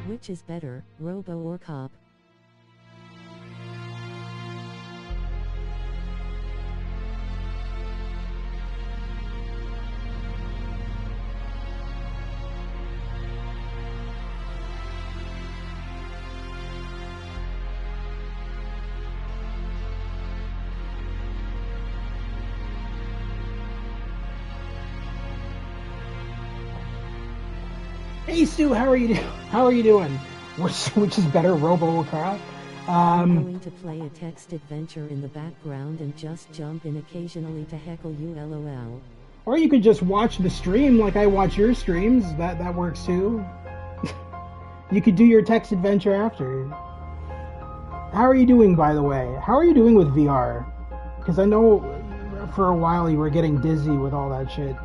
Which is better, Robo or Cop? Hey Stu, how are you doing? Which is better, RoboCop? I'm going to play a text adventure in the background and just jump in occasionally to heckle you, lol. Or you could just watch the stream like I watch your streams. That works too. You could do your text adventure after. How are you doing, by the way? How are you doing with VR? Because I know for a while you were getting dizzy with all that shit.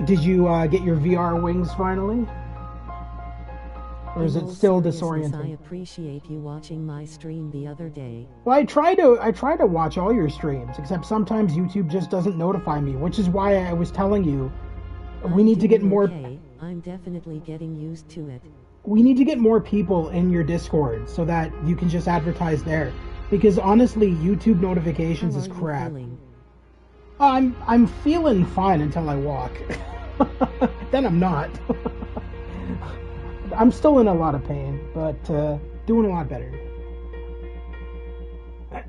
Did you get your VR wings finally? Or is it still disorienting? I appreciate you watching my stream the other day. Well, I try to watch all your streams, except sometimes YouTube just doesn't notify me, which is why I was telling you we need to get more. Okay. I'm definitely getting used to it. We need to get more people in your Discord so that you can just advertise there. Because honestly, YouTube notifications is crap. I'm feeling fine until I walk. Then I'm not. I'm still in a lot of pain, but doing a lot better.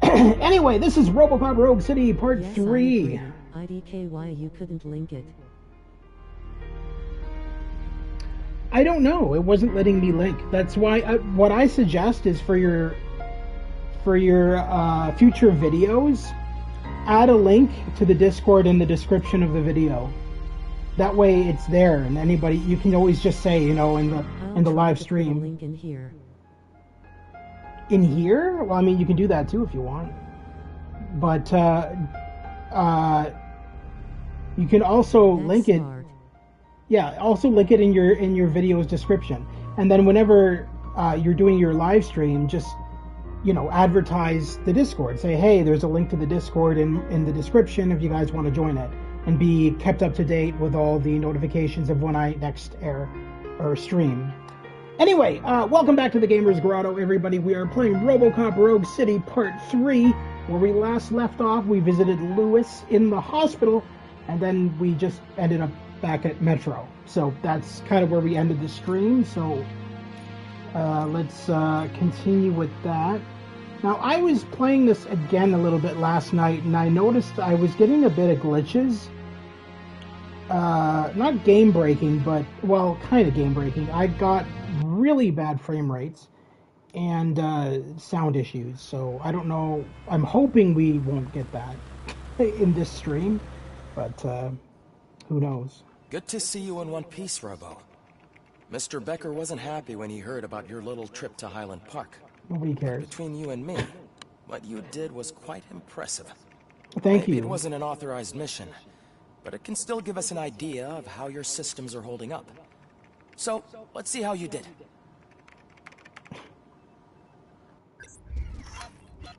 Anyway, this is RoboCop Rogue City Part 3. IDKY, you couldn't link it. I don't know. It wasn't letting me link. That's why what I suggest is for your future videos, add a link to the Discord in the description of the video. That way it's there, and anybody, you can always just say, you know, in the live stream. Link in here. In here? Well, I mean, you can do that too if you want. But you can also link it. Yeah, also link it in your video's description, and then whenever you're doing your live stream, just, you know, advertise the Discord. Say, hey, there's a link to the Discord in the description if you guys want to join it, and be kept up to date with all the notifications of when I next air or stream. Anyway, welcome back to the Gamers Grotto, everybody. We are playing RoboCop Rogue City Part 3, where we last left off. We visited Lewis in the hospital, and then we just ended up back at Metro. So that's kind of where we ended the stream. So let's continue with that. Now, I was playing this again a little bit last night, and I noticed I was getting a bit of glitches. Not game breaking, but, well, kind of game breaking. I got really bad frame rates and sound issues. So I don't know. I'm hoping we won't get that in this stream, but who knows? Good to see you in one piece, Robo. Mr. Becker wasn't happy when he heard about your little trip to Highland Park. Nobody cares. Between you and me, what you did was quite impressive. Thank you. Maybe it wasn't an authorized mission, but it can still give us an idea of how your systems are holding up. So, let's see how you did.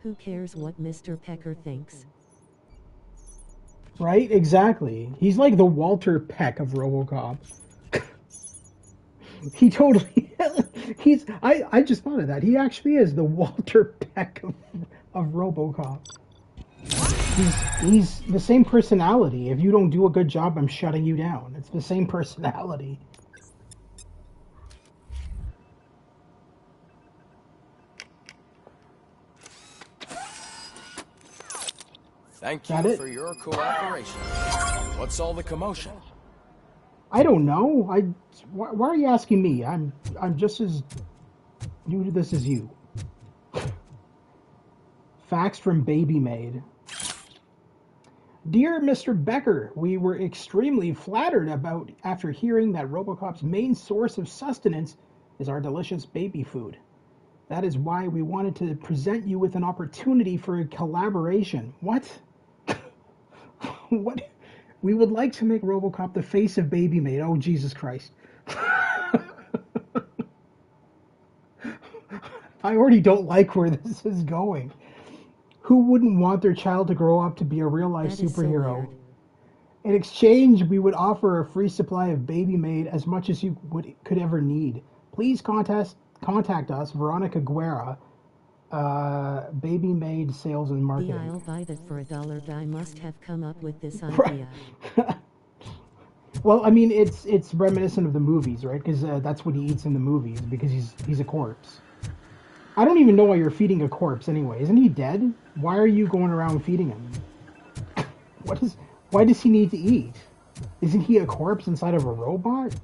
Who cares what Mr. Pecker thinks? Right? Exactly. He's like the Walter Peck of RoboCop. He totally... I just thought of that. He actually is the Walter Peck of RoboCop. He's the same personality. If you don't do a good job, I'm shutting you down. It's the same personality. Thank you for your cooperation. What's all the commotion? I don't know. Why are you asking me? I'm just as new to this as you. Facts from Baby Maid. Dear Mr. Becker, we were extremely flattered after hearing that RoboCop's main source of sustenance is our delicious baby food. That is why we wanted to present you with an opportunity for a collaboration. What? What? We would like to make RoboCop the face of Baby Maid. Oh, Jesus Christ. I already don't like where this is going. Who wouldn't want their child to grow up to be a real-life superhero? So in exchange, we would offer a free supply of Baby Maid as much as you could ever need, Please contact us, Veronica Guerra, Baby Maid Sales and Marketing. I'll buy that for $1 guy must have come up with this Right. idea. Well, I mean, it's reminiscent of the movies, right? Because that's what he eats in the movies, because he's a corpse. I don't even know why you're feeding a corpse anyway. Isn't he dead? Why are you going around feeding him? Why does he need to eat? Isn't he a corpse inside of a robot?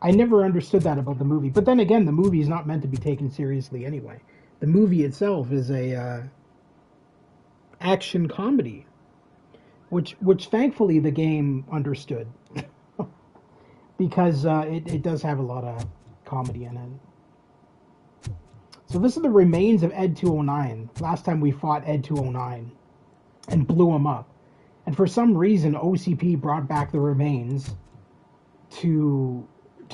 I never understood that about the movie. But then again, the movie is not meant to be taken seriously anyway. The movie itself is a action comedy, which thankfully the game understood, because it does have a lot of comedy in it. So this is the remains of Ed 209. Last time we fought Ed 209 and blew him up. And for some reason, OCP brought back the remains to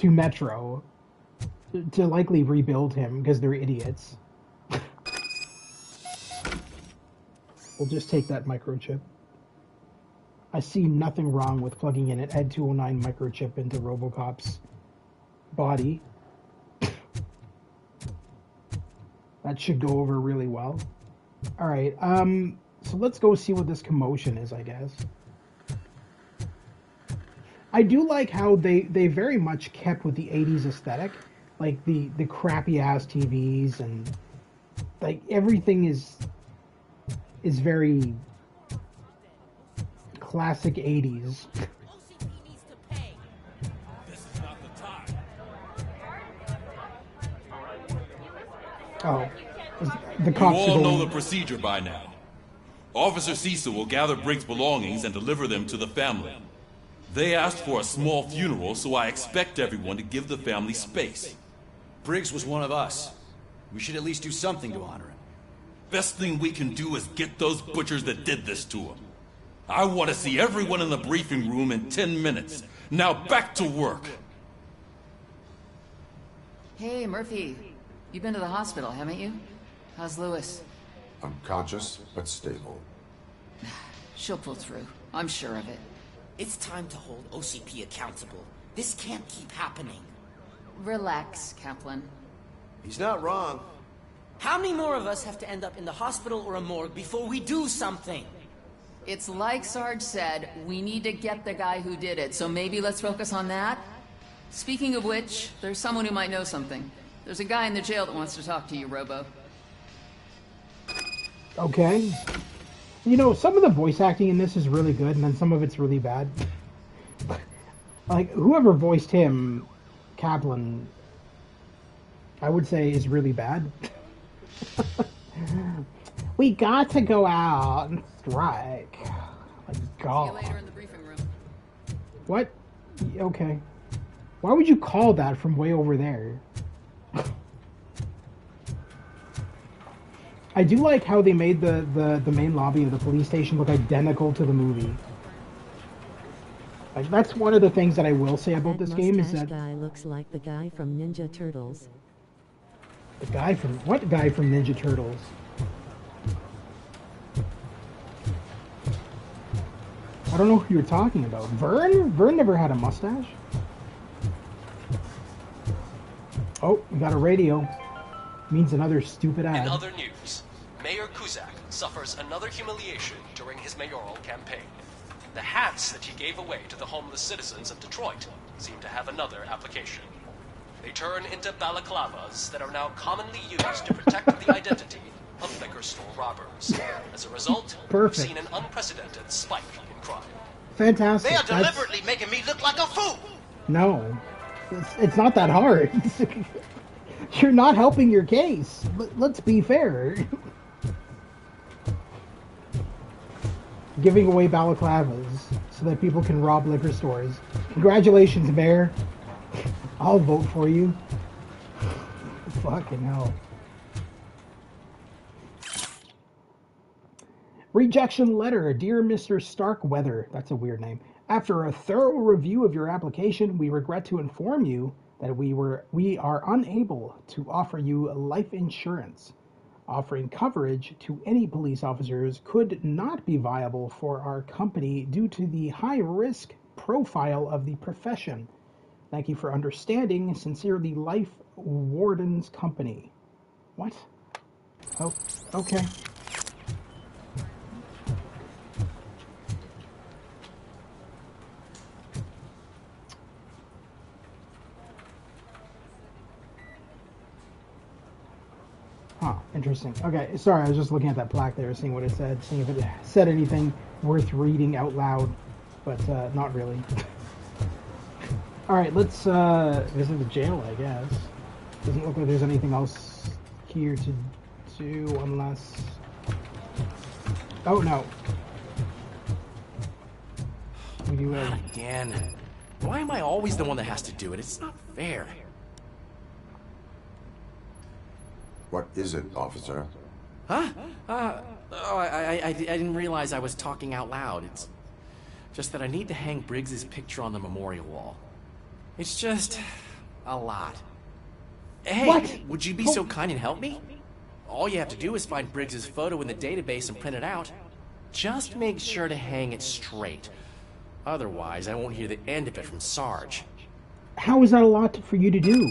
Metro to likely rebuild him because they're idiots. We'll just take that microchip. I see nothing wrong with plugging in an Ed 209 microchip into RoboCop's body. That should go over really well. All right, so let's go see what this commotion is, I guess. I do like how they very much kept with the 80s aesthetic, like the crappy ass TVs, and like everything is very classic 80s. Oh, the cops. You all know the procedure by now. Officer Cecil will gather Briggs' belongings and deliver them to the family. They asked for a small funeral, so I expect everyone to give the family space. Briggs was one of us. We should at least do something to honor him. Best thing we can do is get those butchers that did this to him. I want to see everyone in the briefing room in 10 minutes. Now back to work. Hey, Murphy. You've been to the hospital, haven't you? How's Lewis? Unconscious, but stable. She'll pull through. I'm sure of it. It's time to hold OCP accountable. This can't keep happening. Relax, Kaplan. He's not wrong. How many more of us have to end up in the hospital or a morgue before we do something? It's like Sarge said, we need to get the guy who did it, so maybe let's focus on that? Speaking of which, there's someone who might know something. There's a guy in the jail that wants to talk to you, Robo. Okay. You know, some of the voice acting in this is really good, and then some of it's really bad. Like, whoever voiced him, Kaplan, I would say is really bad. We got to go out and strike. Like, God. See you later in the briefing room. What? Okay. Why would you call that from way over there? I do like how they made the main lobby of the police station look identical to the movie. Like, that's one of the things that I will say about this game is that... guy looks like the guy from Ninja Turtles. The guy from... What guy from Ninja Turtles? I don't know who you're talking about. Vern? Vern never had a mustache. Oh, we got a radio. Means another stupid ad. In other news, Mayor Kuzak suffers another humiliation during his mayoral campaign. The hats that he gave away to the homeless citizens of Detroit seem to have another application. They turn into balaclavas that are now commonly used to protect the identity of liquor store robbers. As a result, we've seen an unprecedented spike in crime. Fantastic. They are deliberately making me look like a fool. No, it's not that hard. You're not helping your case. Let's be fair. Giving away balaclavas so that people can rob liquor stores. Congratulations, Mayor. I'll vote for you. Fucking hell. Rejection letter. Dear Mr. Starkweather. That's a weird name. After a thorough review of your application, we regret to inform you that we are unable to offer you life insurance. Offering coverage to any police officers could not be viable for our company due to the high risk profile of the profession. Thank you for understanding. Sincerely, Life Warden's Company. What? Oh, okay. Huh, interesting. Okay, sorry, I was just looking at that plaque there, seeing what it said, seeing if it said anything worth reading out loud, but not really. Alright, let's visit the jail, I guess. Doesn't look like there's anything else here to do, unless... Oh, no. We do Dan, why am I always the one that has to do it? It's not fair. What is it, officer? Huh? I didn't realize I was talking out loud. It's just that I need to hang Briggs's picture on the memorial wall. It's just a lot. Hey, what? Would you be so kind and help me? All you have to do is find Briggs's photo in the database and print it out. Just make sure to hang it straight. Otherwise, I won't hear the end of it from Sarge. How is that a lot for you to do?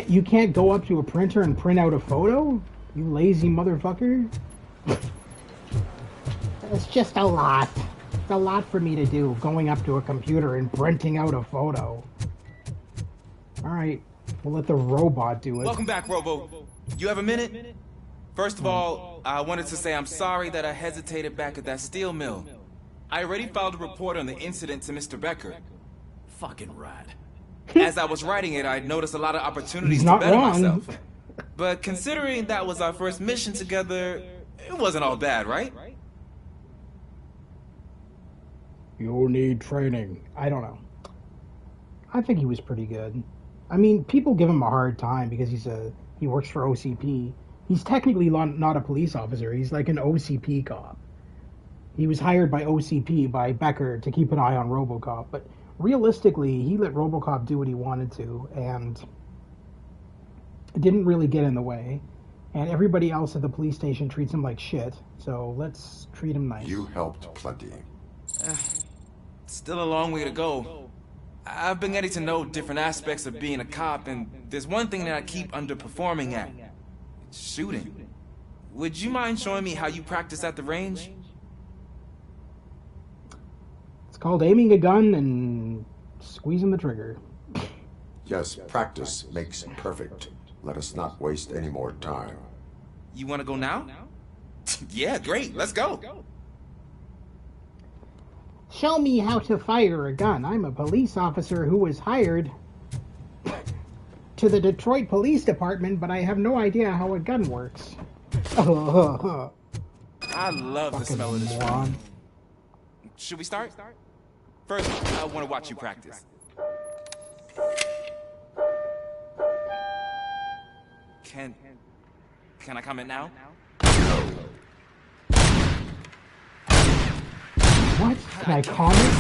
You can't go up to a printer and print out a photo? You lazy motherfucker. It's just a lot. It's a lot for me to do, going up to a computer and printing out a photo. Alright, we'll let the robot do it. Welcome back, Robo. You have a minute? First of all, I wanted to say I'm sorry that I hesitated back at that steel mill. I already filed a report on the incident to Mr. Becker. Fucking rad. As I was writing it, I noticed a lot of opportunities to better myself. But considering that was our first mission together, it wasn't all bad, right? You'll need training. I don't know. I think he was pretty good. I mean, people give him a hard time because he works for OCP. He's technically not a police officer. He's like an OCP cop. He was hired by OCP, by Becker, to keep an eye on RoboCop, but realistically, he let RoboCop do what he wanted to, and it didn't really get in the way. And everybody else at the police station treats him like shit, so let's treat him nice. You helped plenty. Still a long way to go. I've been getting to know different aspects of being a cop, and there's one thing that I keep underperforming at. It's shooting. Would you mind showing me how you practice at the range? It's called aiming a gun and squeezing the trigger. Yes, practice makes perfect. Let us not waste any more time. You want to go now? Yeah, great. Let's go. Show me how to fire a gun. I'm a police officer who was hired to the Detroit Police Department, but I have no idea how a gun works. I love the smell of this moron. Should we start? First, I want to watch you practice. Can I comment now? What? Can I comment?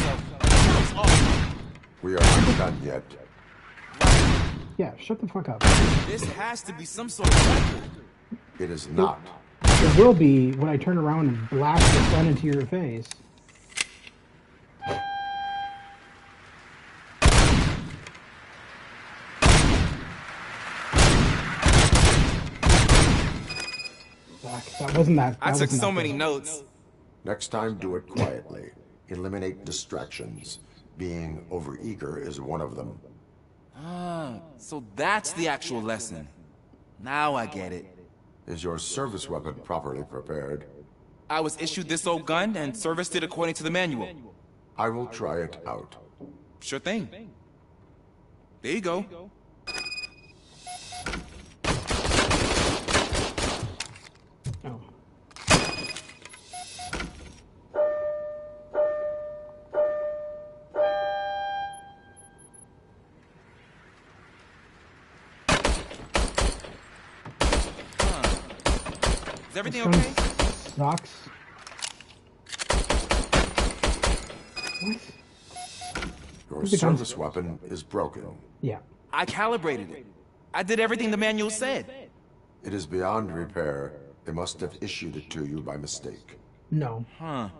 We are not done yet. Yeah, shut the fuck up. This has to be some sort of record. It is not. It will be when I turn around and blast the gun into your face. That wasn't that. I took so many notes. Next time, do it quietly. Eliminate distractions. Being overeager is one of them. Ah, so that's the actual lesson. Now I get it. Is your service weapon properly prepared? I was issued this old gun and serviced it according to the manual. I will try it out. Sure thing. There you go. Oh. Is everything okay? Sucks. What? Your service weapon is broken. Yeah. I calibrated it. I did everything the manual said. It is beyond repair. They must have issued it to you by mistake. No. Huh.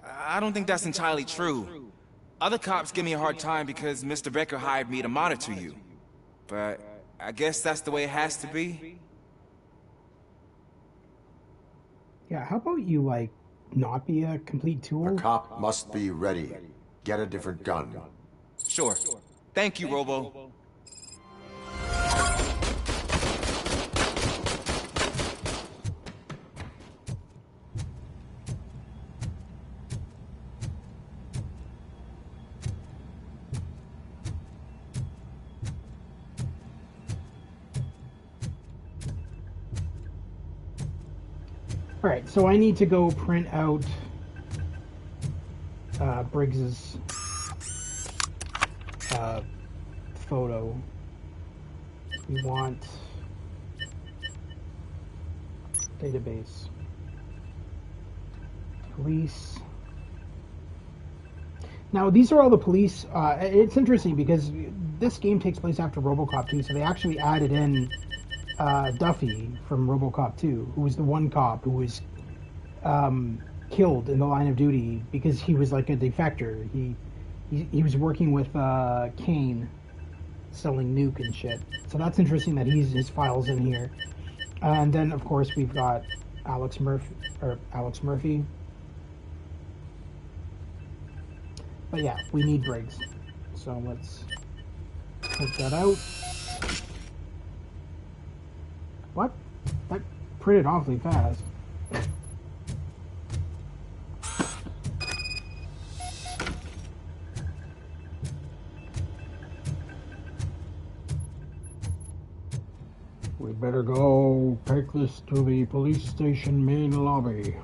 I don't think that's entirely true. Other cops give me a hard time because Mr. Becker hired me to monitor you. But I guess that's the way it has to be. Yeah, how about you, like, not be a complete tool? A cop must be ready. Get a different gun. Sure. Thank you, Robo. Alright, so I need to go print out Briggs's photo. We want database. Police. Now, these are all the police. It's interesting because this game takes place after RoboCop 2, so they actually added in Duffy from RoboCop 2, who was the one cop who was killed in the line of duty because he was like a defector. He was working with Kane, selling nuke and shit. So that's interesting that his file's in here. And then of course we've got Alex Murphy. But yeah, we need Briggs. So let's take that out. What? That printed awfully fast. We better go take this to the police station main lobby.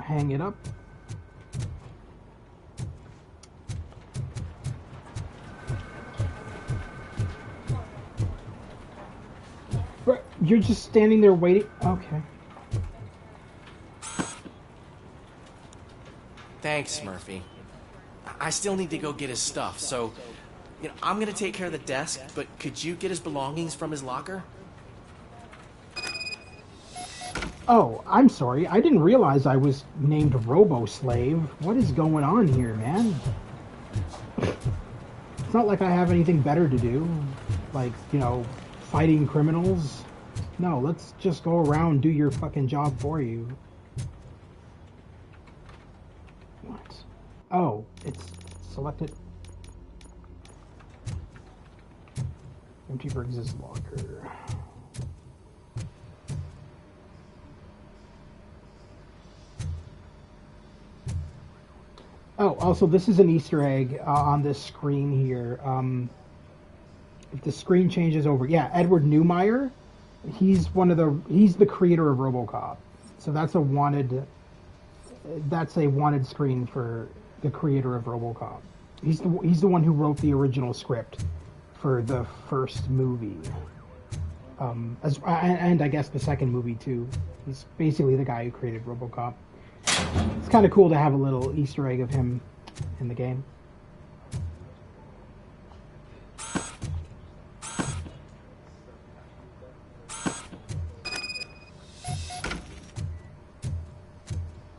Hang it up. You're just standing there waiting? Okay. Thanks, Murphy. I still need to go get his stuff, so, I'm gonna take care of the desk, but could you get his belongings from his locker? Oh, I'm sorry. I didn't realize I was named Robo-Slave. What is going on here, man? It's not like I have anything better to do. Like, fighting criminals. No, let's just go around and do your fucking job for you. What? Oh, it's selected. Empty Briggs's locker. Oh, also, this is an Easter egg on this screen here. If the screen changes over, yeah, Edward Neumeier. He's the creator of RoboCop. So that's a wanted screen for the creator of RoboCop. He's the one who wrote the original script for the first movie. And I guess the second movie too. He's basically the guy who created RoboCop. It's kind of cool to have a little Easter egg of him in the game.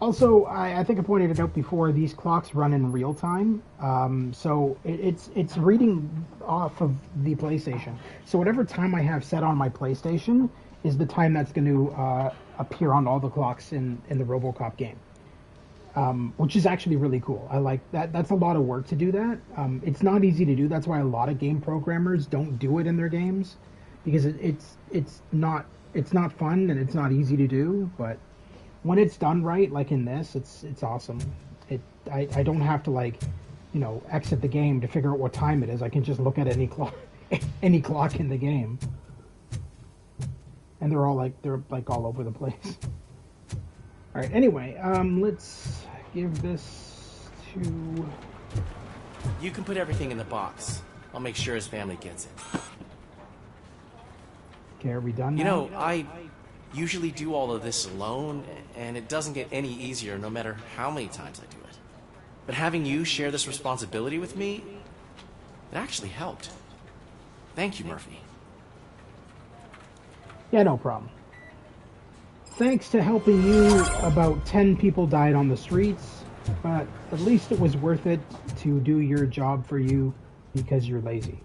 Also, I think I pointed it out before, these clocks run in real time. So it's reading off of the PlayStation. So whatever time I have set on my PlayStation is the time that's going to appear on all the clocks in the RoboCop game. Which is actually really cool. I like that. That's a lot of work to do that. It's not easy to do. That's why a lot of game programmers don't do it in their games, because it's not fun and it's not easy to do. But when it's done right, like in this, it's awesome. I don't have to exit the game to figure out what time it is. I can just look at any clock in the game, and they're all all over the place. All right. Anyway, let's give this to. You can put everything in the box. I'll make sure his family gets it. Okay, are we done now? I usually do all of this alone, and it doesn't get any easier no matter how many times I do it. But having you share this responsibility with me, it actually helped. Thank you, Murphy. Yeah, no problem. Thanks to helping you, about 10 people died on the streets, but at least it was worth it to do your job for you because you're lazy.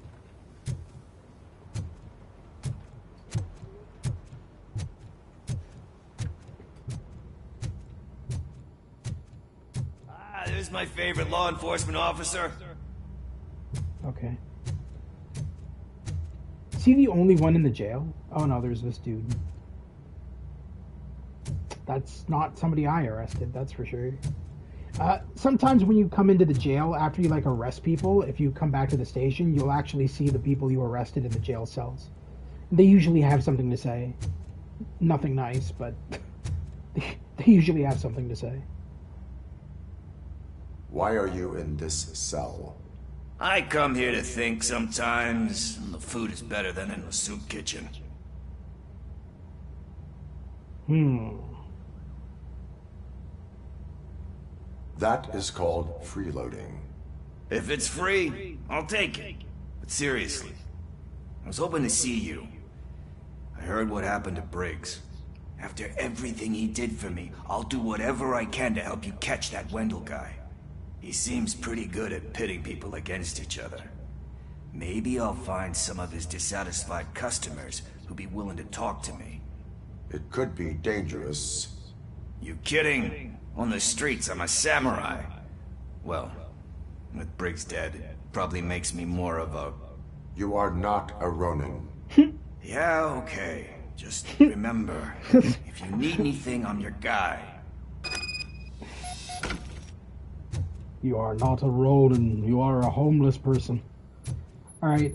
There's my favorite law enforcement officer. Okay. Is he the only one in the jail? Oh no, there's this dude. That's not somebody I arrested, that's for sure. Sometimes when you come into the jail, after you like arrest people, if you come back to the station, you'll actually see the people you arrested in the jail cells. They usually have something to say. Nothing nice, but they usually have something to say. Why are you in this cell? I come here to think sometimes, and the food is better than in the soup kitchen. That is called freeloading. If it's free, I'll take it. But seriously, I was hoping to see you. I heard what happened to Briggs. After everything he did for me, I'll do whatever I can to help you catch that Wendell guy. He seems pretty good at pitting people against each other. Maybe I'll find some of his dissatisfied customers who'd be willing to talk to me. It could be dangerous. You kidding? On the streets, I'm a samurai. Well, with Briggs dead, it probably makes me more of a... You are not a Ronin. Yeah, okay. Just remember, if you need anything, I'm your guy. You are not a Ronin. You are a homeless person. Alright,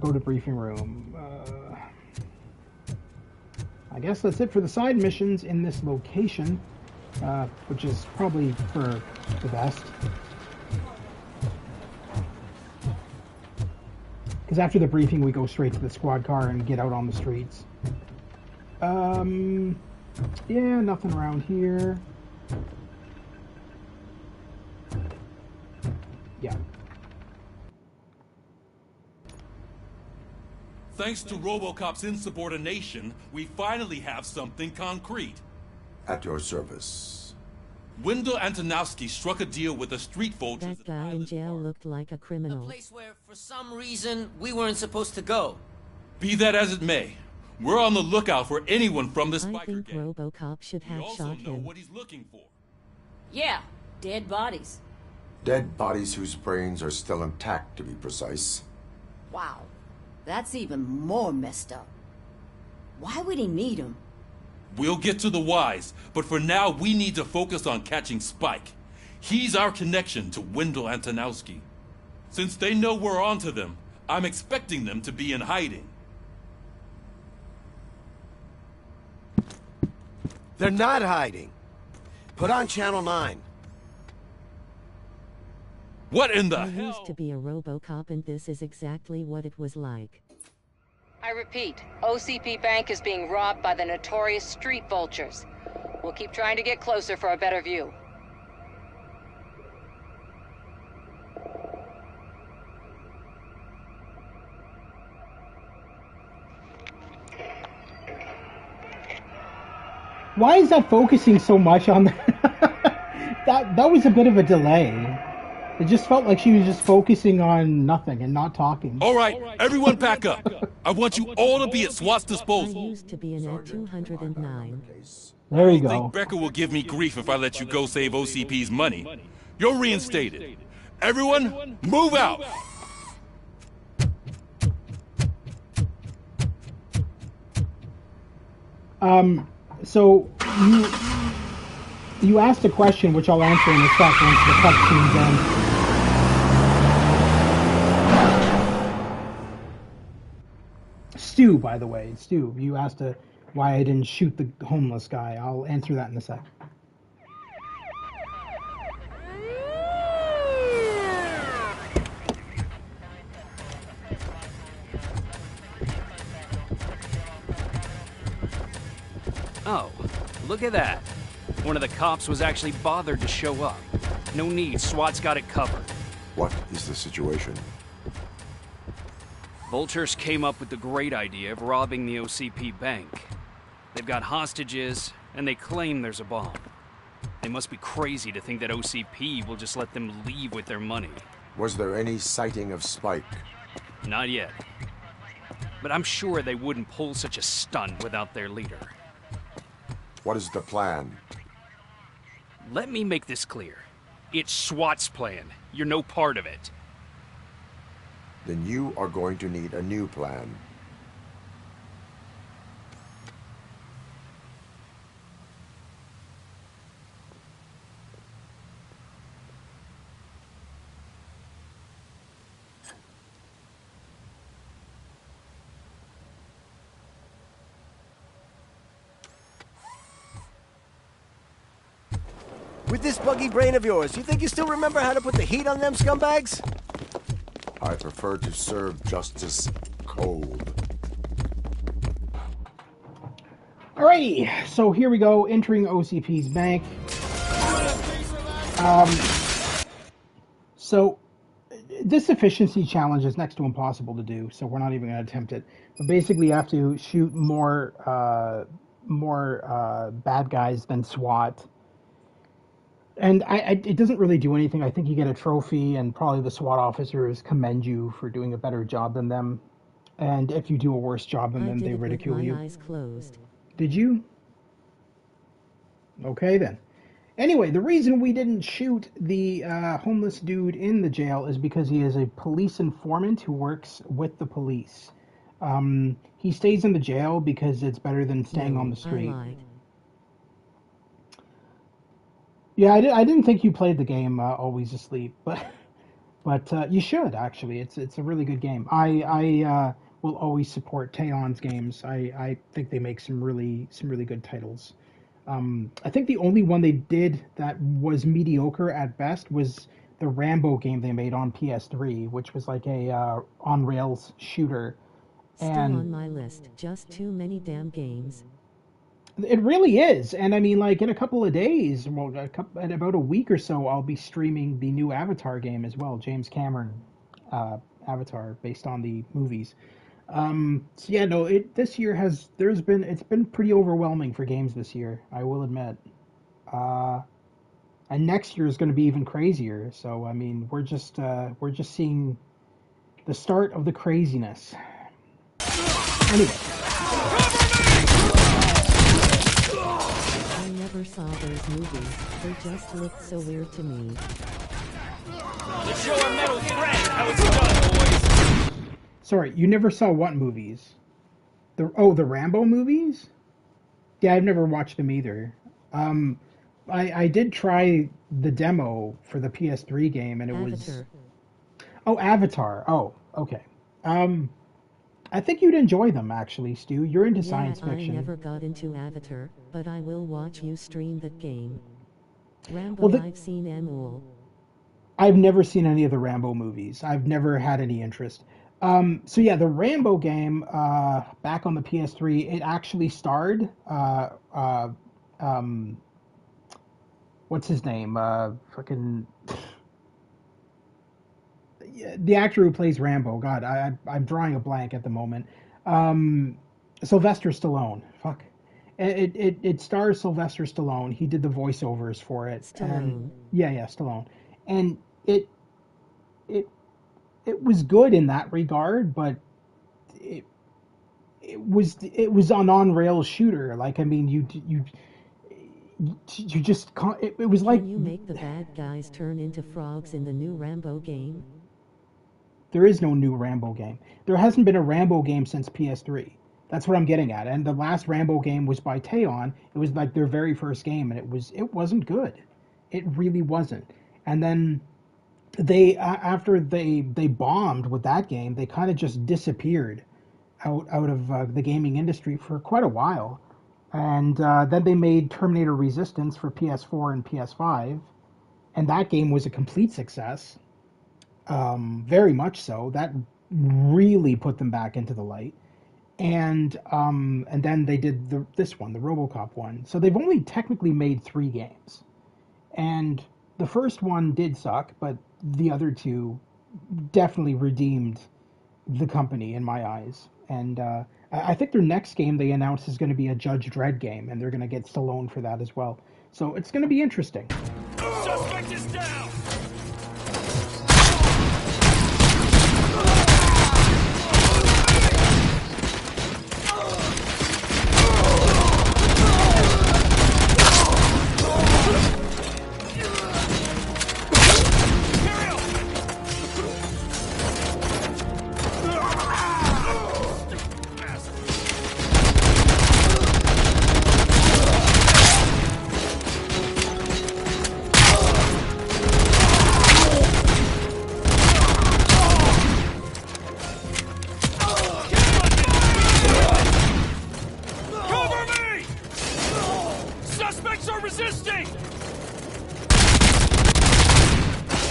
go to briefing room. I guess that's it for the side missions in this location, which is probably for the best. Because after the briefing, we go straight to the squad car and get out on the streets. Yeah, nothing around here. Yeah. Thanks to RoboCop's insubordination, we finally have something concrete. At your service. Wendell Antonowski struck a deal with the street vultures. That guy in jail looked like a criminal. A place where, for some reason, we weren't supposed to go. Be that as it may, we're on the lookout for anyone from this biker I think gang. RoboCop should have We also shot know him. what he's looking for. Yeah, dead bodies. Dead bodies whose brains are still intact, to be precise. Wow, that's even more messed up. Why would he need them? We'll get to the whys, but for now we need to focus on catching Spike. He's our connection to Wendell Antonowski. Since they know we're onto them, I'm expecting them to be in hiding. They're not hiding. Put on Channel 9. What in the I hell? used to be a RoboCop and this is exactly what it was like. I repeat, OCP Bank is being robbed by the notorious street vultures. We'll keep trying to get closer for a better view. Why is that focusing so much on that was a bit of a delay. It just felt like she was just focusing on nothing and not talking. All right, everyone back up. I want you all to be at SWAT's I disposal. used to be an at 209. There you I go. think Becker will give me grief if I let you go save OCP's money. You're reinstated. Everyone, move out! So you asked a question which I'll answer in a sec once the cutscene's end. Stu, by the way, Stu, you asked why I didn't shoot the homeless guy. I'll answer that in a sec. Oh, look at that. One of the cops was actually bothered to show up. No need, SWAT's got it covered. What is the situation? Vultures came up with the great idea of robbing the OCP bank. They've got hostages, and they claim there's a bomb. They must be crazy to think that OCP will just let them leave with their money. Was there any sighting of Spike? Not yet. But I'm sure they wouldn't pull such a stunt without their leader. What is the plan? Let me make this clear. It's SWAT's plan. You're no part of it. Then you are going to need a new plan. With this buggy brain of yours, you think you still remember how to put the heat on them scumbags? I prefer to serve justice cold. Alrighty, so here we go, entering OCP's bank. So this efficiency challenge is next to impossible to do, so we're not even going to attempt it. But basically, you have to shoot more bad guys than SWAT. And it doesn't really do anything. I think you get a trophy, and probably the SWAT officers commend you for doing a better job than them. And if you do a worse job than them, they ridicule you. With my eyes closed. Did you? Okay, then. Anyway, the reason we didn't shoot the homeless dude in the jail is because he is a police informant who works with the police. He stays in the jail because it's better than staying on the street. I lied. Yeah, I didn't think you played the game Always Asleep, but you should actually. It's a really good game. I will always support Teyon's games. I think they make some really good titles. I think the only one they did that was mediocre at best was the Rambo game they made on PS3, which was like a on rails shooter. Still on my list. Just too many damn games. It really is, and I mean, like in a couple of days, well, in about a week or so, I'll be streaming the new Avatar game as well, James Cameron Avatar, based on the movies. So yeah, no, this year it's been pretty overwhelming for games this year, I will admit. And next year is going to be even crazier. So I mean, we're just seeing the start of the craziness. Anyway. I never saw those movies. They just looked so weird to me. Let's show our metal strength. How it's done, boys. Sorry, you never saw what movies? The Rambo movies? Yeah, I've never watched them either. I did try the demo for the PS3 game, and it was... Oh, Avatar. Oh, okay. I think you'd enjoy them, actually, Stu. You're into science fiction. I never got into Avatar, but I will watch you stream that game. Rambo, Well, I've seen them all. I've never seen any of the Rambo movies. I've never had any interest. So yeah, the Rambo game, back on the PS3, it actually starred, what's his name? Fucking... The actor who plays Rambo, God, I'm drawing a blank at the moment. Sylvester Stallone. Fuck. It stars Sylvester Stallone. He did the voiceovers for it. Stallone. Yeah, Stallone. And it was good in that regard, but it was an on-rails shooter. Like, I mean, you just can't. It was like... Can you make the bad guys turn into frogs in the new Rambo game? There is no new Rambo game. There hasn't been a Rambo game since PS3. That's what I'm getting at. And the last Rambo game was by Teyon. It was like their very first game, and it wasn't good. It really wasn't. And then they after they bombed with that game, they kind of just disappeared out of the gaming industry for quite a while. And then they made Terminator Resistance for PS4 and PS5, and that game was a complete success. Very much so. That really put them back into the light. And then they did this one, the RoboCop one. So they've only technically made 3 games. And the first one did suck, but the other 2 definitely redeemed the company in my eyes. And I think their next game they announced is going to be a Judge Dredd game, and they're going to get Stallone for that as well. So it's going to be interesting. Suspect is down!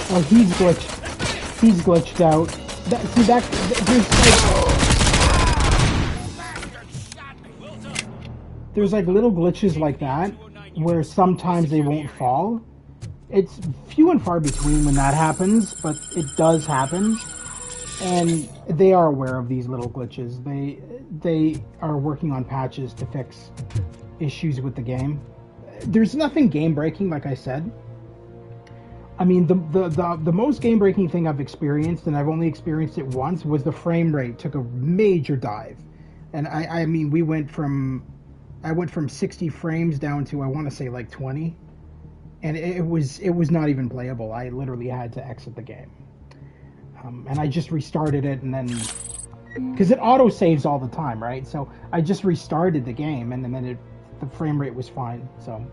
Oh, he's glitched. He's glitched out. There's like little glitches like that where sometimes they won't fall. It's few and far between when that happens, but it does happen. And they are aware of these little glitches. They are working on patches to fix issues with the game. There's nothing game breaking, like I said. I mean, the most game-breaking thing I've experienced, and I've only experienced it once, was the frame rate took a major dive. And I mean, I went from 60 frames down to, I want to say, like 20. And it was not even playable. I literally had to exit the game. And I just restarted it, and then... Because it auto-saves all the time, right? So I just restarted the game, and then the frame rate was fine. So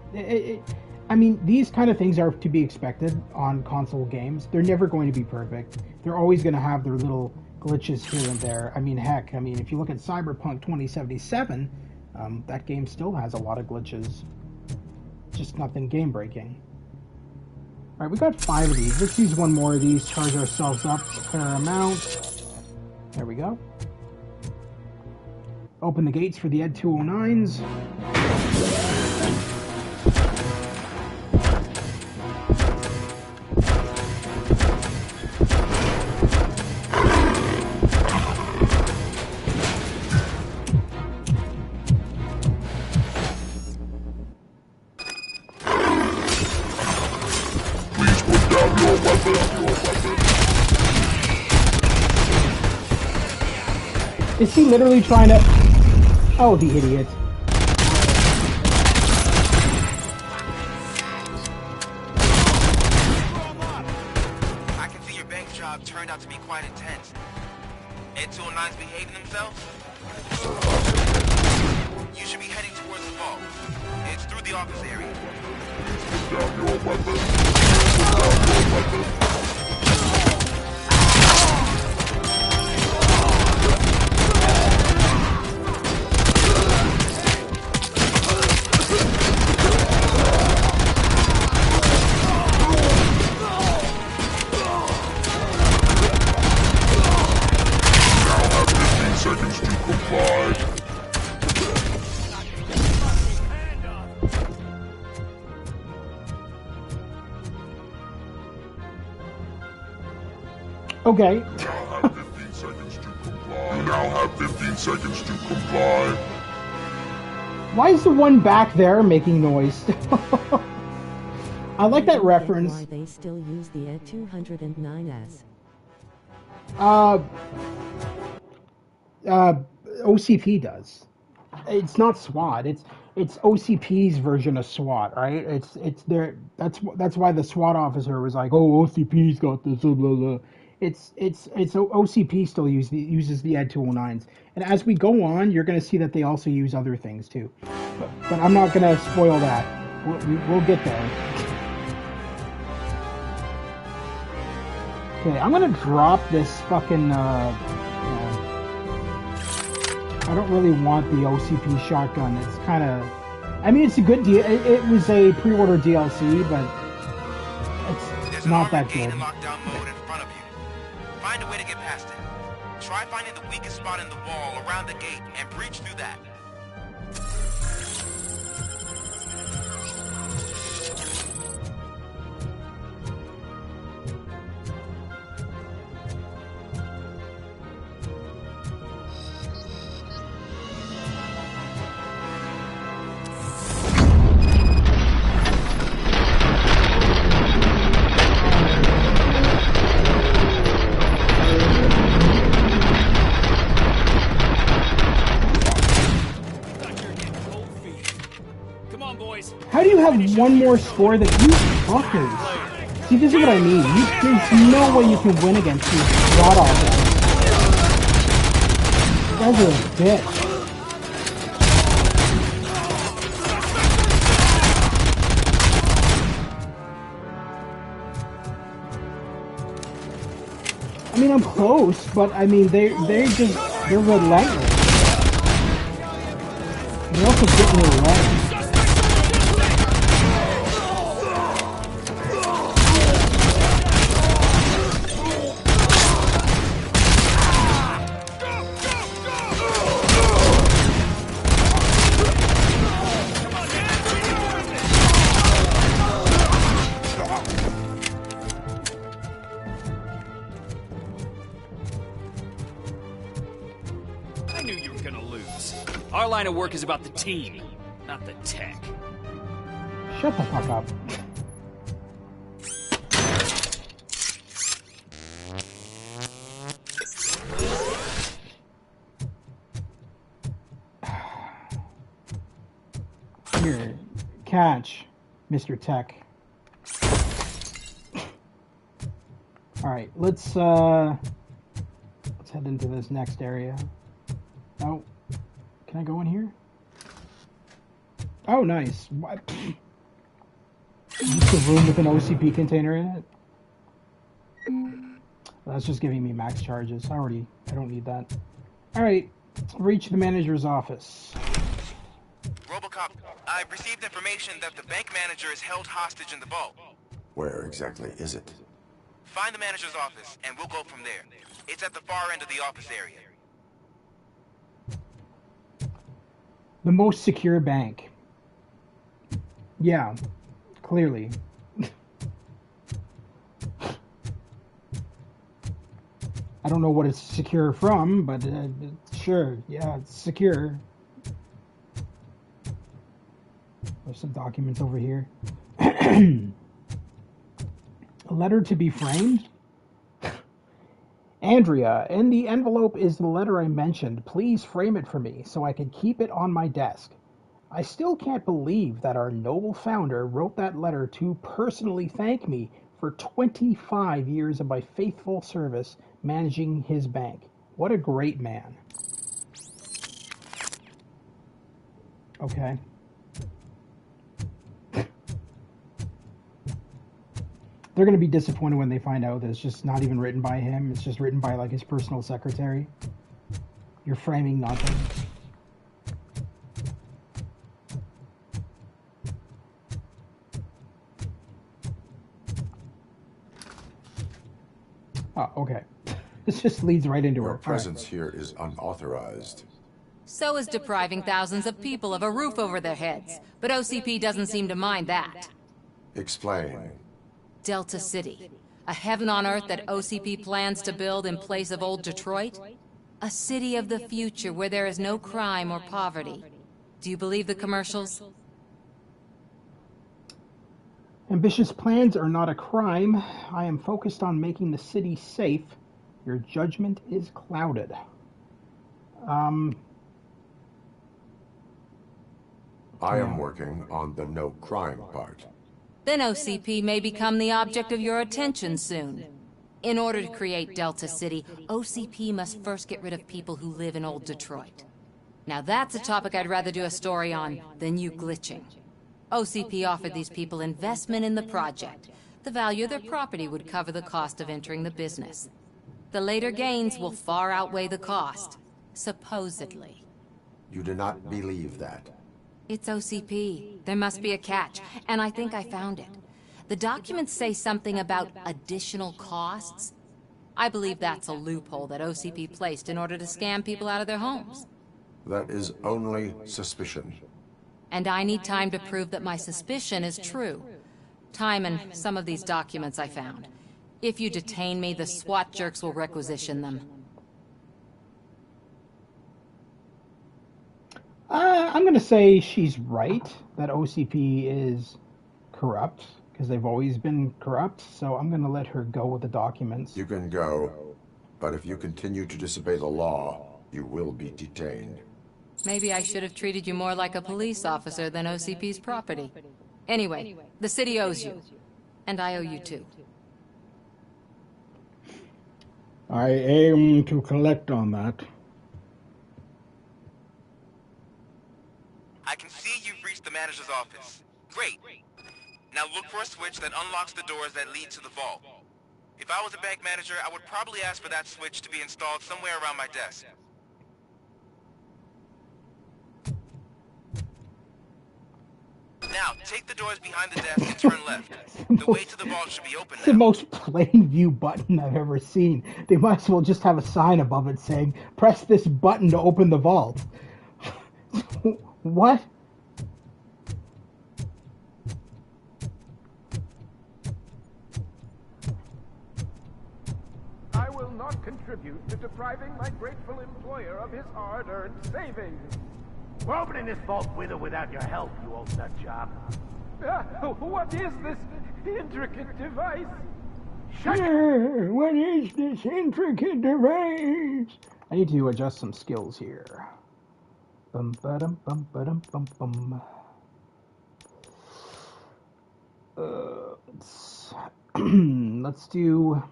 I mean, these kind of things are to be expected on console games. They're never going to be perfect. They're always going to have their little glitches here and there. I mean, heck, if you look at Cyberpunk 2077, that game still has a lot of glitches. Just nothing game-breaking. Alright, we got 5 of these. Let's use one more of these, charge ourselves up a fair amount. There we go. Open the gates for the Ed 209s. Is he literally trying to... Oh, the idiot. I can see your bank job turned out to be quite intense. Ed 209's behaving themselves? You should be heading towards the vault. It's through the office area. Put down your weapon. Put down your weapon. Okay. You now have 15 seconds to comply. Why is the one back there making noise? I like that reference. Why they still use the Ed 209S? OCP does. It's not SWAT. It's OCP's version of SWAT, right? It's their. That's why the SWAT officer was like, "Oh, OCP's got this." Blah blah blah. It's OCP still uses the Ed 209s, and as we go on, you're going to see that they also use other things too. But I'm not going to spoil that. We'll get there. Okay, I'm going to drop this fucking. I don't really want the OCP shotgun. It's kind of. I mean, it's a good deal. It was a pre-order DLC, but it's not that good. Find a way to get past it. Try finding the weakest spot in the wall around the gate and breach through that. on, boys. How do you have one more score than you fuckers? See, this is what I mean. There's no way you can win against these god awful. You guys are a bitch. I mean, I'm close, but I mean, they're relentless. They're also getting me away. Our line of work is about the team, not the tech. Shut the fuck up. Here, catch, Mr. Tech. Alright, let's head into this next area. Oh. Can I go in here? Oh, nice. What? Just a room with an OCP container in it? That's just giving me max charges. I don't need that. Alright, reach the manager's office. RoboCop, I've received information that the bank manager is held hostage in the vault. Where exactly is it? Find the manager's office, and we'll go from there. It's at the far end of the office area. The most secure bank. Yeah, clearly. I don't know what it's secure from, but sure, yeah, it's secure. There's some documents over here. A letter to be framed? Andrea, in the envelope is the letter I mentioned. Please frame it for me so I can keep it on my desk. I still can't believe that our noble founder wrote that letter to personally thank me for 25 years of my faithful service managing his bank. What a great man. Okay. They're going to be disappointed when they find out that it's just not even written by him. It's just written by, like, his personal secretary. You're framing nothing. Oh, okay. This just leads right into Your her. presence here is unauthorized. So is depriving thousands of people of a roof over their heads. But OCP doesn't seem to mind that. Explain. Delta City. A heaven on earth that OCP plans to build in place of old Detroit? A city of the future where there is no crime or poverty. Do you believe the commercials? Ambitious plans are not a crime. I am focused on making the city safe. Your judgment is clouded. I am working on the no crime part. Then OCP may become the object of your attention soon. In order to create Delta City, OCP must first get rid of people who live in old Detroit. Now that's a topic I'd rather do a story on than you glitching. OCP offered these people investment in the project. The value of their property would cover the cost of entering the business. The later gains will far outweigh the cost, supposedly. You do not believe that? It's OCP. There must be a catch, and I think I found it. The documents say something about additional costs. I believe that's a loophole that OCP placed in order to scam people out of their homes. That is only suspicion. And I need time to prove that my suspicion is true. Time and some of these documents I found. If you detain me, the SWAT jerks will requisition them. I'm going to say she's right, that OCP is corrupt, because they've always been corrupt, so I'm going to let her go with the documents. You can go, but if you continue to disobey the law, you will be detained. Maybe I should have treated you more like a police officer than OCP's property. Anyway, the city owes you. And I owe you too. I aim to collect on that. I can see you've reached the manager's office. Great. Now look for a switch that unlocks the doors that lead to the vault. If I was a bank manager, I would probably ask for that switch to be installed somewhere around my desk. Now, take the doors behind the desk and turn left. The way to the vault should be open now. It's the most plain view button I've ever seen. They might as well just have a sign above it saying, press this button to open the vault. What? I will not contribute to depriving my grateful employer of his hard-earned savings. We're opening this vault with or without your help, you old nut job. What is this intricate device? What is this intricate device? I need to adjust some skills here. Bum ba-dum bum ba-dum bum bum. Let's do.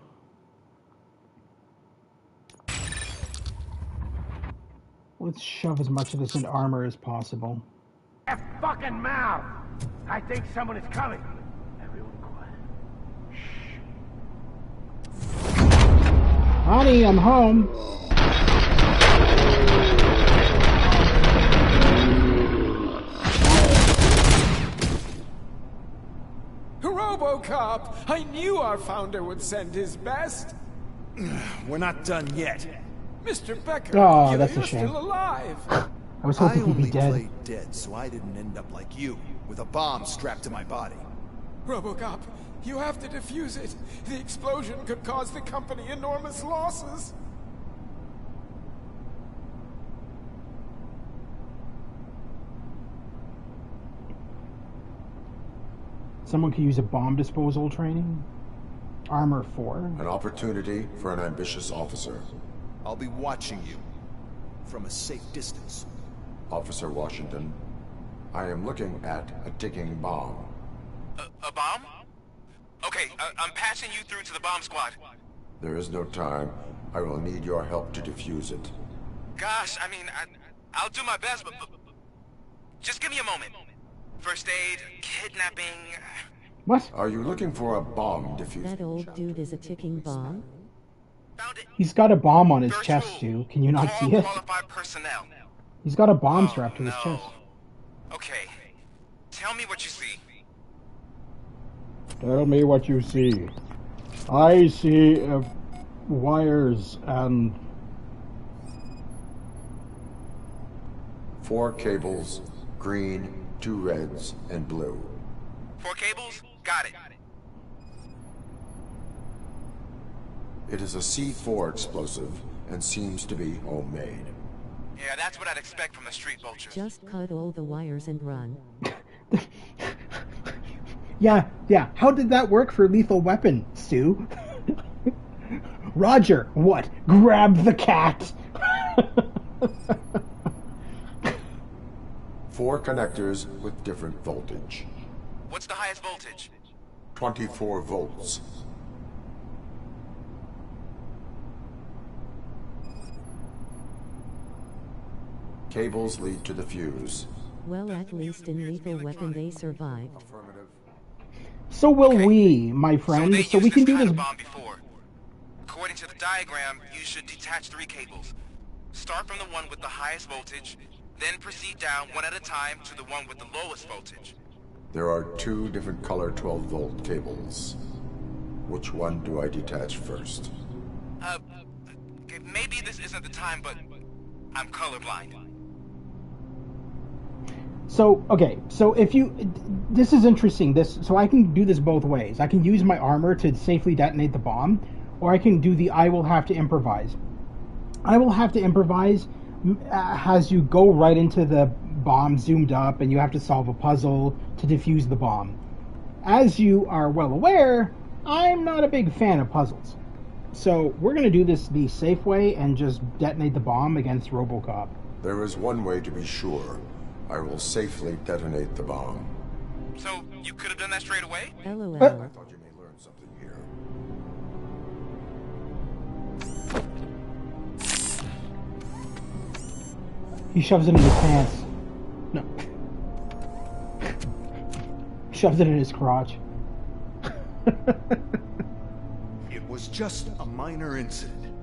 Let's shove as much of this in armor as possible. That fucking mouth! I think someone is coming. Everyone quiet. Honey, I'm home. RoboCop! I knew our founder would send his best. We're not done yet. Mr. Becker, oh, that's you're a shame. Still alive. I was hoping he'd be dead. I only played dead, so I didn't end up like you, with a bomb strapped to my body. RoboCop, you have to defuse it. The explosion could cause the company enormous losses. Someone could use a bomb disposal training. Armor 4. An opportunity for an ambitious officer. I'll be watching you from a safe distance. Officer Washington, I am looking at a ticking bomb. A bomb? Okay, I'm passing you through to the bomb squad. There is no time. I will need your help to defuse it. Gosh, I mean, I'll do my best, but just give me a moment. First aid, kidnapping... What? Are you looking for a bomb diffuser? That old dude is a ticking bomb? He's got a bomb on his chest, Stu. Can you not see it? Personnel. He's got a bomb strapped to his chest. Okay, tell me what you see. Tell me what you see. I see wires and... 4 cables, green, 2 reds, and blue. 4 cables? Got it. It is a C4 explosive and seems to be homemade. Yeah, that's what I'd expect from the street vultures. Just cut all the wires and run. Yeah. How did that work for Lethal Weapon, Stu? Roger, what? Grab the cat! 4 connectors with different voltage. What's the highest voltage? 24 volts. Cables lead to the fuse. Well, at least in Lethal Weapon they survived. Affirmative. So will we, my friend. So we can do this. According to the diagram, you should detach 3 cables. Start from the one with the highest voltage, then proceed down one at a time to the one with the lowest voltage. There are 2 different color 12-volt cables. Which one do I detach first? Maybe this isn't the time, but I'm colorblind. So, okay, so if you... This is interesting. So I can do this both ways. I can use my armor to safely detonate the bomb, or I can do the I will have to improvise. I will have to improvise has you go right into the bomb zoomed up, and you have to solve a puzzle to defuse the bomb. As you are well aware, I'm not a big fan of puzzles. So we're going to do this the safe way and just detonate the bomb against RoboCop. There is one way to be sure. I will safely detonate the bomb. So, you could have done that straight away? LOL. I thought you may learn something here. He shoves it in his pants. No. Shoves it in his crotch. It was just a minor incident.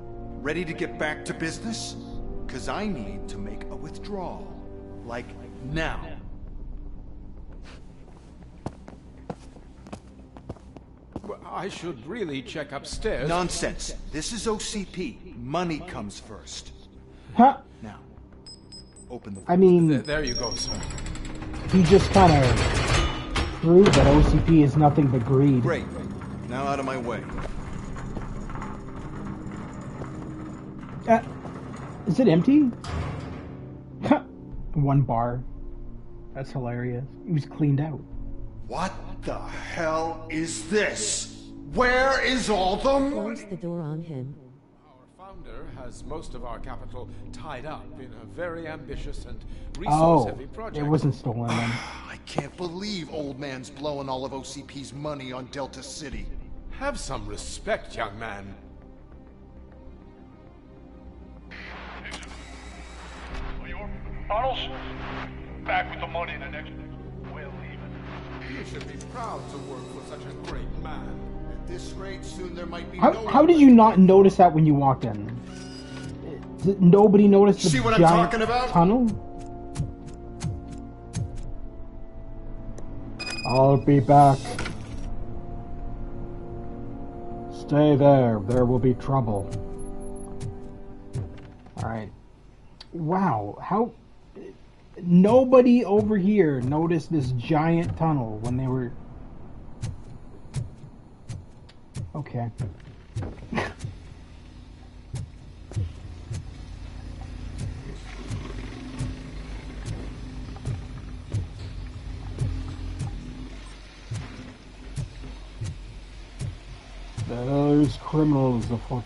Ready to get back to business? Because I need to make a withdrawal. Like, now. Well, I should really check upstairs. Nonsense. This is OCP. Money comes first. Huh? Now, open the... I mean... There you go, sir. He just kind of proved that OCP is nothing but greed. Great. Now out of my way. Is it empty? One bar. That's hilarious. He was cleaned out. What the hell is this? Where is all the money? Close the door on him. Our founder has most of our capital tied up in a very ambitious and resource-heavy project. It wasn't stolen then. I can't believe old man's blowing all of OCP's money on Delta City. Have some respect, young man. Tunnels? Back with the money in the next... We'll leave it. You should be proud to work for such a great man. At this rate, soon there might be How did you not notice that when you walked in? Did nobody notice the See what I'm giant talking about? tunnel? I'll be back. Stay there. There will be trouble. Alright. Wow. How... Nobody over here noticed this giant tunnel when they were... Okay. There's criminals afoot.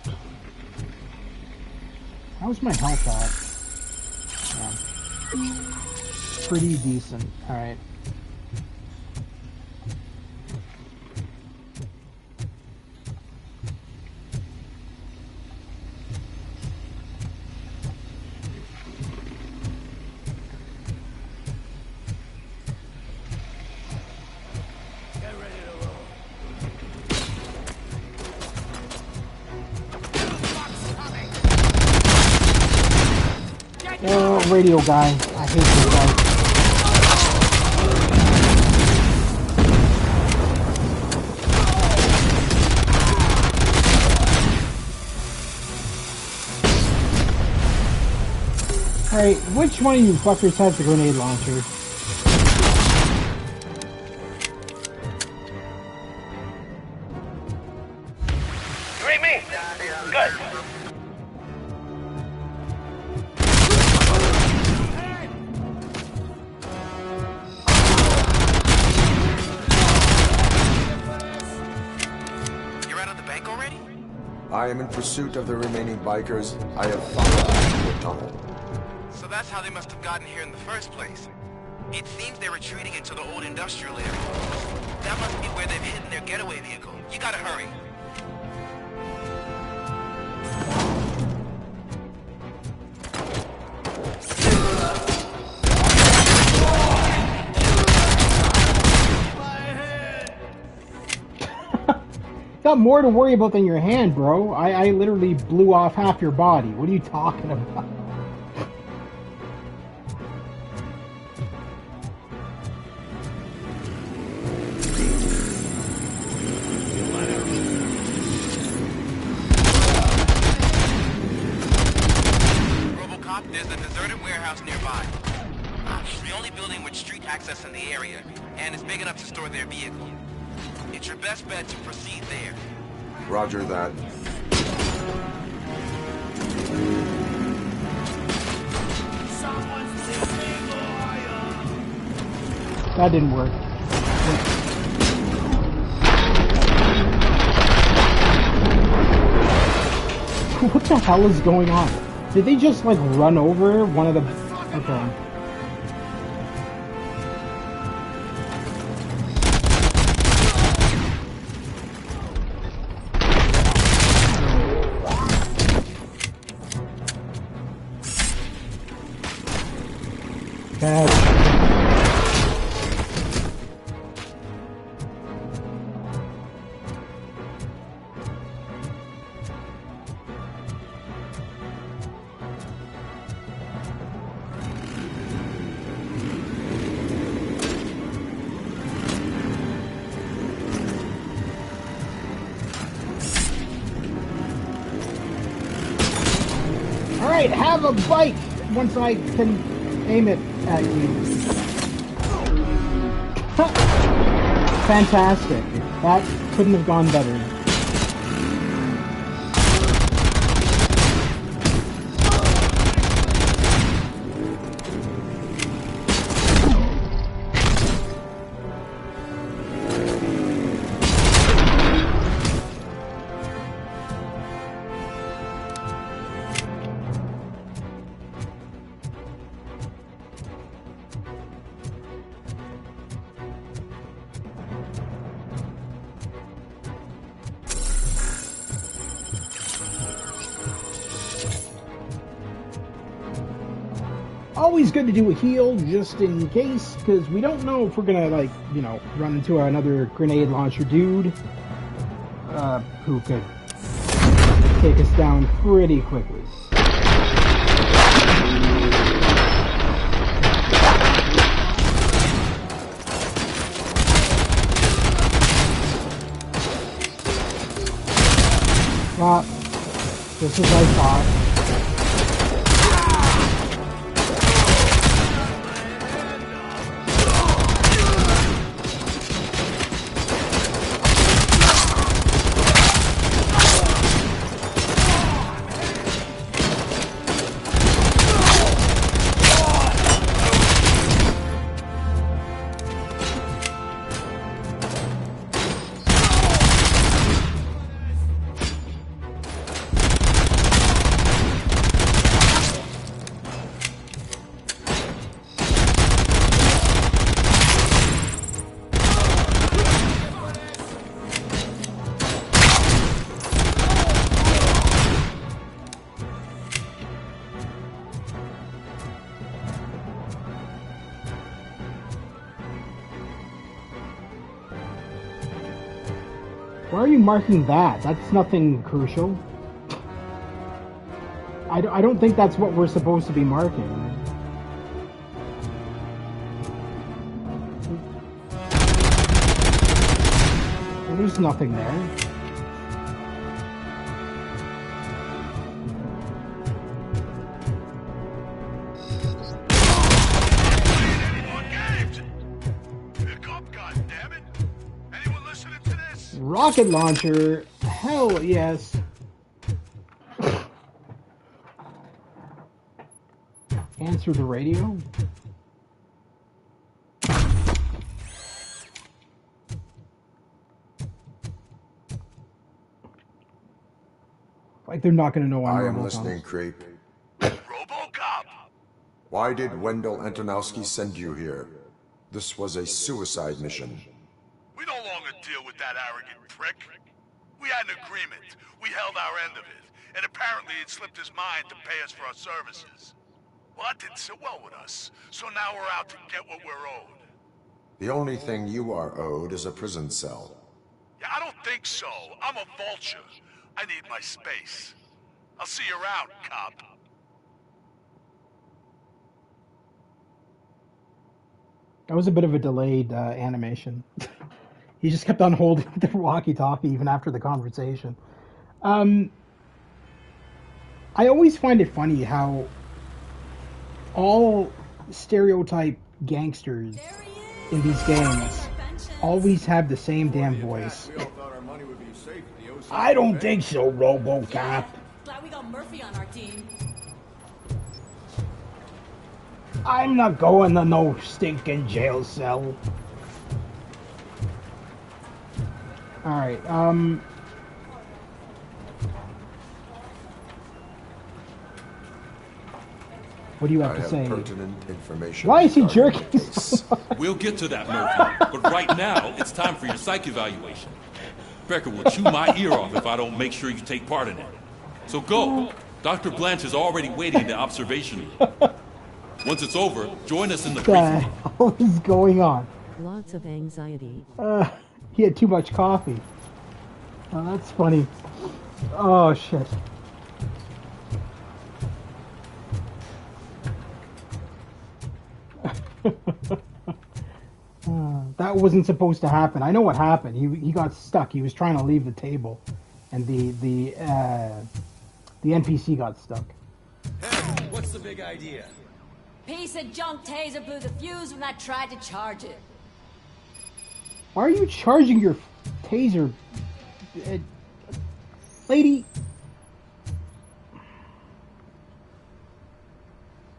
How's my health at? Yeah. Pretty decent. Alright. Oh, radio guy. I hate this guy. Alright, which one of you fuckers has the grenade launcher? You ain't me? Good. I am in pursuit of the remaining bikers. I have followed them to the tunnel. So that's how they must have gotten here in the first place. It seems they're retreating into the old industrial area. That must be where they've hidden their getaway vehicle. You gotta hurry. Got more to worry about than your hand, bro. I literally blew off half your body. What are you talking about? RoboCop, there's a deserted warehouse nearby. It's the only building with street access in the area, and it's big enough to store their vehicle. It's your best bet to proceed there. Roger that. That didn't work. What the hell is going on? Did they just like run over one of the Okay. Catch. Alright, have a bite once I can aim it at you. Fantastic. That couldn't have gone better. Always good to do a heal just in case, because we don't know if we're gonna, like, you know, run into another grenade launcher dude who could take us down pretty quickly. Well, just as I thought. Why are you marking that? That's nothing crucial. I don't think that's what we're supposed to be marking. There's nothing there. Rocket launcher? Hell yes. Answer the radio? Like they're not going to know I I'm am RoboCop. listening, creep. RoboCop! Why did Wendell Antonowski send you here? This was a suicide mission. We no longer deal with that arrogant prick. We had an agreement. We held our end of it. And apparently it slipped his mind to pay us for our services. Well, that didn't sit well with us. So now we're out to get what we're owed. The only thing you are owed is a prison cell. Yeah, I don't think so. I'm a vulture. I need my space. I'll see you around, cop. That was a bit of a delayed animation. He just kept on holding the walkie-talkie even after the conversation. I always find it funny how all stereotype gangsters in these games always have the same damn voice. I don't think so, RoboCop. Glad we got Murphy on our team. I'm not going to no stinking jail cell. Alright, What do you have I to have say? pertinent information. Why is he regarding jerking? the case. We'll get to that, Murphy. But right now, it's time for your psych evaluation. Becker will chew my ear off if I don't make sure you take part in it. So go. Dr. Blanche is already waiting in the observation room. Once it's over, join us in the briefing room. What is going on? Lots of anxiety. He had too much coffee. Oh, that's funny. Oh, shit. That wasn't supposed to happen. I know what happened. He got stuck. He was trying to leave the table, and the NPC got stuck. Hey, what's the big idea? Piece of junk taser blew the fuse when I tried to charge it. Why are you charging your taser, lady?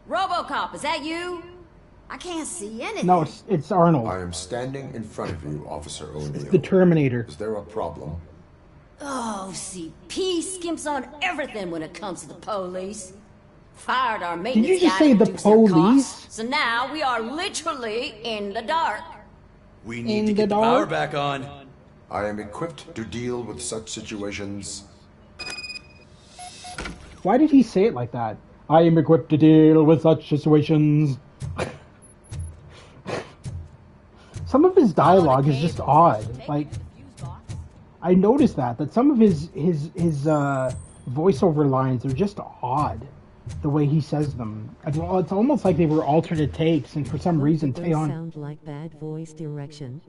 RoboCop, is that you? I can't see anything. No, it's Arnold. I am standing in front of you, Officer O'Neill. The Terminator. Is there a problem? Oh, CP skimps on everything when it comes to the police. Fired our maintenance Did you just guy say to the reduce their police? costs, so now we are literally in the dark. We need to get the power back on. I am equipped to deal with such situations. Why did he say it like that? I am equipped to deal with such situations. Some of his dialogue is just odd. Like, I noticed that some of his voiceover lines are just odd. The way he says them. Well, it's almost like they were alternate takes, and for some reason, Teyon sound like bad voice direction.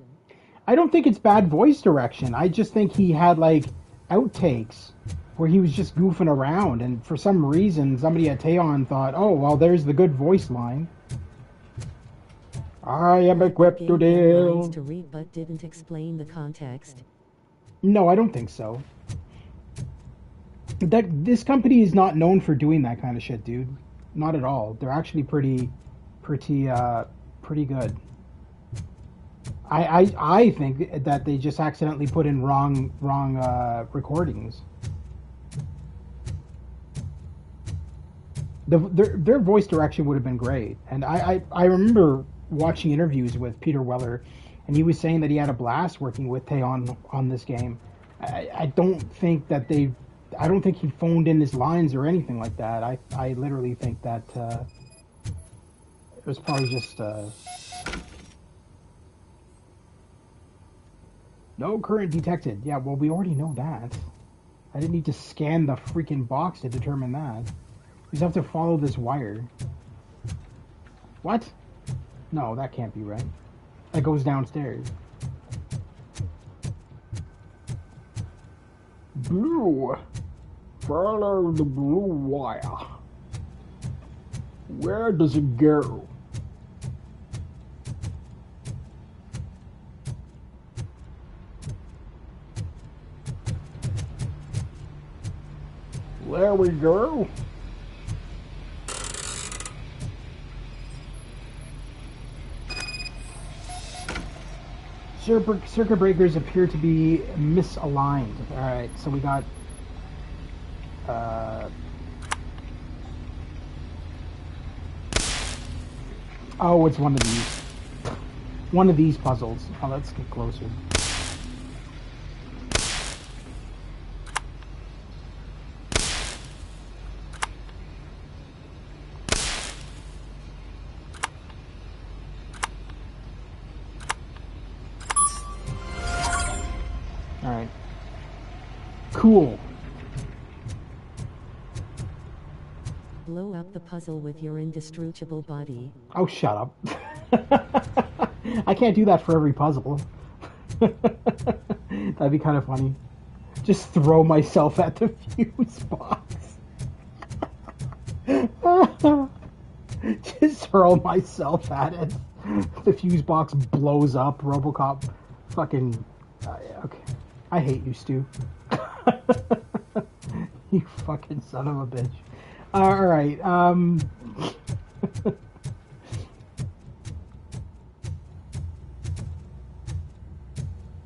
I don't think it's bad voice direction. I just think he had like outtakes where he was just goofing around, and for some reason, somebody at Teyon thought, "Oh, well, there's the good voice line." I am equipped to deal. To read, but didn't explain the context. No, I don't think so. This company is not known for doing that kind of shit, dude. Not at all. They're actually pretty good. I think that they just accidentally put in wrong recordings. Their voice direction would have been great, and I remember watching interviews with Peter Weller, and he was saying that he had a blast working with Teyon on this game. I don't think he phoned in his lines or anything like that. I literally think that it was probably just no current detected. Yeah, well, we already know that. I didn't need to scan the freaking box to determine that. We just have to follow this wire. What? No, that can't be right. That goes downstairs. Blue. Follow the blue wire. Where does it go? There we go. Circuit breakers appear to be misaligned. Alright, so we got oh, it's one of these. One of these puzzles. Oh, let's get closer. Alright. Cool. Blow up the puzzle with your indestructible body. Oh, shut up. I can't do that for every puzzle. That'd be kind of funny. Just throw myself at the fuse box. Just hurl myself at it. The fuse box blows up. RoboCop fucking... okay. I hate you, Stu. You fucking son of a bitch. Alright,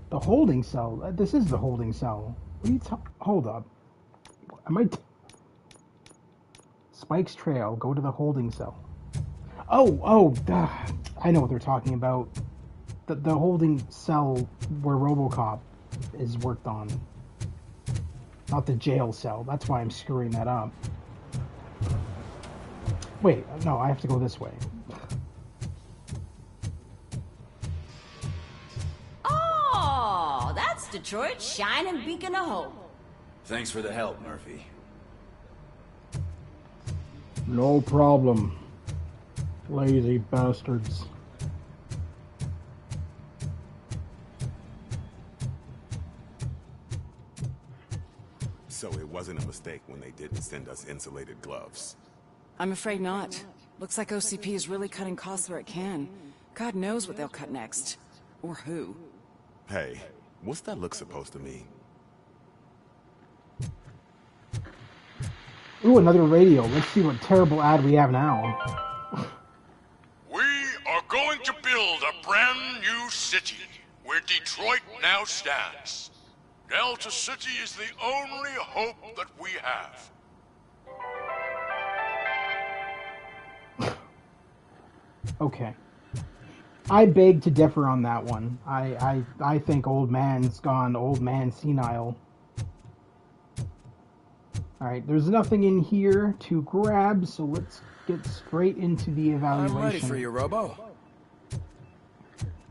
the holding cell. This is the holding cell. What are you hold up. Am I... Spike's trail. Go to the holding cell. Oh, I know what they're talking about. The holding cell where RoboCop is worked on. Not the jail cell. That's why I'm screwing that up. Wait, no, I have to go this way. Oh, that's Detroit's shining beacon of hope. Thanks for the help, Murphy. No problem. Lazy bastards. So it wasn't a mistake when they didn't send us insulated gloves. I'm afraid not. Looks like OCP is really cutting costs where it can. God knows what they'll cut next. Or who. Hey, what's that look supposed to mean? Ooh, another radio. Let's see what terrible ad we have now. We are going to build a brand new city where Detroit now stands. Delta City is the only hope that we have. Okay. I beg to differ on that one. I think old man's gone, old man senile. Alright, there's nothing in here to grab, so let's get straight into the evaluation. I'm ready for you, Robo.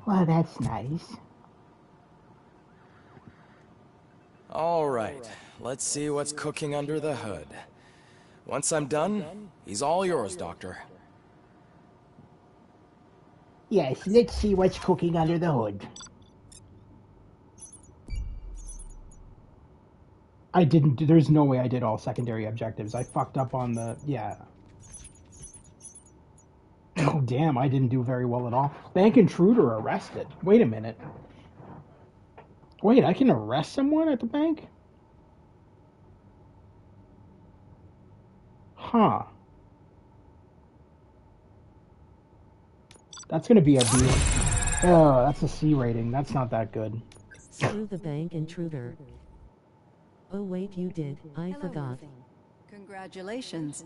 Well, that's nice. Alright, let's see what's cooking under the hood. Once I'm done, he's all yours, Doctor. Yes, let's see what's cooking under the hood. There's no way I did all secondary objectives. I fucked up on the, yeah. Oh, damn, I didn't do very well at all. Bank intruder arrested. Wait a minute. Wait, I can arrest someone at the bank? Huh. That's gonna be a B. Oh, that's a C rating. That's not that good. Screw the bank intruder. Oh wait, you did. I forgot. Congratulations.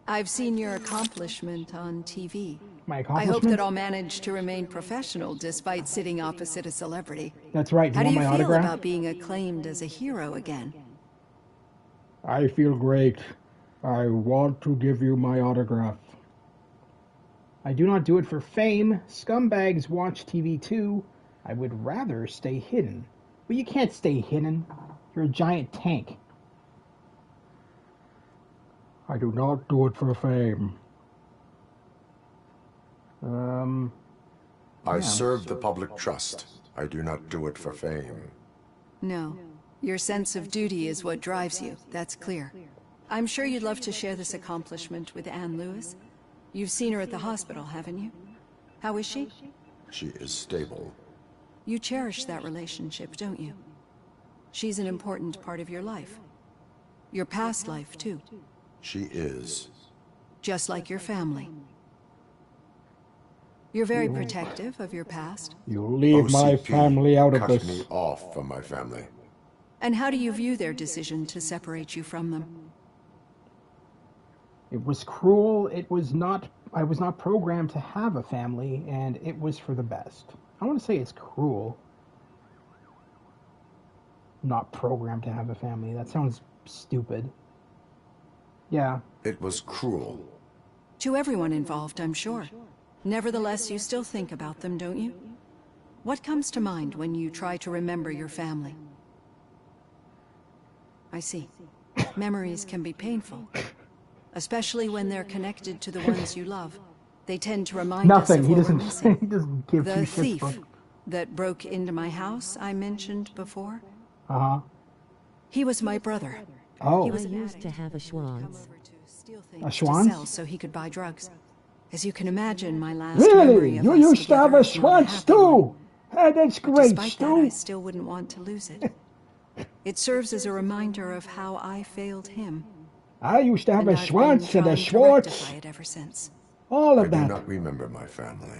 I've seen your accomplishment on TV. My I accomplishment? hope that I'll manage to remain professional despite sitting opposite a celebrity. That's right. Do How you do want you my feel autograph? about being acclaimed as a hero again? I feel great. I want to give you my autograph. I do not do it for fame. Scumbags watch TV too. I would rather stay hidden. But you can't stay hidden. You're a giant tank. I do not do it for fame. I serve the public trust. I do not do it for fame. No. Your sense of duty is what drives you. That's clear. I'm sure you'd love to share this accomplishment with Anne Lewis. You've seen her at the hospital, haven't you? How is she? She is stable. You cherish that relationship, don't you? She's an important part of your life. Your past life, too. She is. Just like your family. You're very protective of your past. You leave my OCP family out of cut this. me off from my family. And how do you view their decision to separate you from them? It was cruel. It was not. I was not programmed to have a family, and it was for the best. I want to say it's cruel. Not programmed to have a family. That sounds stupid. Yeah. It was cruel. To everyone involved, I'm sure. Nevertheless, you still think about them, don't you? What comes to mind when you try to remember your family? I see. Memories can be painful. Especially when they're connected to the ones you love. They tend to remind us Nothing. of He what we're doesn't. missing. He doesn't give two The shits. thief that broke into my house I mentioned before. Uh huh. He was my brother. Oh. He was I an used to have a Schwanz. A to Schwanz? sell so he could buy drugs. As you can imagine, my last Really? memory of You us used to have together a is not Schwanz happy too. Hey, that's one. great, Despite that, I Stu. still wouldn't want to lose it. It serves as a reminder of how I failed him. I used to have And a I've been Schwanz and a trying to Schwartz. rectify it ever since. All I of do that. not remember my family.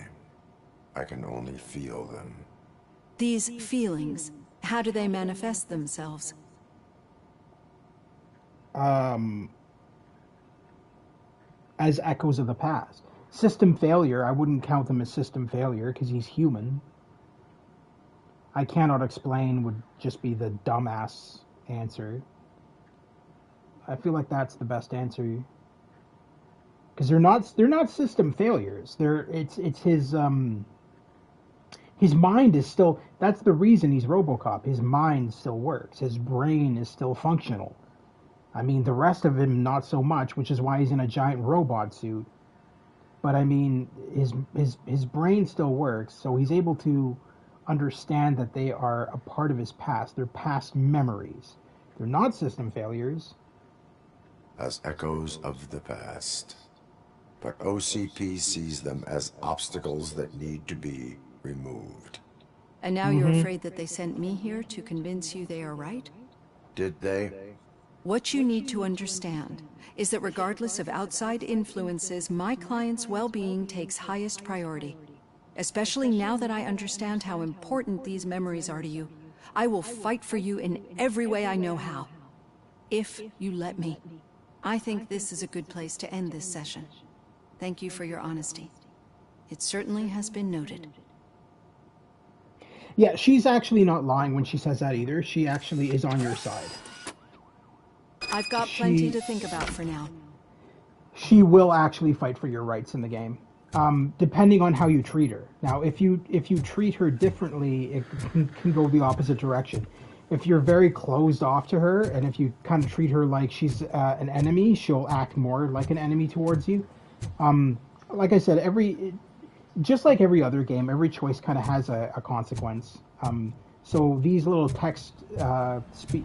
I can only feel them. These feelings, how do they manifest themselves? as echoes of the past. System failure, I wouldn't count them as system failure because he's human. I cannot explain would just be the dumbass answer. I feel like that's the best answer. Because they're not system failures. It's his mind is still, that's the reason he's RoboCop. His mind still works. His brain is still functional. I mean, the rest of him not so much, which is why he's in a giant robot suit. But I mean, his brain still works, so he's able to understand that they are a part of his past. They're past memories. They're not system failures. As echoes of the past. But OCP sees them as obstacles that need to be removed. And now you're afraid that they sent me here to convince you they are right? Did they? What you need to understand is that regardless of outside influences, my client's well-being takes highest priority. Especially now that I understand how important these memories are to you. I will fight for you in every way I know how. If you let me. I think this is a good place to end this session. Thank you for your honesty. It certainly has been noted. Yeah, she's actually not lying when she says that either. She actually is on your side. I've got plenty to think about for now. She will actually fight for your rights in the game. Depending on how you treat her. Now, if you treat her differently, it can go the opposite direction. If you're very closed off to her, and if you kind of treat her like she's an enemy, she'll act more like an enemy towards you. Like I said, just like every other game, every choice kind of has a consequence. So these little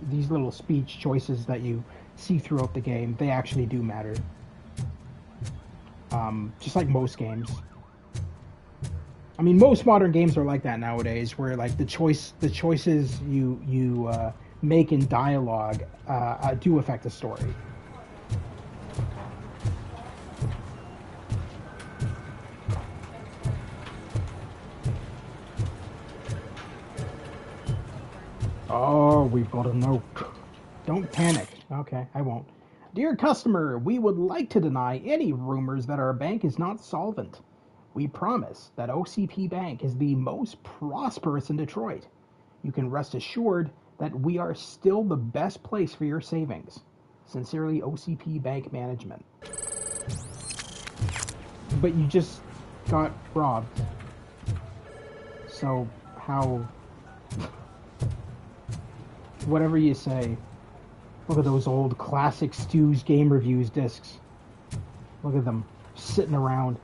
these little speech choices that you see throughout the game, they actually do matter. Just like most games. I mean, most modern games are like that nowadays, where like the choices you make in dialogue do affect the story. Oh, we've got a note. Don't panic. Okay, I won't. Dear customer, we would like to deny any rumors that our bank is not solvent. We promise that OCP Bank is the most prosperous in Detroit. You can rest assured that we are still the best place for your savings. Sincerely, OCP Bank Management. But you just got robbed. So, how... Whatever you say. Look at those old classic Stu's Game Reviews discs. Look at them, sitting around.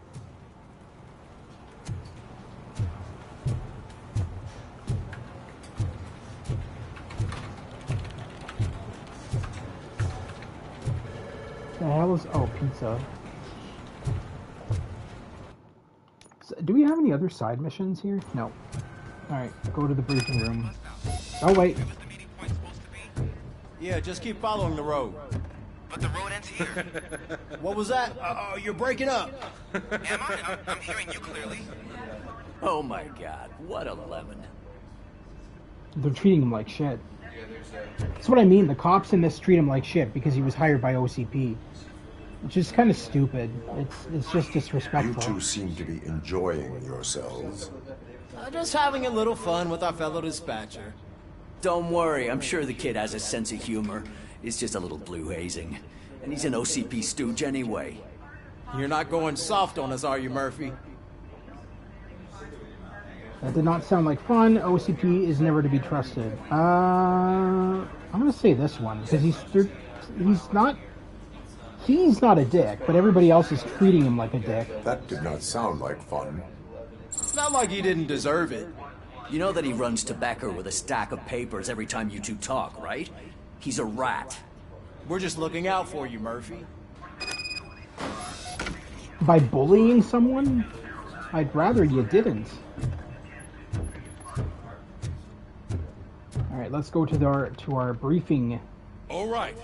The hell is... Oh, pizza. So, do we have any other side missions here? No. Alright, go to the briefing room. Oh, wait. Yeah, just keep following the road. But the road ends here. What was that? Oh, you're breaking up. Am I? I'm hearing you clearly. Oh my god, what a lemon. They're treating him like shit. That's what I mean. The cops in this treat him like shit because he was hired by OCP. Which is kind of stupid. It's just disrespectful. You two seem to be enjoying yourselves. Just having a little fun with our fellow dispatcher. Don't worry, I'm sure the kid has a sense of humor. It's just a little blue hazing. And he's an OCP stooge anyway. You're not going soft on us, are you, Murphy? That did not sound like fun. OCP is never to be trusted. I'm gonna say this one, because he's not a dick, but everybody else is treating him like a dick. That did not sound like fun. It's not like he didn't deserve it. You know that he runs tobacco with a stack of papers every time you two talk, right? He's a rat. We're just looking out for you, Murphy. By bullying someone? I'd rather you didn't. Alright, let's go to our briefing. Alright.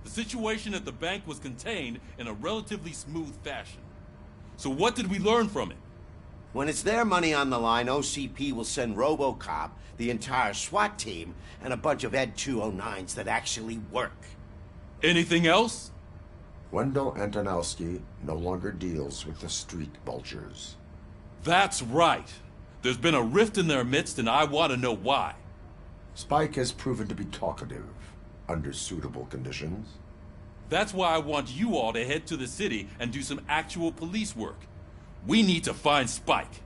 The situation at the bank was contained in a relatively smooth fashion. So what did we learn from it? When it's their money on the line, OCP will send RoboCop, the entire SWAT team, and a bunch of Ed 209s that actually work. Anything else? Wendell Antonowski no longer deals with the street vultures. That's right. There's been a rift in their midst, and I want to know why. Spike has proven to be talkative, under suitable conditions. That's why I want you all to head to the city and do some actual police work. We need to find Spike.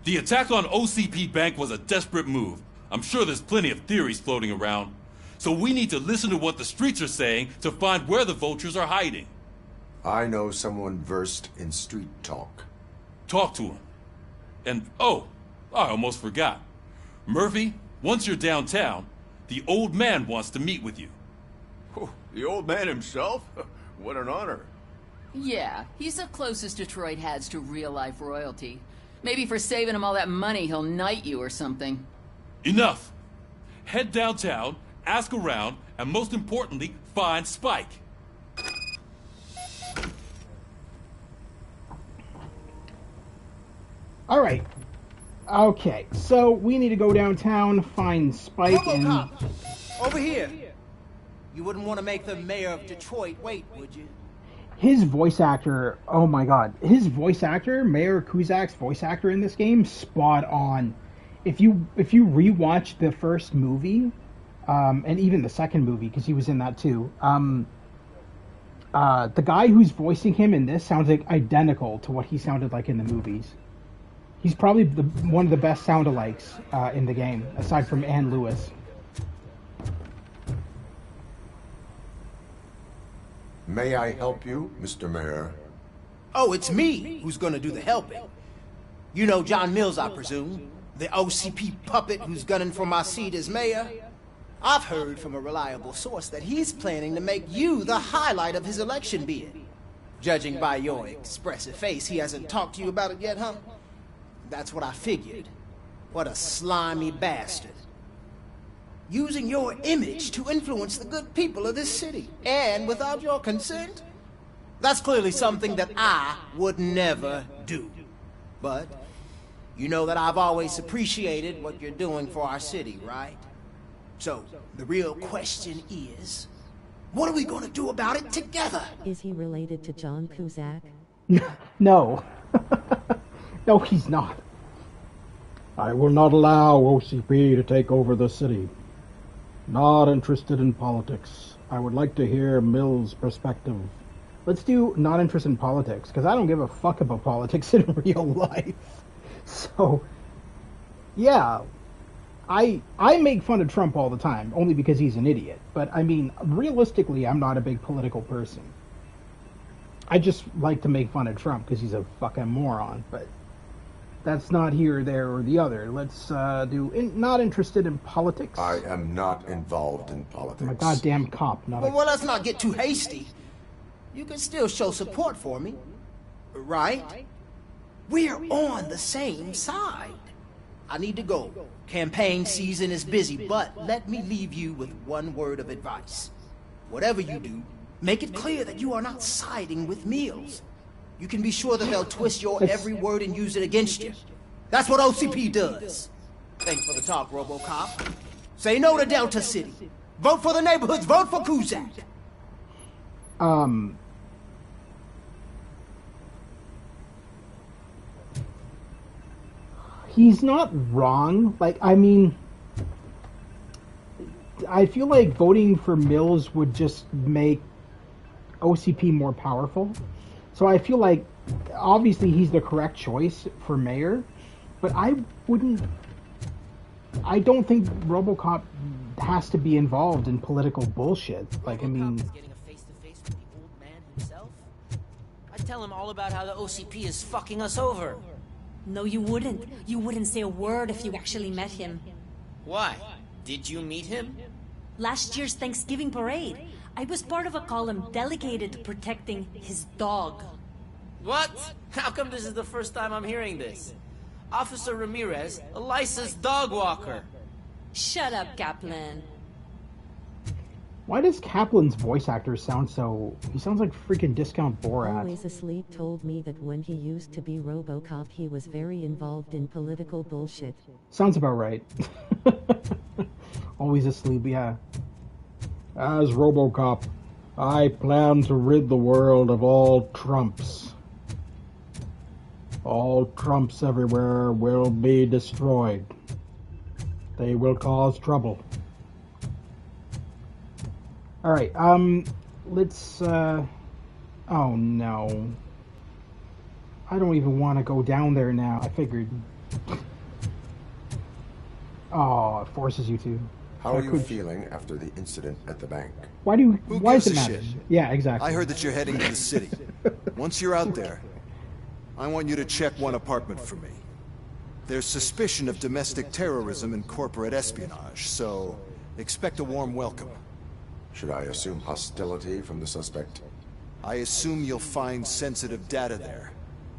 The attack on OCP Bank was a desperate move. I'm sure there's plenty of theories floating around. So we need to listen to what the streets are saying to find where the vultures are hiding. I know someone versed in street talk. Talk to him. And, oh, I almost forgot. Murphy, once you're downtown, the old man wants to meet with you. Oh, the old man himself? What an honor. Yeah, he's the closest Detroit has to real-life royalty. Maybe for saving him all that money, he'll knight you or something. Enough! Head downtown, ask around, and most importantly, find Spike. Alright. Okay, so we need to go downtown, find Spike, RoboCop! Over here! You wouldn't want to make the mayor of Detroit wait, would you? His voice actor, oh my god. His voice actor, Mayor Kuzak's voice actor in this game, spot on. If you rewatch the first movie, and even the second movie, because he was in that too, the guy who's voicing him in this sounds like identical to what he sounded like in the movies. He's probably one of the best sound-alikes in the game, aside from Ann Lewis. May I help you, Mr. Mayor? Oh, it's me who's gonna do the helping. You know John Mills, I presume? The OCP puppet who's gunning for my seat as mayor? I've heard from a reliable source that he's planning to make you the highlight of his election bid. Judging by your expressive face, he hasn't talked to you about it yet, huh? That's what I figured. What a slimy bastard. Using your image to influence the good people of this city, and without your consent? That's clearly something that I would never do. But you know that I've always appreciated what you're doing for our city, right? So, the real question is, what are we going to do about it together? Is he related to John Cusack? No. No, he's not. I will not allow OCP to take over the city. Not interested in politics. I would like to hear Mills' perspective. Let's do not interested in politics, because I don't give a fuck about politics in real life. So, yeah, I make fun of Trump all the time, only because he's an idiot. But, I mean, realistically, I'm not a big political person. I just like to make fun of Trump because he's a fucking moron, but that's not here, there, or the other. Let's do not interested in politics. I am not involved in politics. I'm a goddamn cop, not well, let's not get too hasty. You can still show support for me, right? We're on the same side. I need to go. Campaign season is busy, but let me leave you with one word of advice. Whatever you do, make it clear that you are not siding with Mills. You can be sure that they'll twist your every word and use it against you. That's what OCP does. Thanks for the talk, RoboCop. Say no to Delta City. Vote for the neighborhoods. Vote for Kuzak. He's not wrong. Like, I mean, I feel like voting for Mills would just make OCP more powerful. So I feel like, obviously, he's the correct choice for mayor, but I don't think RoboCop has to be involved in political bullshit. Like, I mean... getting a face-to-face with the old man himself? I'd tell him all about how the OCP is fucking us over. No, you wouldn't. You wouldn't say a word if you actually met him. Why? Did you meet him? Last year's Thanksgiving parade. I was part of a column delegated to protecting his dog. What? How come this is the first time I'm hearing this? Officer Ramirez, a licensed dog walker. Shut up, Kaplan. Why does Kaplan's voice actor sound so... He sounds like freaking Discount Borat. Always Asleep told me that when he used to be RoboCop he was very involved in political bullshit. Sounds about right. Always Asleep, yeah. As RoboCop, I plan to rid the world of all Trumps. All Trumps everywhere will be destroyed. They will cause trouble. Alright, let's, oh no. I don't even want to go down there now. I figured. Oh, it forces you to. How are you feeling after the incident at the bank? Why do you, Who why gives does it a matter? shit? Yeah, exactly. I heard that you're heading to the city. Once you're out there, I want you to check one apartment for me. There's suspicion of domestic terrorism and corporate espionage, so expect a warm welcome. Should I assume hostility from the suspect? I assume you'll find sensitive data there.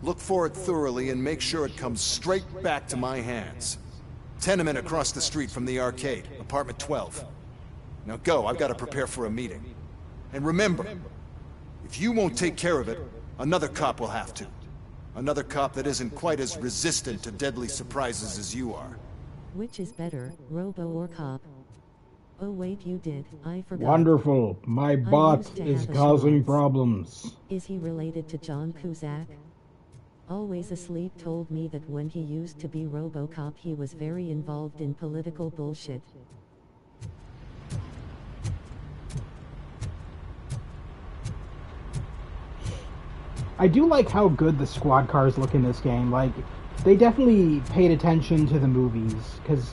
Look for it thoroughly and make sure it comes straight back to my hands. Tenement across the street from the arcade, apartment 12. Now go, I've got to prepare for a meeting. And remember, if you won't take care of it, another cop will have to. Another cop that isn't quite as resistant to deadly surprises as you are. Which is better, Robo or Cop? Oh wait, you did. I forgot. Wonderful. My bot is causing problems. Is he related to John Cusack? Always Asleep told me that when he used to be RoboCop he was very involved in political bullshit. I do like how good the squad cars look in this game. Like, they definitely paid attention to the movies, because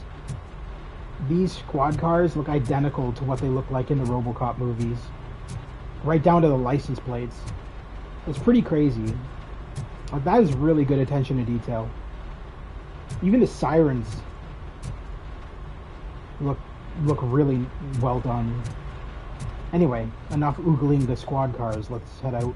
these squad cars look identical to what they look like in the RoboCop movies. Right down to the license plates. It's pretty crazy. Like, that is really good attention to detail. Even the sirens look really well done. Anyway, enough oogling the squad cars. Let's head out.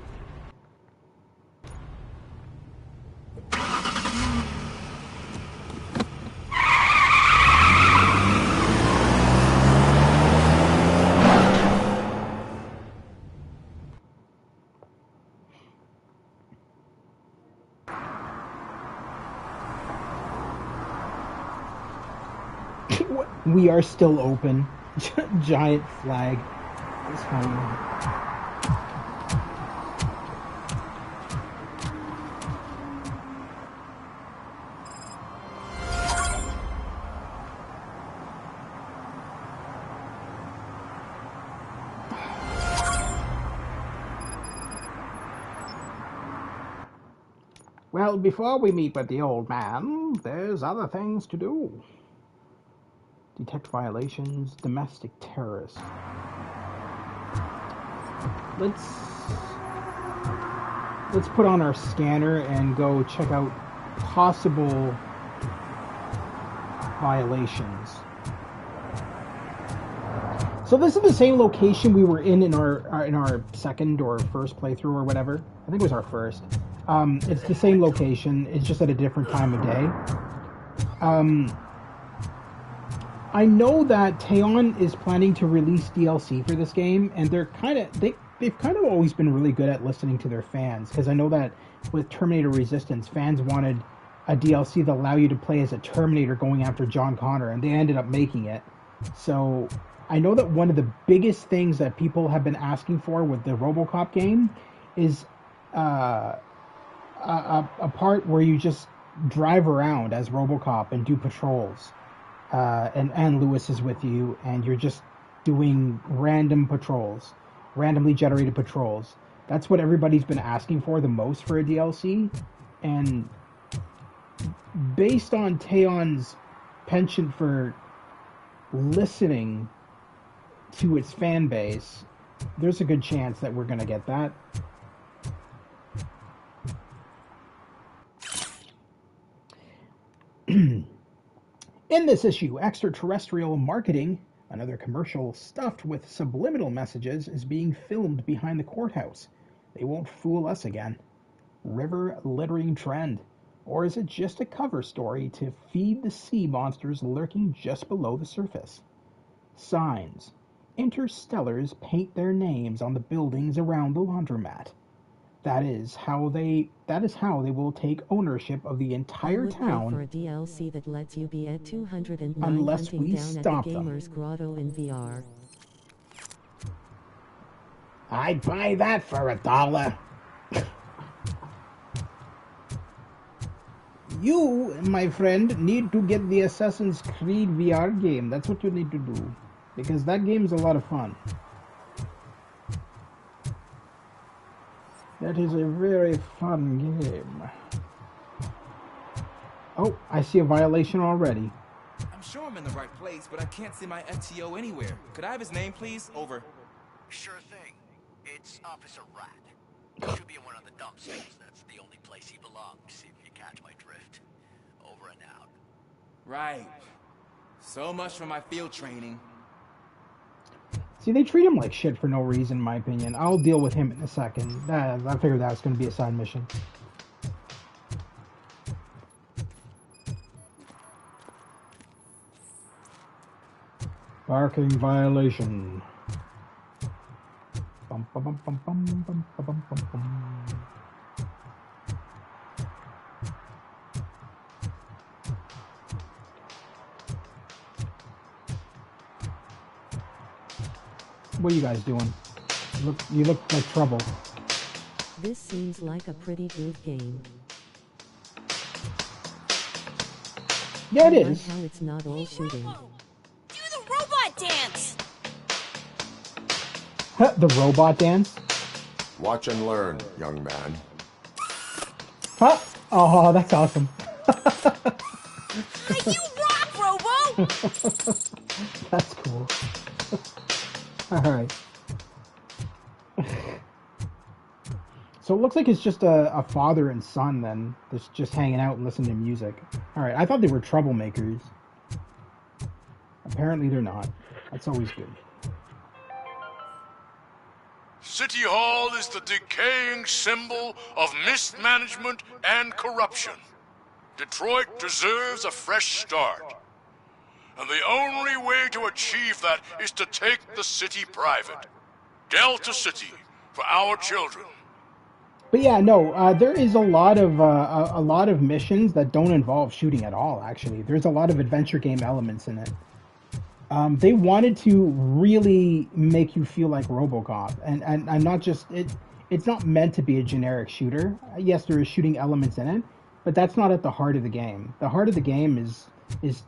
We are still open. Giant flag. It's funny. Well, before we meet with the old man, there's other things to do. Detect violations, domestic terrorists. Let's put on our scanner and go check out possible violations. So this is the same location we were in our second or first playthrough or whatever. I think it was our first. It's the same location. It's just at a different time of day. I know that Teyon is planning to release DLC for this game, and they've kind of always been really good at listening to their fans, because I know that with Terminator Resistance, fans wanted a DLC that allow you to play as a Terminator going after John Connor, and they ended up making it. So I know that one of the biggest things that people have been asking for with the RoboCop game is a part where you just drive around as RoboCop and do patrols. And Lewis is with you, and you're just doing random patrols, randomly generated patrols. That's what everybody's been asking for the most for a DLC, and based on Teyon's penchant for listening to its fan base, there's a good chance that we're going to get that. In this issue, extraterrestrial marketing, another commercial stuffed with subliminal messages, is being filmed behind the courthouse. They won't fool us again. River littering trend. Or is it just a cover story to feed the sea monsters lurking just below the surface? Signs. Interstellars paint their names on the buildings around the laundromat. That is how they will take ownership of the entire town. For a DLC that lets you be at 209 unless hunting we down stop at the them. Gamer's Grotto in VR. I'd buy that for $1. You, my friend, need to get the Assassin's Creed VR game. That's what you need to do. Because that game's a lot of fun. That is a very fun game. Oh, I see a violation already. I'm sure I'm in the right place, but I can't see my FTO anywhere. Could I have his name, please? Over. Sure thing. It's Officer Rat. He should be in one of the dump cells. That's the only place he belongs, if you catch my drift. Over and out. Right. So much for my field training. See, they treat him like shit for no reason, in my opinion. I'll deal with him in a second. I figured that was going to be a side mission. Parking violation. Bum, bum, bum, bum, bum, bum, bum, bum, bum. What are you guys doing? You look like trouble. This seems like a pretty good game. Yeah, it I is. like how it's not all shooting. Do the robot dance! Huh, the robot dance? Watch and learn, young man. Huh? Oh, that's awesome. You rock, Robo! That's cool. Alright. So it looks like it's just a father and son then, that's just hanging out and listening to music. Alright, I thought they were troublemakers. Apparently they're not. That's always good. City Hall is the decaying symbol of mismanagement and corruption. Detroit deserves a fresh start. And the only way to achieve that is to take the city private. Delta City, for our children. But yeah, no, there is a lot of missions that don't involve shooting at all, actually. There's a lot of adventure game elements in it. They wanted to really make you feel like RoboCop, and not just it's not meant to be a generic shooter. Yes, there is shooting elements in it, but that's not at the heart of the game. The heart of the game is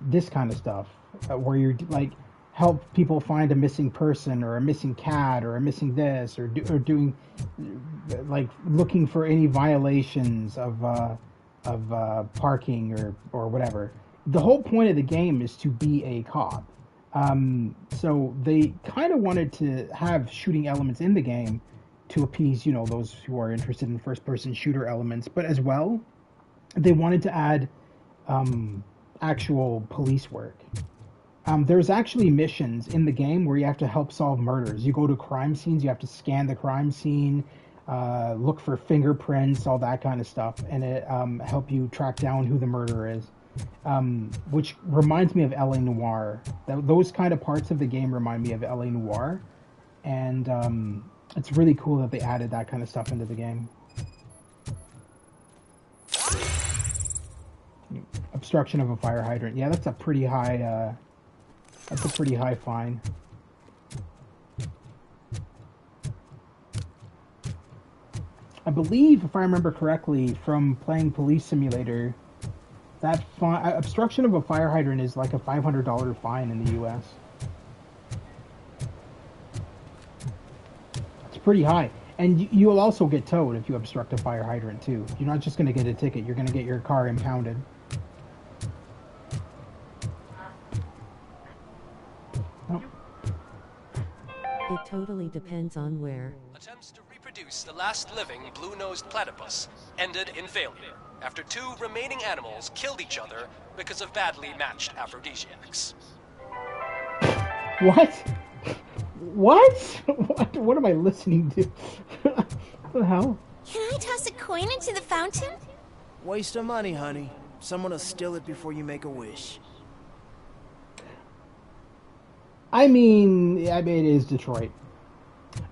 this kind of stuff, where you're like help people find a missing person or a missing cat or a missing this or doing like looking for any violations of parking or whatever. The whole point of the game is to be a cop. So they kind of wanted to have shooting elements in the game to appease, those who are interested in first-person shooter elements. But as well, they wanted to add actual police work. There's actually missions in the game where you have to help solve murders. You go to crime scenes, you have to scan the crime scene, look for fingerprints, all that kind of stuff, and it help you track down who the murderer is. Which reminds me of L.A. Noire. Those kind of parts of the game remind me of L.A. Noire, and it's really cool that they added that kind of stuff into the game. Obstruction of a fire hydrant. Yeah, that's a pretty high. That's a pretty high fine. I believe, if I remember correctly, from playing Police Simulator, that obstruction of a fire hydrant is like a $500 fine in the U.S. It's pretty high. And you'll also get towed if you obstruct a fire hydrant, too. You're not just going to get a ticket, you're going to get your car impounded. Oh. It totally depends on where. Attempts to reproduce the last living blue-nosed platypus ended in failure after 2 remaining animals killed each other because of badly matched aphrodisiacs. What? What? What am I listening to? What the hell? Can I toss a coin into the fountain? Waste of money, honey. Someone will steal it before you make a wish. I mean, it is Detroit.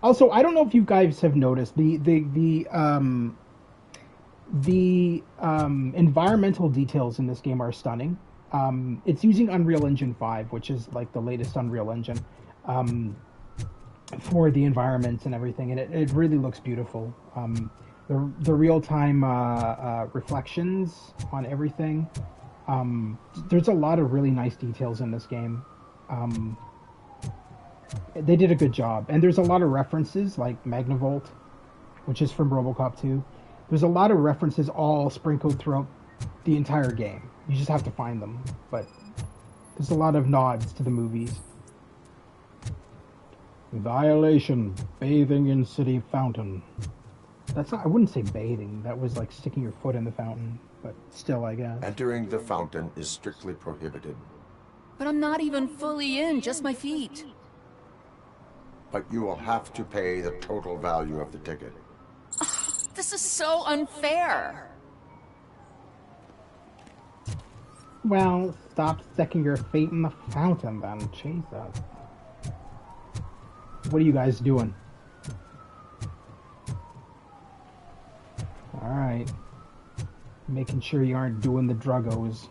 Also, I don't know if you guys have noticed the environmental details in this game are stunning. It's using Unreal Engine 5, which is like the latest Unreal Engine. for the environments and everything, and it really looks beautiful. The real-time reflections on everything. There's a lot of really nice details in this game. They did a good job, and there's a lot of references like Magnavolt, which is from RoboCop 2. There's a lot of references all sprinkled throughout the entire game. You just have to find them, but there's a lot of nods to the movies. Violation. Bathing in city fountain. That's not, I wouldn't say bathing. That was like sticking your foot in the fountain, but still, I guess. Entering the fountain is strictly prohibited. But I'm not even fully in, just my feet. But you will have to pay the total value of the ticket. This is so unfair. Well, stop sticking your feet in the fountain then. Jesus. What are you guys doing? Alright. Making sure you aren't doing the druggos.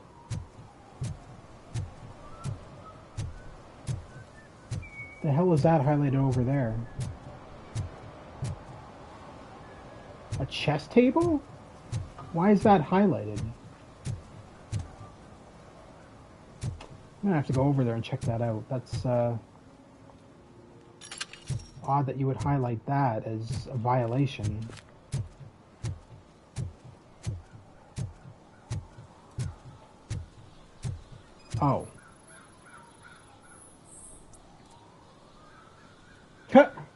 The hell is that highlighted over there? A chess table? Why is that highlighted? I'm gonna have to go over there and check that out. That's odd that you would highlight that as a violation. Oh.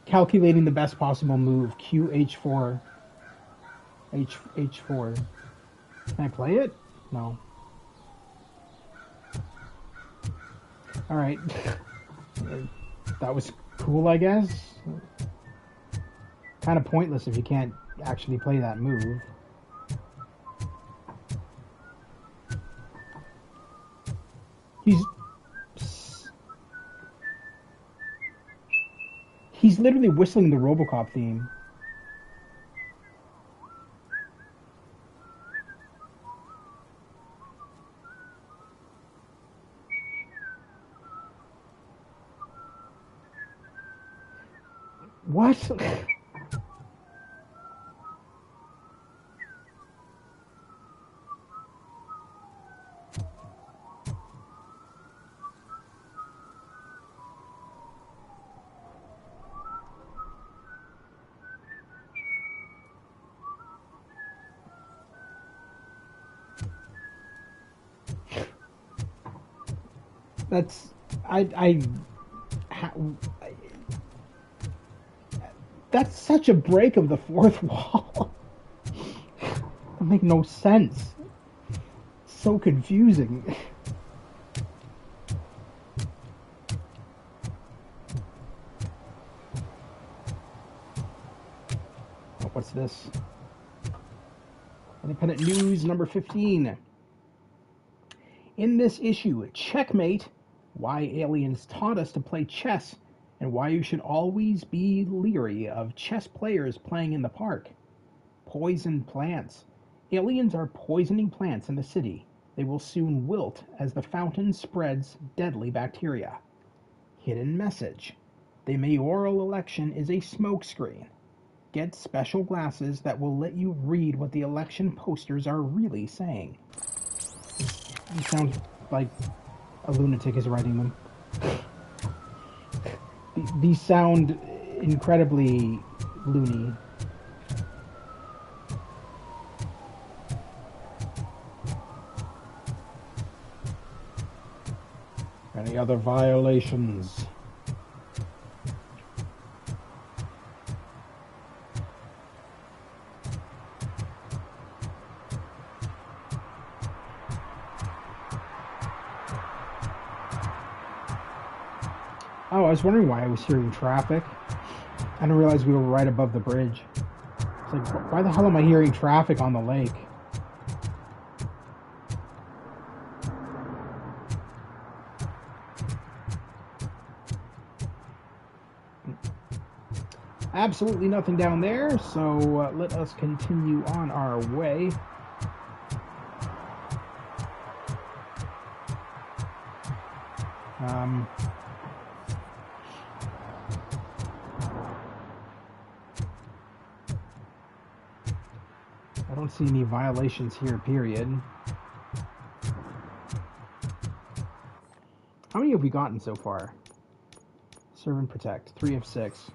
Calculating the best possible move. QH4. H4. Can I play it? No. Alright. That was cool, I guess. Kind of pointless if you can't actually play that move. He's literally whistling the RoboCop theme. What? That's that's such a break of the fourth wall. That makes no sense. So confusing. Oh, what's this? Independent News number 15. In this issue, checkmate. Why aliens taught us to play chess, and why you should always be leery of chess players playing in the park. Poison plants. Aliens are poisoning plants in the city. They will soon wilt as the fountain spreads deadly bacteria. Hidden message. The mayoral election is a smokescreen. Get special glasses that will let you read what the election posters are really saying. You sound like a lunatic is writing them. These sound incredibly loony. Any other violations? Oh, I was wondering why I was hearing traffic. I didn't realize we were right above the bridge. It's like, why the hell am I hearing traffic on the lake? Absolutely nothing down there, so let us continue on our way. don't see any violations here, period. How many have we gotten so far? Serve and protect. 3 of 6.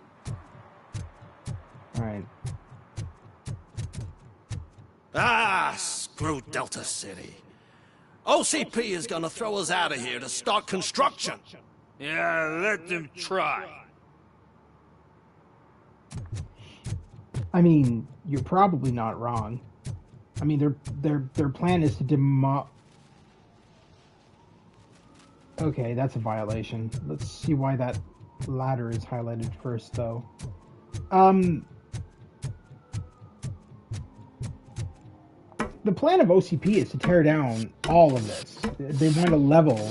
Alright. Ah, screw Delta City. OCP is gonna throw us out of here to start construction. Yeah, let them try. I mean, you're probably not wrong. I mean, their plan is to demo... Okay, that's a violation. Let's see why that ladder is highlighted first, though. The plan of OCP is to tear down all of this. They want to level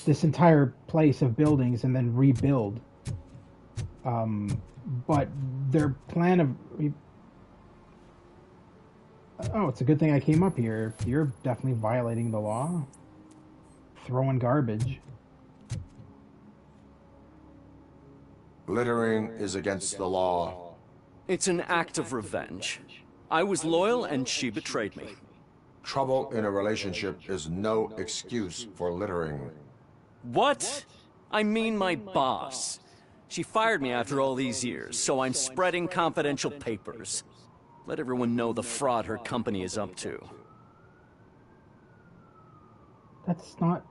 this entire place of buildings and then rebuild. But their plan of... Oh, it's a good thing I came up here. You're definitely violating the law. Throwing garbage. Littering is against the law. It's an act of revenge. I was loyal and she betrayed me. Trouble in a relationship is no excuse for littering. What? I mean my boss. She fired me after all these years, so I'm spreading confidential papers. Let everyone know the fraud her company is up to. That's not...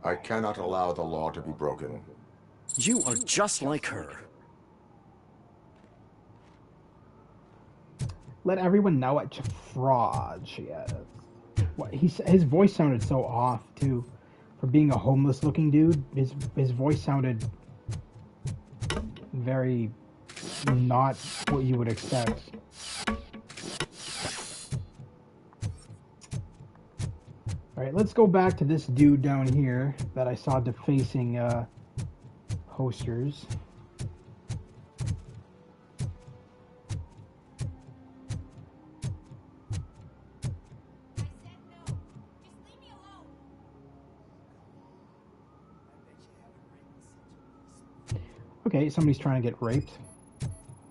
I cannot allow the law to be broken. You are just like her. Let everyone know what fraud she is. What, his voice sounded so off, too. For being a homeless-looking dude, his voice sounded very not what you would expect. Alright, let's go back to this dude down here that I saw defacing posters. Okay, somebody's trying to get raped.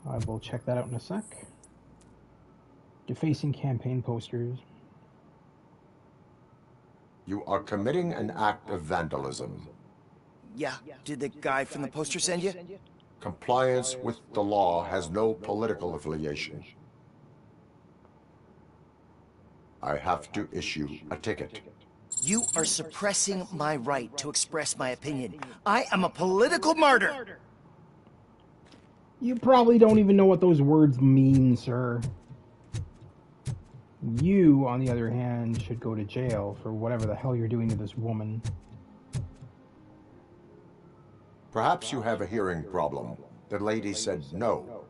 I will check that out in a sec. Defacing campaign posters. You are committing an act of vandalism. Yeah, did the guy from the poster send you? Compliance with the law has no political affiliation. I have to issue a ticket. You are suppressing my right to express my opinion. I am a political martyr! You probably don't even know what those words mean, sir. You, on the other hand, should go to jail for whatever the hell you're doing to this woman. Perhaps you have a hearing problem. The lady said no.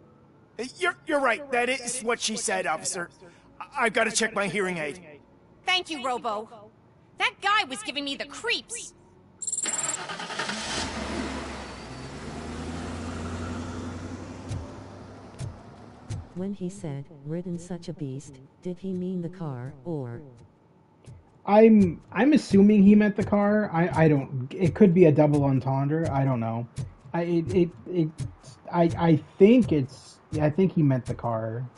You're right. That is what she said, officer. I've got to check my hearing aid. Thank you, Robo. That guy was giving me the creeps. When he said, ridden such a beast, did he mean the car, or... I'm assuming he meant the car. I don't... It could be a double entendre. I don't know. I think it's... I think he meant the car.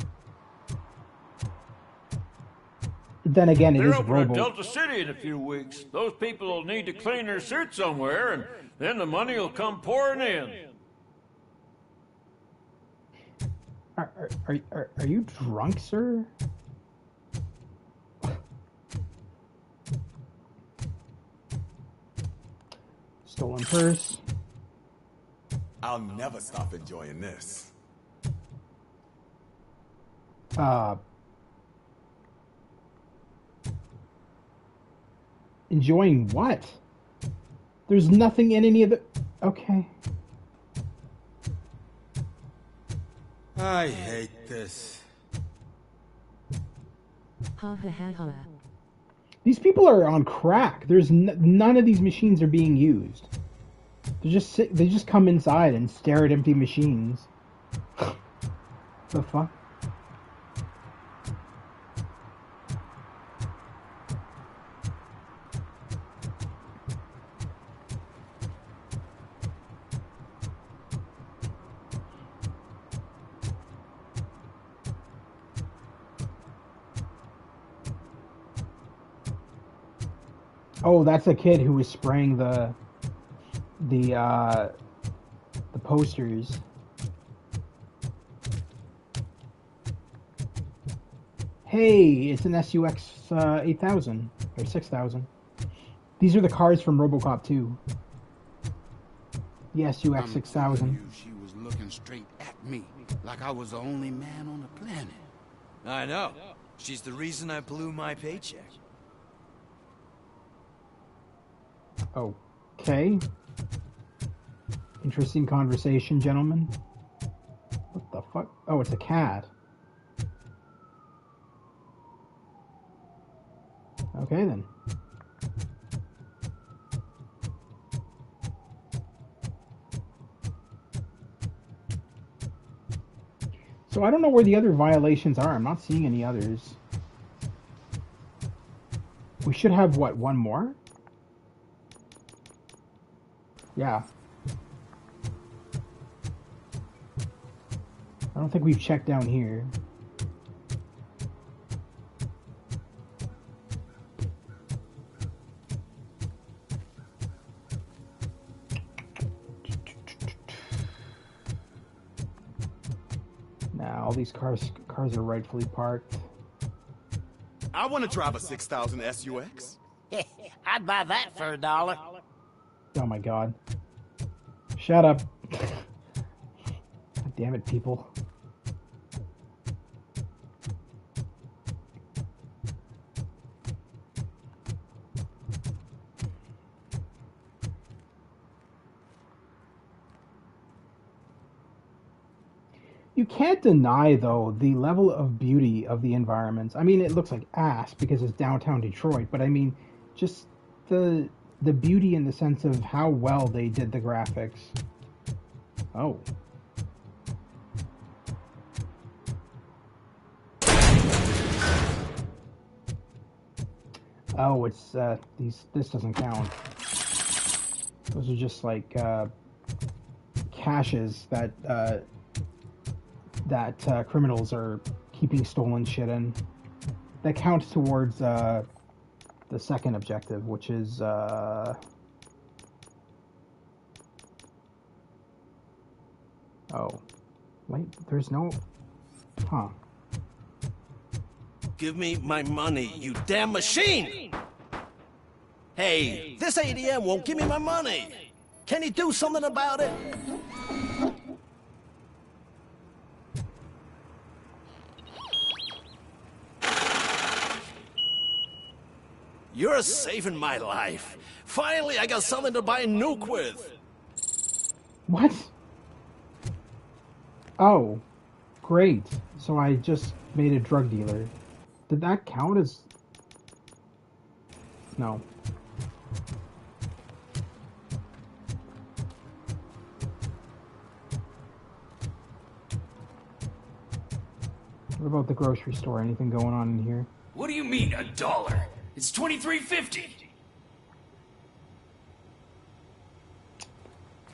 Then again, it is They're Robo. opening Delta City in a few weeks. Those people will need to clean their suits somewhere, and then the money will come pouring in. Are you drunk, sir? Stolen purse. I'll never stop enjoying this. Enjoying what? There's nothing in any of the... Okay. I hate this. Ha ha ha ha. These people are on crack. There's none of these machines are being used. They just come inside and stare at empty machines. The fuck? Oh, that's a kid who was spraying the posters. Hey, it's an SUX 8000 or 6000. These are the cars from RoboCop 2. The SUX 6000. She was looking straight at me, like I was the only man on the planet. I know. She's the reason I blew my paycheck. Okay. Interesting conversation, gentlemen. What the fuck? Oh, it's a cat. Okay, then. So I don't know where the other violations are. I'm not seeing any others. We should have, what, one more? Yeah. I don't think we've checked down here. Nah, all these cars are rightfully parked. I want to drive a 6000 SUX. I'd buy that for $1. Oh my god. Shut up. God damn it, people. You can't deny, though, the level of beauty of the environments. I mean, it looks like ass because it's downtown Detroit, but I mean, just the beauty in the sense of how well they did the graphics. Oh. Oh, it's, this doesn't count. Those are just like, caches that, criminals are keeping stolen shit in. That counts towards, the second objective, which is, oh, wait, there's no, huh. Give me my money, you damn machine! Hey, this ATM won't give me my money! Can you do something about it? You're saving my life. Finally, I got something to buy a nuke with. What? Oh, great. So I just made a drug dealer. Did that count as... No. What about the grocery store? Anything going on in here? What do you mean, $1? It's $23.50.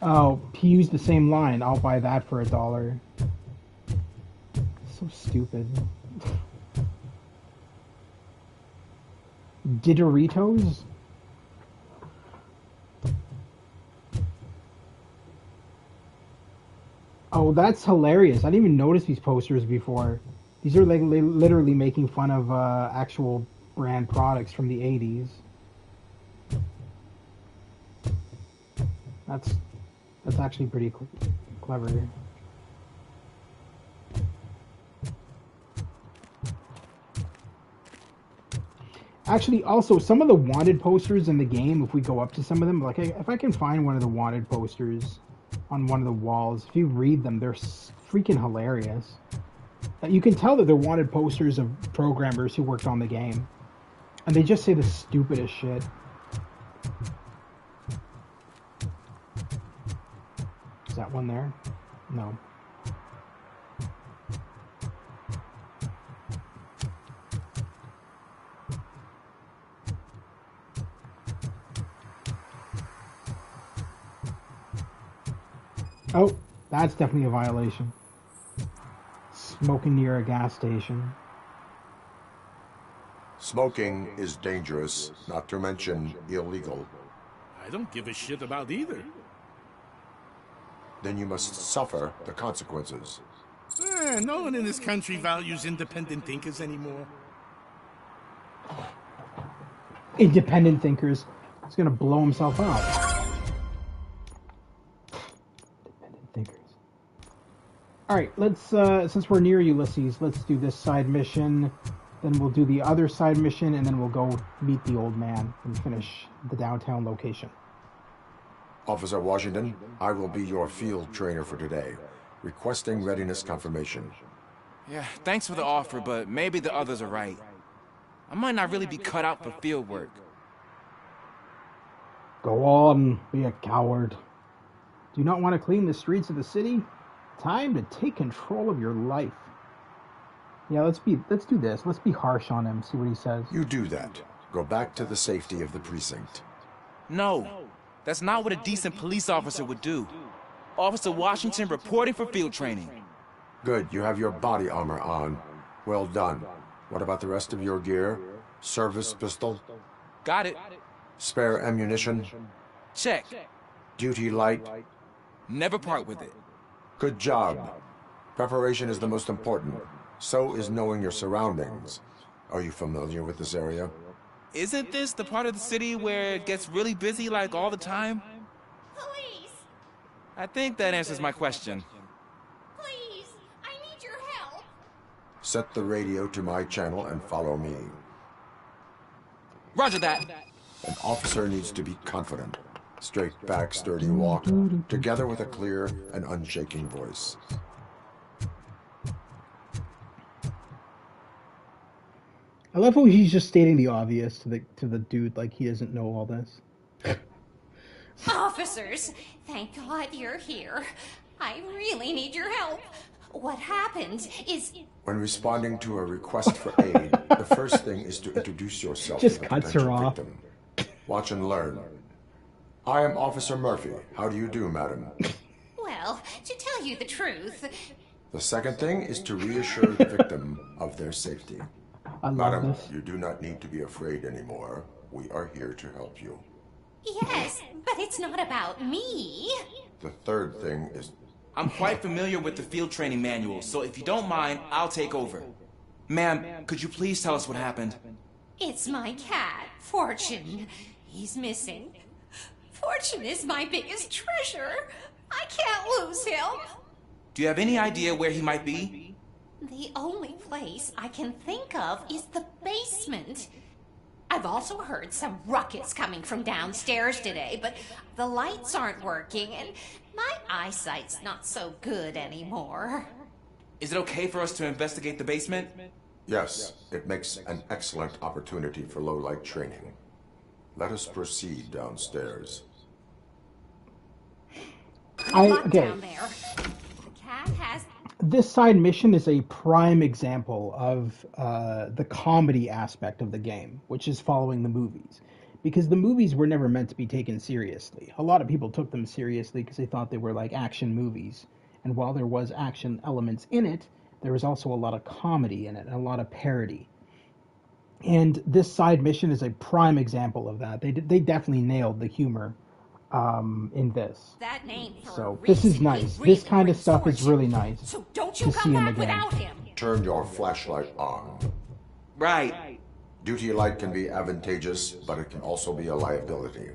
Oh, he used the same line. I'll buy that for $1. So stupid. Didoritos? Oh, that's hilarious. I didn't even notice these posters before. These are like literally making fun of actual brand products from the 80s. That's actually pretty clever. Actually, also, some of the wanted posters in the game, if we go up to some of them, like, if I can find one of the wanted posters on one of the walls, if you read them, they're freaking hilarious. You can tell that they're wanted posters of programmers who worked on the game. And they just say the stupidest shit. Is that one there? No. Oh, that's definitely a violation. Smoking near a gas station. Smoking is dangerous, not to mention illegal. I don't give a shit about either. Then you must suffer the consequences. No one in this country values independent thinkers anymore. Independent thinkers. He's gonna blow himself up. Independent thinkers. Alright, let's, since we're near Ulysses, let's do this side mission. Then we'll do the other side mission, and then we'll go meet the old man and finish the downtown location. Officer Washington, I will be your field trainer for today. Requesting readiness confirmation. Yeah, thanks for the offer, but maybe the others are right. I might not really be cut out for field work. Go on, be a coward. Do you not want to clean the streets of the city? Time to take control of your life. Yeah, let's do this. Let's be harsh on him, see what he says. You do that. Go back to the safety of the precinct. No, that's not what a decent police officer would do. Officer Washington reporting for field training. Good, you have your body armor on. Well done. What about the rest of your gear? Service pistol? Got it. Spare ammunition? Check. Duty light? Never part with it. Good job. Preparation is the most important. So is knowing your surroundings. Are you familiar with this area? Isn't this the part of the city where it gets really busy like all the time? Police! I think that answers my question. Please, I need your help. Set the radio to my channel and follow me. Roger that. An officer needs to be confident. Straight back, sturdy walk, together with a clear and unshaking voice. I love how he's just stating the obvious to the dude, like he doesn't know all this. Officers, thank God you're here. I really need your help. What happened is... When responding to a request for aid, the first thing is to introduce yourself Just to the cuts her potential off. victim. Watch and learn. I am Officer Murphy. How do you do, madam? Well, to tell you the truth... The second thing is to reassure the victim of their safety. I love Madam, this. you do not need to be afraid anymore. We are here to help you. Yes, but it's not about me. The third thing is... I'm quite familiar with the field training manual, so if you don't mind, I'll take over. Ma'am, could you please tell us what happened? It's my cat, Fortune. He's missing. Fortune is my biggest treasure. I can't lose him. Do you have any idea where he might be? The only place I can think of is the basement. I've also heard some ruckus coming from downstairs today, but the lights aren't working and my eyesight's not so good anymore. Is it okay for us to investigate the basement? Yes, it makes an excellent opportunity for low-light training. Let us proceed downstairs. Down there. The cat has... This side mission is a prime example of the comedy aspect of the game, which is following the movies. Because the movies were never meant to be taken seriously. A lot of people took them seriously because they thought they were like action movies. And while there was action elements in it, there was also a lot of comedy in it, and a lot of parody. And this side mission is a prime example of that. They definitely nailed the humor in this. That name for So a this is reason. nice. He This really kind of brings stuff is fortune. really nice So don't you to come see in the back game. without him. Turn your flashlight on. Right. Duty light can be advantageous, but it can also be a liability.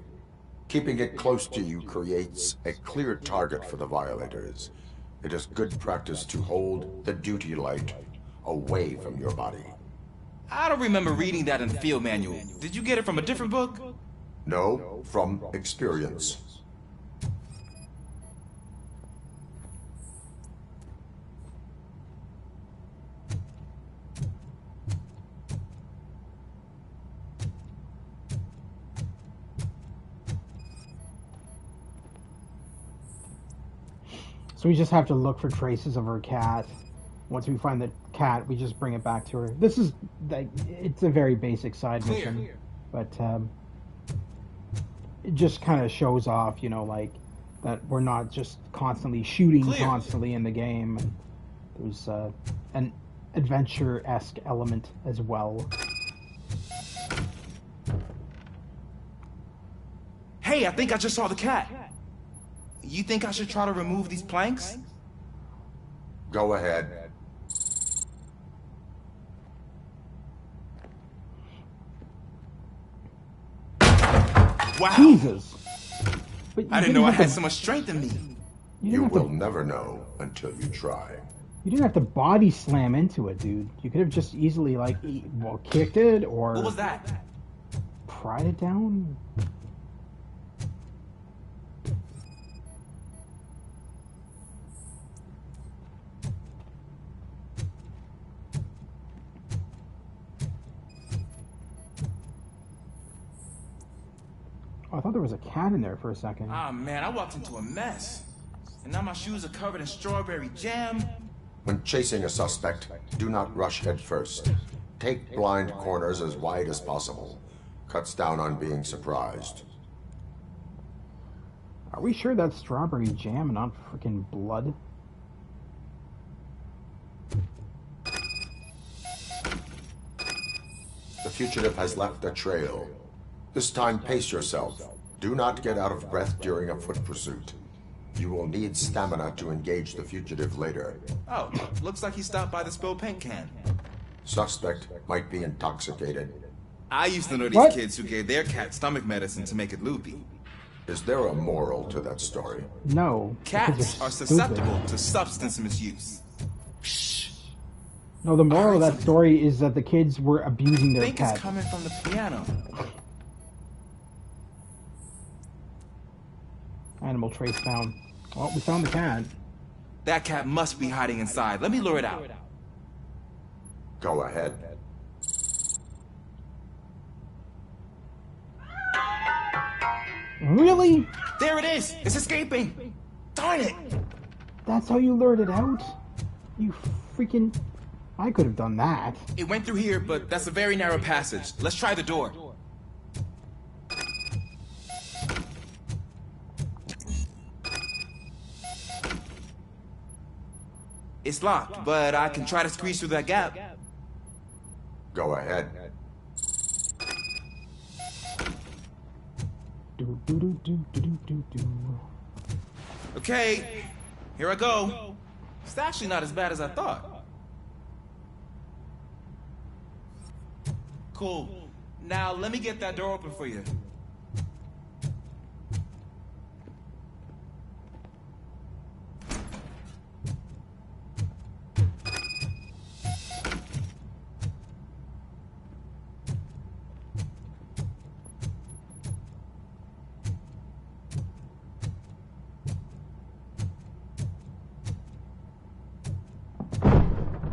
Keeping it close to you creates a clear target for the violators. It is good practice to hold the duty light away from your body. I don't remember reading that in the field manual. Did you get it from a different book? No, from experience. So we just have to look for traces of her cat. Once we find the cat, we just bring it back to her. This is, like, it's a very basic side mission, but it just kind of shows off, you know, like, that we're not just constantly shooting constantly in the game. And there's an adventure-esque element as well. Hey, I think I just saw the cat. You think I should try to remove these planks? Go ahead. Wow. Jesus. But I didn't know I had so much strength in me. You will never know until you try. You didn't have to body slam into it, dude. You could have just easily, like, kicked it or... What was that? Pried it down? Oh, I thought there was a cat in there for a second. Ah, man, I walked into a mess. And now my shoes are covered in strawberry jam. When chasing a suspect, do not rush head first. Take blind corners as wide as possible. Cuts down on being surprised. Are we sure that's strawberry jam and not freaking blood? The fugitive has left a trail. This time, pace yourself. Do not get out of breath during a foot pursuit. You will need stamina to engage the fugitive later. Oh, looks like he stopped by the spilled paint can. Suspect might be intoxicated. I used to know these kids who gave their cat stomach medicine to make it loopy. Is there a moral to that story? No. Cats are susceptible to substance misuse. No, the moral of that story is that the kids were abusing their I think cat. it's coming from the piano. Animal trace found. Oh, we found the cat. That cat must be hiding inside. Let me lure it out. Go ahead. Really? There it is! It's escaping! Darn it! That's how you lured it out? You freaking... I could have done that. It went through here, but that's a very narrow passage. Let's try the door. It's locked, but I can try to squeeze through that gap. Go ahead. Okay, here I go. It's actually not as bad as I thought. Cool. Now let me get that door open for you.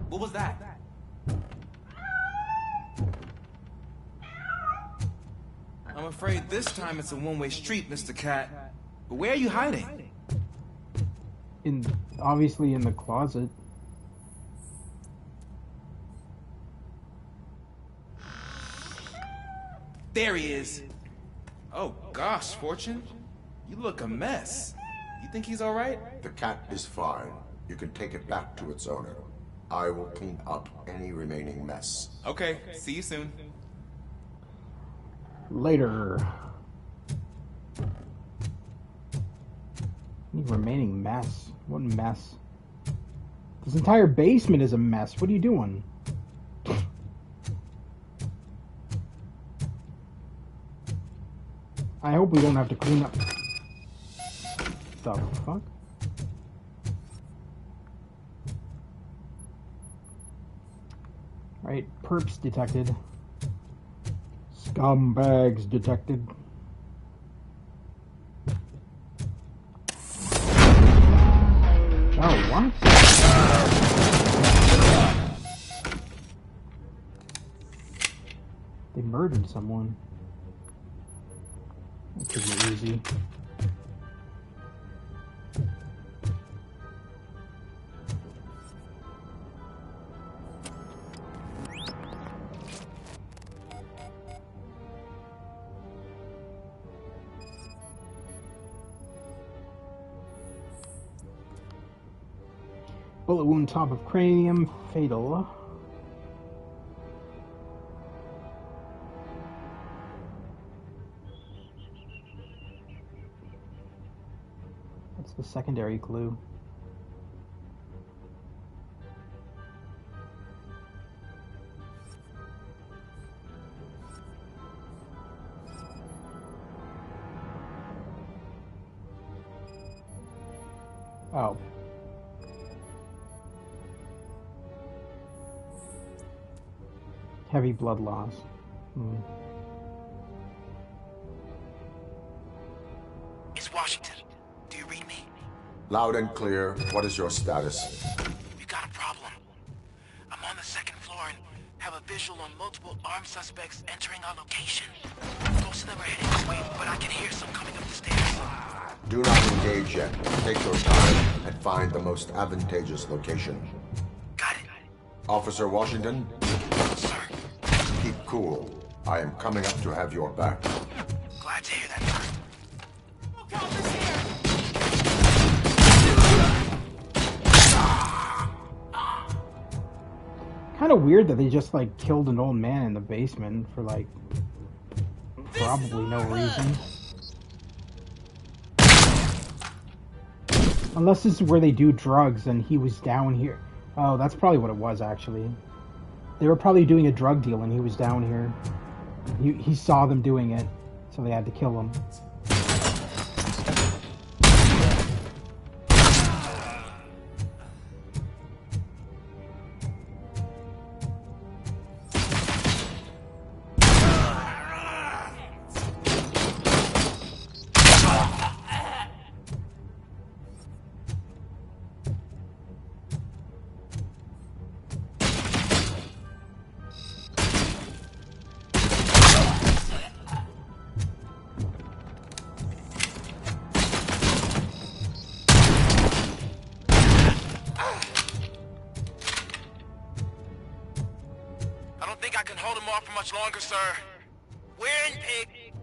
What was that? I'm afraid this time it's a one-way street, Mr. Cat. But where are you hiding? Obviously in the closet. There he is. Oh gosh, Fortune. You look a mess. You think he's alright? The cat is fine. You can take it back to its owner. I will clean up any remaining mess. Okay, see you soon. Later. Any remaining mess? What mess? This entire basement is a mess. What are you doing? I hope we don't have to clean up. The fuck? Right, perps detected. Scumbags detected. Oh, what? They murdered someone. That could be easy. Bullet wound top of cranium, fatal. What's the secondary clue? Oh. Heavy blood loss. It's Washington. Do you read me? Loud and clear. What is your status? We got a problem. I'm on the second floor and have a visual on multiple armed suspects entering our location. Most of them are heading this way, but I can hear some coming up the stairs. Do not engage yet. Take your time and find the most advantageous location. Got it. Officer Washington? Sir. Keep cool. I am coming up to have your back. Glad to hear that, sir. Kind of weird that they just like killed an old man in the basement for like probably no reason. Unless this is where they do drugs and he was down here. Oh, that's probably what it was actually. They were probably doing a drug deal and he was down here. He saw them doing it, so they had to kill him. Longer, sir. We're in Pig.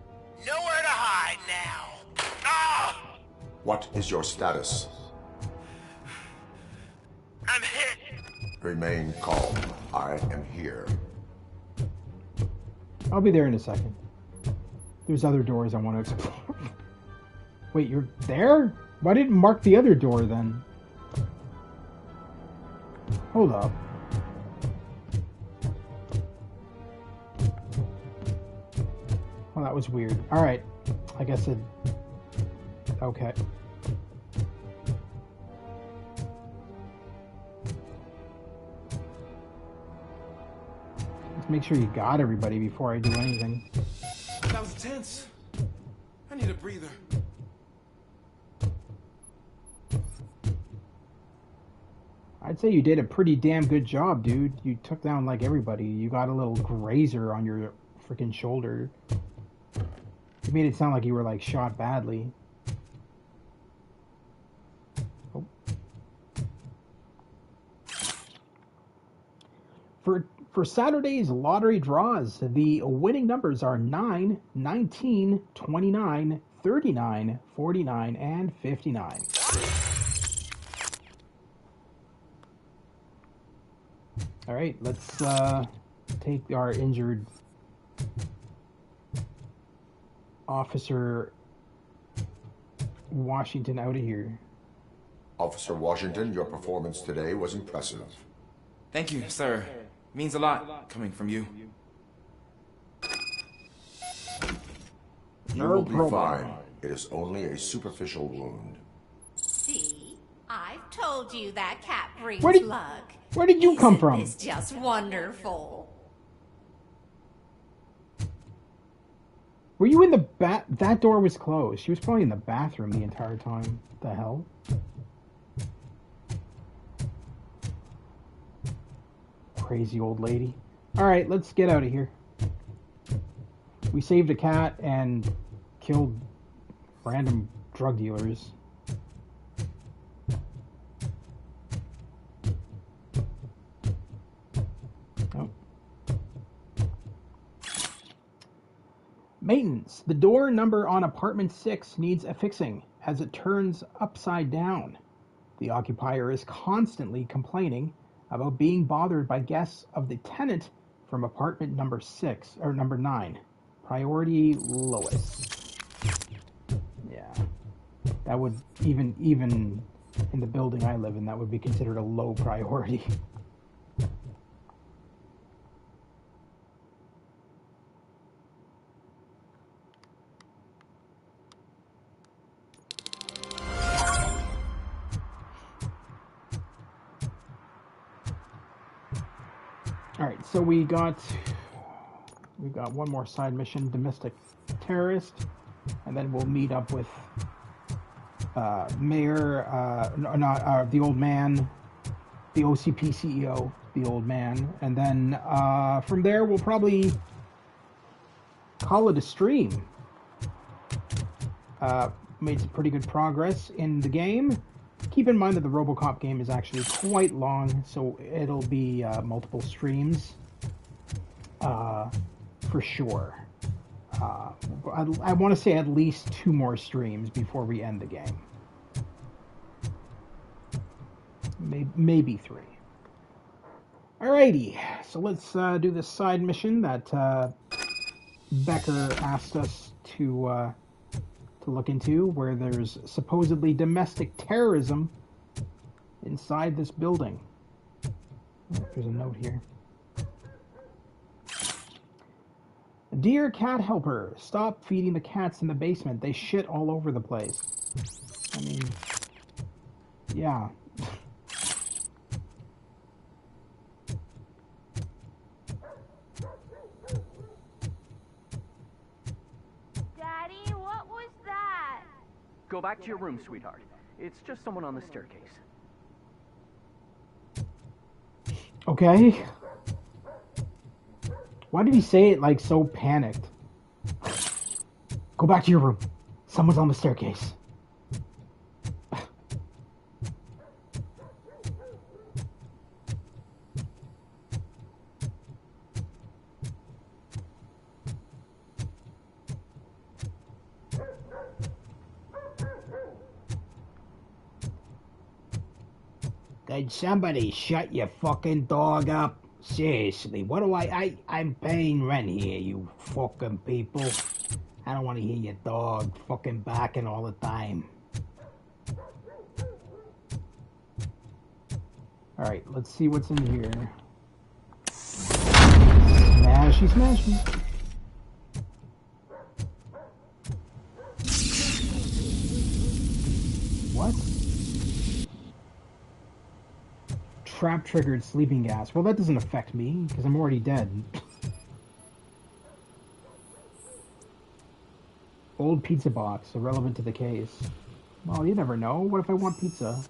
Nowhere to hide now. Ah! What is your status? I'm hit. Remain calm. I am here. I'll be there in a second. There's other doors I want to explore. Wait, you're there? Why didn't mark the other door then? Hold up. Well, that was weird. Alright. I guess it... Okay. Let's make sure you got everybody before I do anything. That was tense. I need a breather. I'd say you did a pretty damn good job, dude. You took down, like, everybody. You got a little grazer on your freaking shoulder. You made it sound like you were, like, shot badly. Oh. For Saturday's lottery draws, the winning numbers are 9, 19, 29, 39, 49, and 59. Alright, let's take our injured Officer Washington out of here. Officer Washington, your performance today was impressive. Thank you, sir. Means a lot coming from you. You will be fine. It is only a superficial wound. See? I've told you that cat brings luck. Where did you come from? It's just wonderful. Were you in the that door was closed. She was probably in the bathroom the entire time. What the hell? Crazy old lady. Alright, let's get out of here. We saved a cat and killed random drug dealers. Oh. Maintenance. The door number on apartment 6 needs affixing as it turns upside down. The occupier is constantly complaining about being bothered by guests of the tenant from apartment number 6 or number 9. Priority lowest. Yeah. That would, even in the building I live in, that would be considered a low priority. Alright, so we got one more side mission, domestic terrorist, and then we'll meet up with Mayor, the old man, the OCP CEO, the old man, and then from there we'll probably call it a stream. Made some pretty good progress in the game. Keep in mind that the RoboCop game is actually quite long, so it'll be multiple streams for sure. I want to say at least 2 more streams before we end the game. Maybe 3. Alrighty, so let's do this side mission that Becker asked us to look into, where there's supposedly domestic terrorism inside this building. There's a note here. Dear cat helper, stop feeding the cats in the basement. They shit all over the place. I mean, yeah. Daddy, what was that? Go back to your room, sweetheart. It's just someone on the staircase. Okay. Why did he say it like so panicked? Go back to your room. Someone's on the staircase. Could somebody shut your fucking dog up? Seriously, what do I'm paying rent here, you fucking people. I don't want to hear your dog fucking barking all the time. Alright, let's see what's in here. Smashy, smashy. What? Trap-triggered sleeping gas. Well, that doesn't affect me, because I'm already dead. Old pizza box, irrelevant to the case. Well, you never know. What if I want pizza?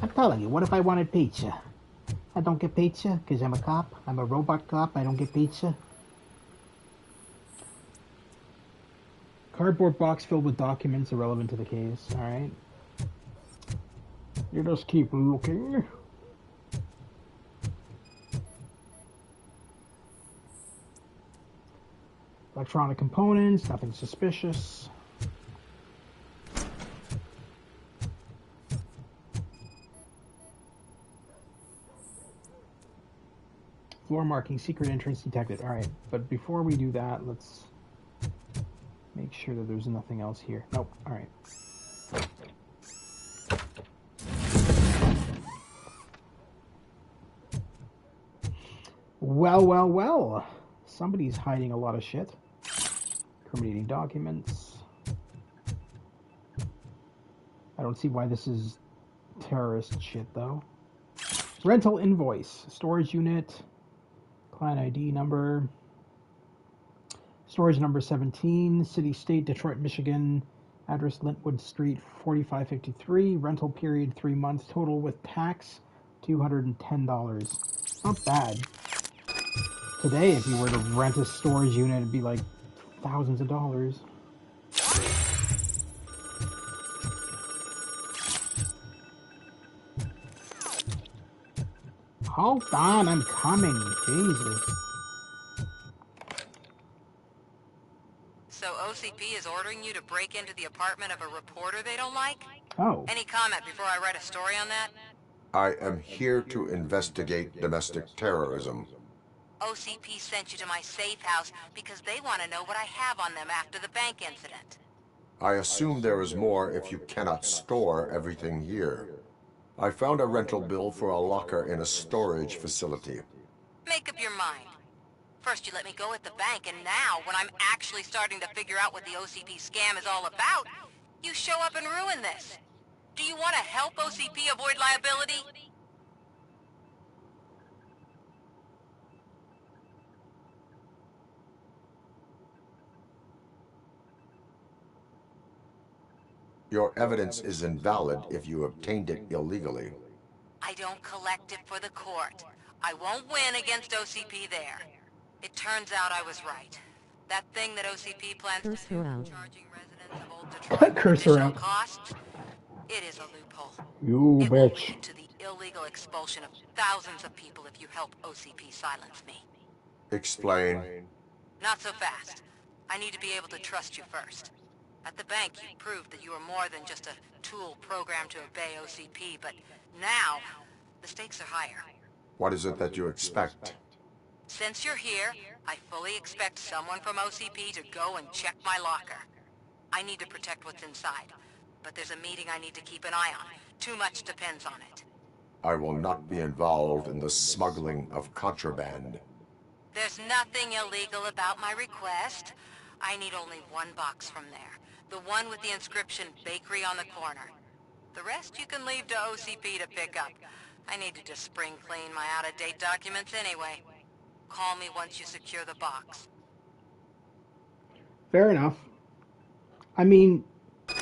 I'm telling you, what if I wanted pizza? I don't get pizza, because I'm a cop. I'm a robot cop. I don't get pizza. Cardboard box filled with documents irrelevant to the case. Alright. You just keep looking. Electronic components, nothing suspicious. Floor marking, secret entrance detected. Alright, but before we do that, let's make sure that there's nothing else here. Nope, alright. Well, well, well. Somebody's hiding a lot of shit. Incriminating documents. I don't see why this is terrorist shit, though. Rental invoice. Storage unit. Client ID number. Storage number 17. City, state, Detroit, Michigan. Address, Lintwood Street, 4553. Rental period, 3 months. Total with tax, $210. Not bad. Today, if you were to rent a storage unit, it'd be like thousands of dollars. Hold on, I'm coming. Jesus. So OCP is ordering you to break into the apartment of a reporter they don't like? Oh. Any comment before I write a story on that? I am here to investigate domestic terrorism. OCP sent you to my safe house because they want to know what I have on them after the bank incident. I assume there is more if you cannot store everything here. I found a rental bill for a locker in a storage facility. Make up your mind. First you let me go at the bank, and now, when I'm actually starting to figure out what the OCP scam is all about, you show up and ruin this. Do you want to help OCP avoid liability? Your evidence is invalid if you obtained it illegally. I don't collect it for the court. I won't win against OCP there. It turns out I was right. That thing that OCP plans to do, charging residents of Old Detroit with additional costs, it is a loophole. You It will bitch. lead to the illegal expulsion of thousands of people if you help OCP silence me. Explain. Not so fast. I need to be able to trust you first. At the bank, you proved that you were more than just a tool programmed to obey OCP, but now, the stakes are higher. What is it that you expect? Since you're here, I fully expect someone from OCP to go and check my locker. I need to protect what's inside, but there's a meeting I need to keep an eye on. Too much depends on it. I will not be involved in the smuggling of contraband. There's nothing illegal about my request. I need only one box from there. The one with the inscription Bakery on the corner. The rest you can leave to OCP to pick up. I need to just spring clean my out-of-date documents anyway. Call me once you secure the box. Fair enough. I mean,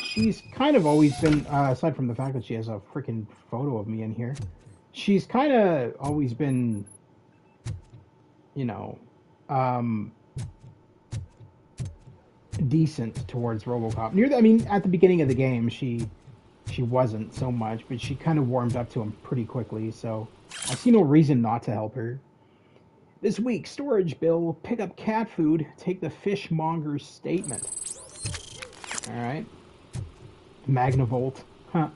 she's kind of always been, aside from the fact that she has a freaking photo of me in here, she's kind of always been, you know, decent towards RoboCop. I mean, at the beginning of the game, she wasn't so much, but she kind of warmed up to him pretty quickly, so I see no reason not to help her. This week, storage bill, pick up cat food, take the fishmonger's statement. Alright. Magnavolt. Huh.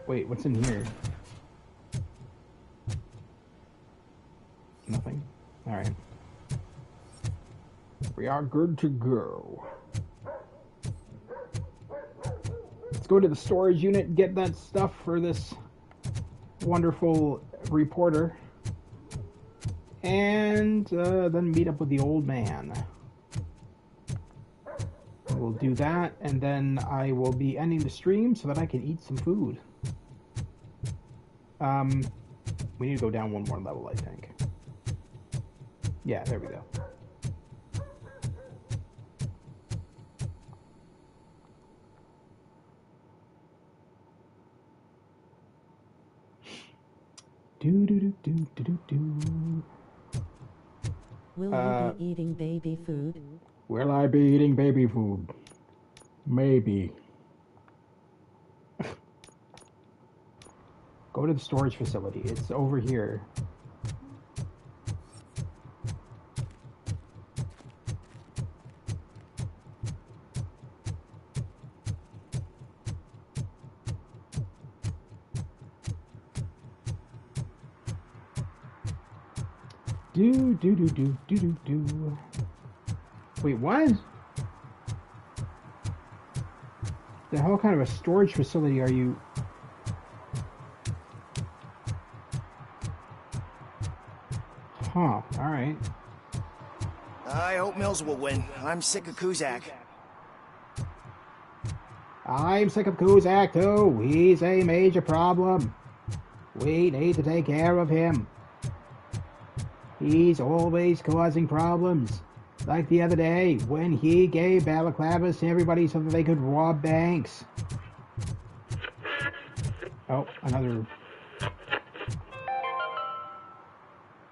Wait, what's in here? Nothing? Alright. We are good to go. Let's go to the storage unit and get that stuff for this wonderful reporter. And then meet up with the old man. We'll do that, and then I will be ending the stream so that I can eat some food. We need to go down one more level, I think. Yeah, there we go. Will you be eating baby food? Will I be eating baby food? Maybe. Go to the storage facility. It's over here. Do. Wait, what? The hell kind of a storage facility are you? Huh, alright. I hope Mills will win. I'm sick of Kuzak. I'm sick of Kuzak too. He's a major problem. We need to take care of him. He's always causing problems. Like the other day, when he gave balaclavas to everybody so that they could rob banks. Oh, another...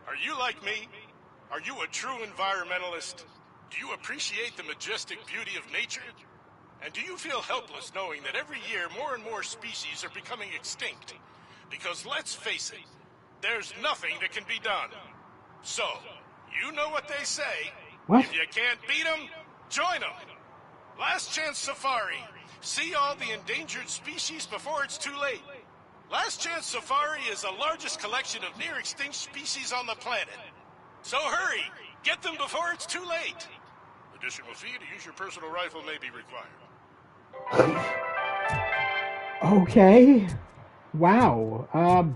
Are you like me? Are you a true environmentalist? Do you appreciate the majestic beauty of nature? And do you feel helpless knowing that every year more and more species are becoming extinct? Because let's face it, there's nothing that can be done. So, you know what they say. What? If you can't beat them, join them. Last Chance Safari. See all the endangered species before it's too late. Last Chance Safari is the largest collection of near-extinct species on the planet. So hurry! Get them before it's too late! Additional fee to use your personal rifle may be required. Okay. Wow.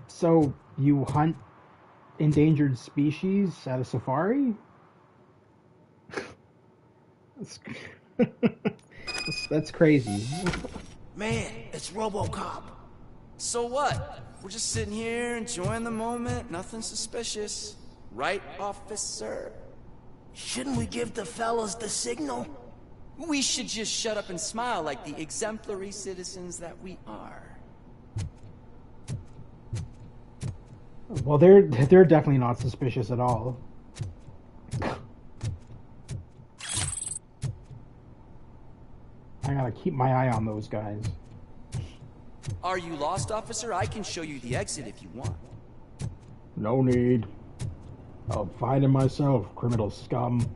So you hunt endangered species at a safari? That's crazy. Man, it's RoboCop. So what? We're just sitting here enjoying the moment, nothing suspicious. Right, officer? Shouldn't we give the fellas the signal? We should just shut up and smile like the exemplary citizens that we are. Well, they're definitely not suspicious at all. I gotta keep my eye on those guys. Are you lost, officer? I can show you the exit if you want. No need. I'll find him myself, criminal scum.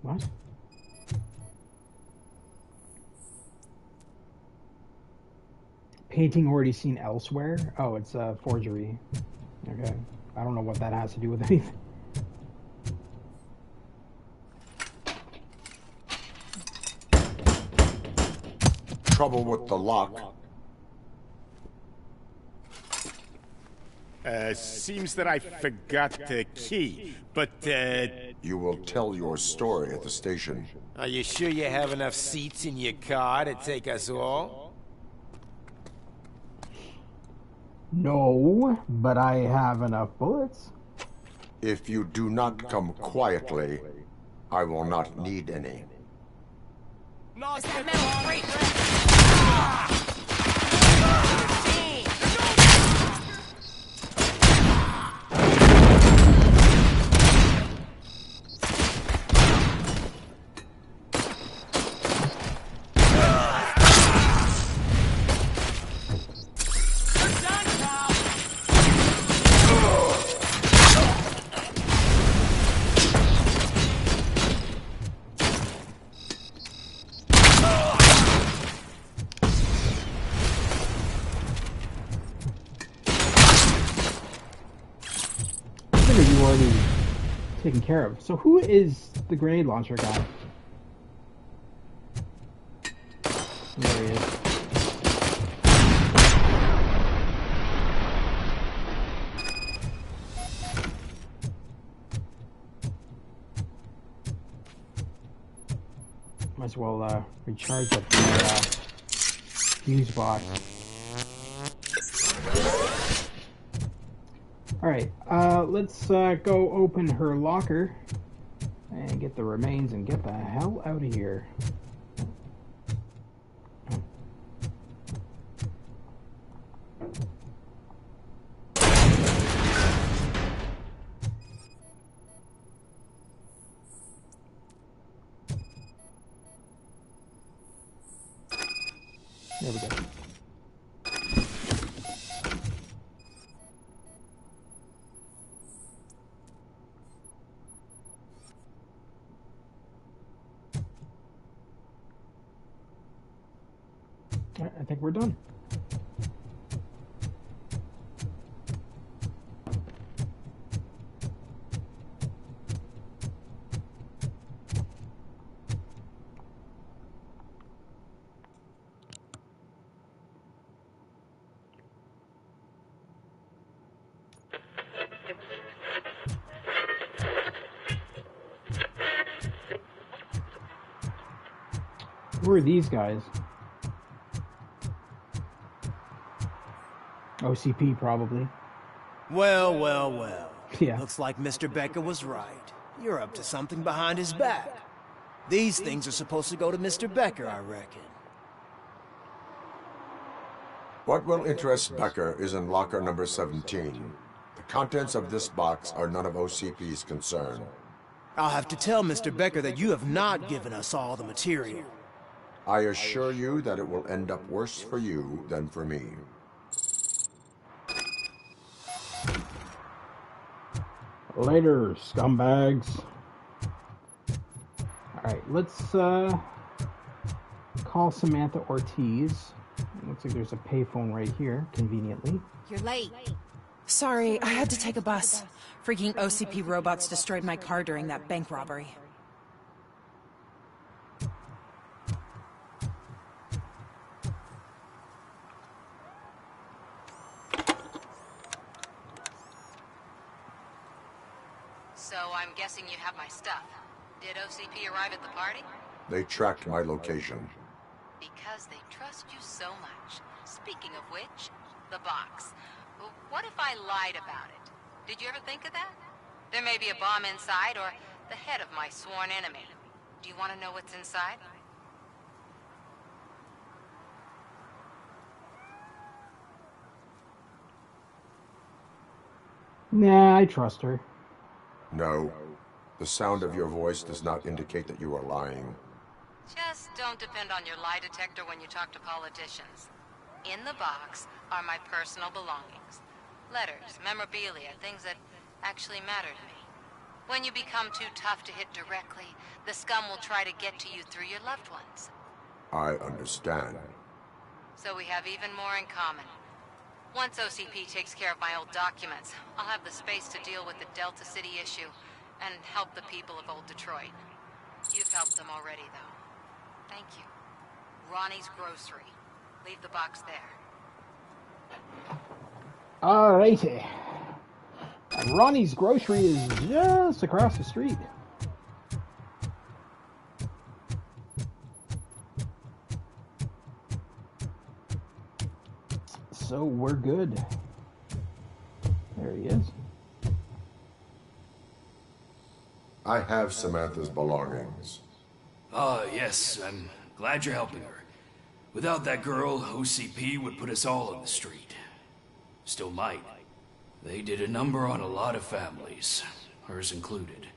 What? Painting already seen elsewhere? Oh, it's a forgery. Okay. I don't know what that has to do with anything. Trouble with the lock. Seems that I forgot the key, but, You will tell your story at the station. Are you sure you have enough seats in your car to take us all? No, but I have enough bullets. If you do not come quietly, I will not need any. Is that metal great? You already taken care of. So who is the grenade launcher guy? There he is. Might as well recharge up the fuse box. Alright, let's go open her locker and get the remains and get the hell out of here. There we go. I think we're done. Who are these guys? OCP, probably. Well, well, well. Yeah. Looks like Mr. Becker was right. You're up to something behind his back. These things are supposed to go to Mr. Becker, I reckon. What will interest Becker is in locker number 17. The contents of this box are none of OCP's concern. I'll have to tell Mr. Becker that you have not given us all the material. I assure you that it will end up worse for you than for me. Later, scumbags. Alright, let's call Samantha Ortiz. Looks like there's a payphone right here, conveniently. You're late. Sorry, I had to take a bus. Freaking OCP robots destroyed my car during that bank robbery. So I'm guessing you have my stuff. Did OCP arrive at the party? They tracked my location. Because they trust you so much. Speaking of which, the box. What if I lied about it? Did you ever think of that? There may be a bomb inside, or the head of my sworn enemy. Do you want to know what's inside? Nah, I trust her. No. The sound of your voice does not indicate that you are lying. Just don't depend on your lie detector when you talk to politicians. In the box are my personal belongings. Letters, memorabilia, things that actually matter to me. When you become too tough to hit directly, the scum will try to get to you through your loved ones. I understand. So we have even more in common. Once OCP takes care of my old documents, I'll have the space to deal with the Delta City issue and help the people of Old Detroit. You've helped them already, though. Thank you. Ronnie's Grocery. Leave the box there. Alrighty. Ronnie's Grocery is just across the street. So we're good. There he is. I have Samantha's belongings. Yes, I'm glad you're helping her. Without that girl, OCP would put us all on the street. Still might. They did a number on a lot of families, hers included.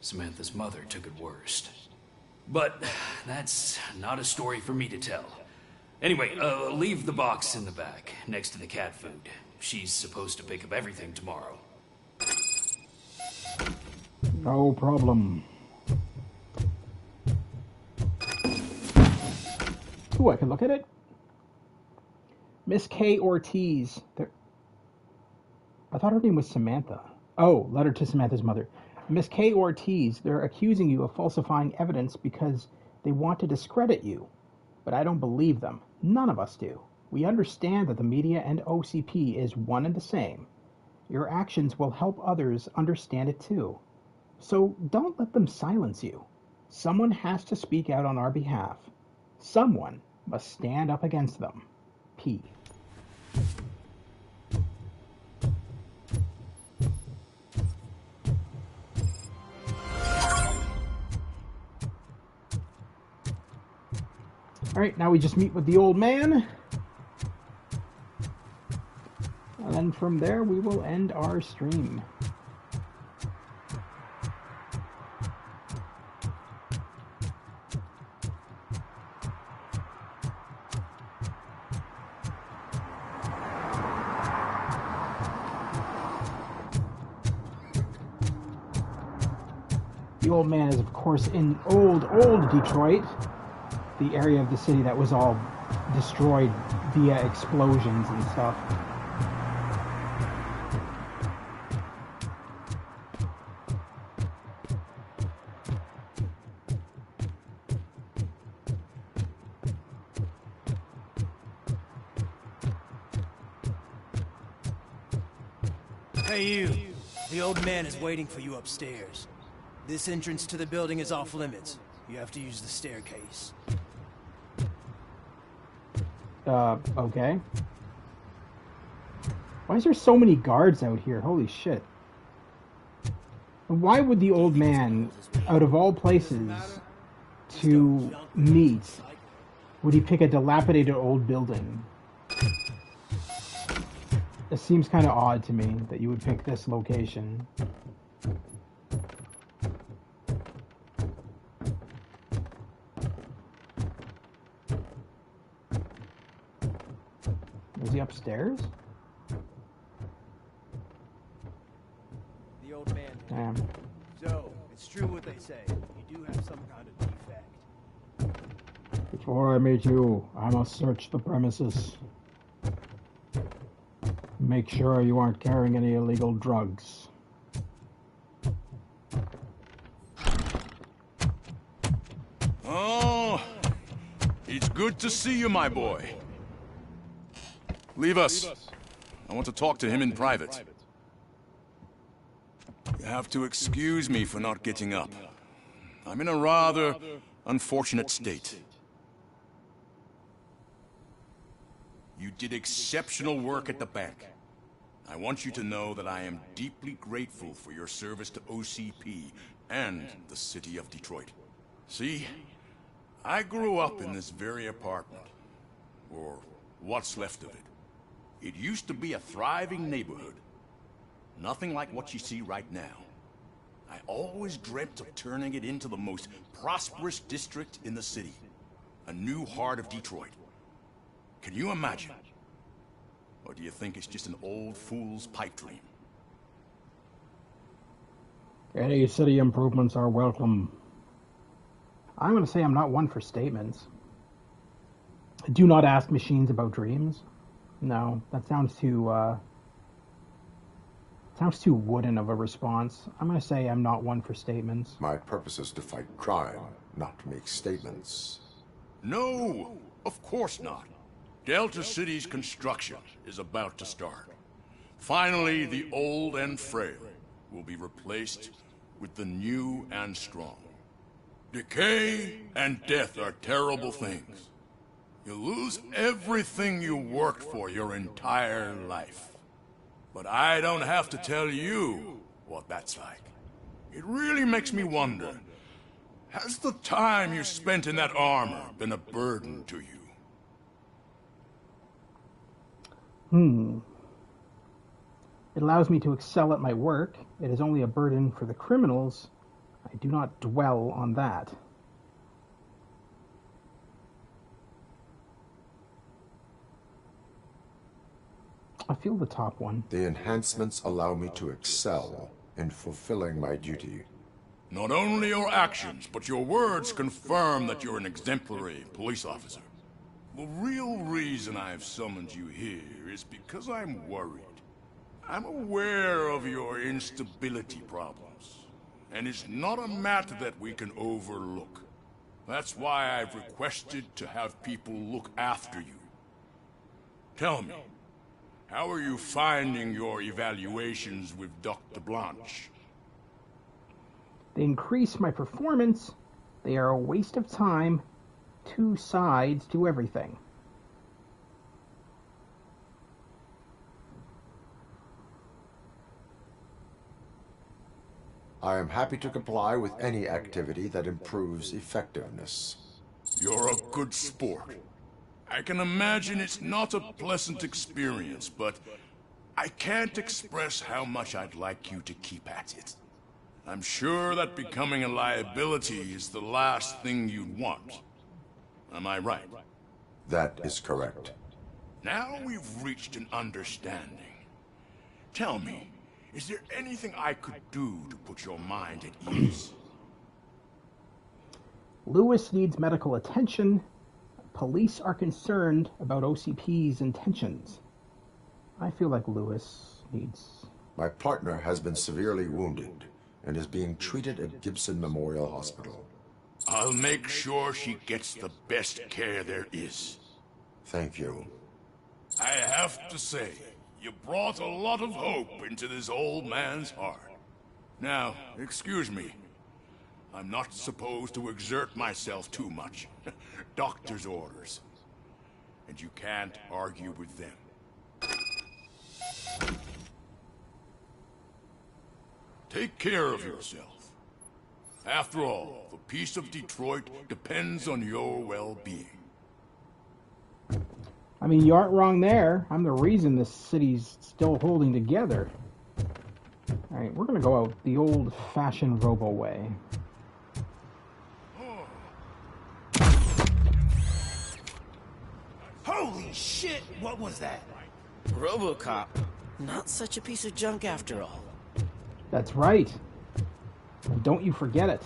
Samantha's mother took it worst. But that's not a story for me to tell. Anyway, leave the box in the back, next to the cat food. She's supposed to pick up everything tomorrow. No problem. Ooh, I can look at it. Miss K. Ortiz. I thought her name was Samantha. Oh, letter to Samantha's mother. Miss K. Ortiz, they're accusing you of falsifying evidence because they want to discredit you. But I don't believe them. None of us do. We understand that the media and OCP is one and the same. Your actions will help others understand it too. So don't let them silence you. Someone has to speak out on our behalf. Someone must stand up against them. P. Alright, now we just meet with the old man. And then from there we will end our stream. The old man is, of course, in old Detroit, the area of the city that was all destroyed via explosions and stuff. Hey you, the old man is waiting for you upstairs. This entrance to the building is off limits. You have to use the staircase. Okay. Why is there so many guards out here? Holy shit. Why would the old man, out of all places to meet, would he pick a dilapidated old building? It seems kind of odd to me that you would pick this location. Is he upstairs? scam. So, it's true what they say. You do have some kind of defect. Before I meet you, I must search the premises. Make sure you aren't carrying any illegal drugs. Oh, it's good to see you, my boy. Leave us. I want to talk to him in private. You have to excuse me for not getting up. I'm in a rather unfortunate state. You did exceptional work at the bank. I want you to know that I am deeply grateful for your service to OCP and the city of Detroit. See, I grew up in this very apartment, or what's left of it. It used to be a thriving neighborhood. Nothing like what you see right now. I always dreamt of turning it into the most prosperous district in the city. A new heart of Detroit. Can you imagine? Or do you think it's just an old fool's pipe dream? Any city improvements are welcome. I'm going to say I'm not one for statements. Do not ask machines about dreams. No, that sounds too wooden of a response. I'm going to say I'm not one for statements. My purpose is to fight crime, not to make statements. No, of course not. Delta City's construction is about to start. Finally, the old and frail will be replaced with the new and strong. Decay and death are terrible things. You lose everything you worked for your entire life. But I don't have to tell you what that's like. It really makes me wonder, has the time you spent in that armor been a burden to you? It allows me to excel at my work. It is only a burden for the criminals. I do not dwell on that. I feel the top one. The enhancements allow me to excel in fulfilling my duty. Not only your actions, but your words confirm that you're an exemplary police officer. The real reason I've summoned you here is because I'm worried. I'm aware of your instability problems, and it's not a matter that we can overlook. That's why I've requested to have people look after you. Tell me, how are you finding your evaluations with Dr. Blanche? They increase my performance. They are a waste of time. Two sides to everything. I am happy to comply with any activity that improves effectiveness. You're a good sport. I can imagine it's not a pleasant experience, but I can't express how much I'd like you to keep at it. I'm sure that becoming a liability is the last thing you'd want. Am I right? That is correct. Now we've reached an understanding. Tell me, is there anything I could do to put your mind at ease? Lewis needs medical attention. Police are concerned about OCP's intentions. I feel like Lewis needs... My partner has been severely wounded and is being treated at Gibson Memorial Hospital. I'll make sure she gets the best care there is. Thank you. I have to say, you brought a lot of hope into this old man's heart. Now, excuse me. I'm not supposed to exert myself too much. Doctor's orders. And you can't argue with them. Take care of yourself. After all, the peace of Detroit depends on your well-being. I mean, you aren't wrong there. I'm the reason this city's still holding together. Alright, we're gonna go out the old-fashioned Robo way. Holy shit! What was that? RoboCop. Not such a piece of junk after all. That's right. Don't you forget it.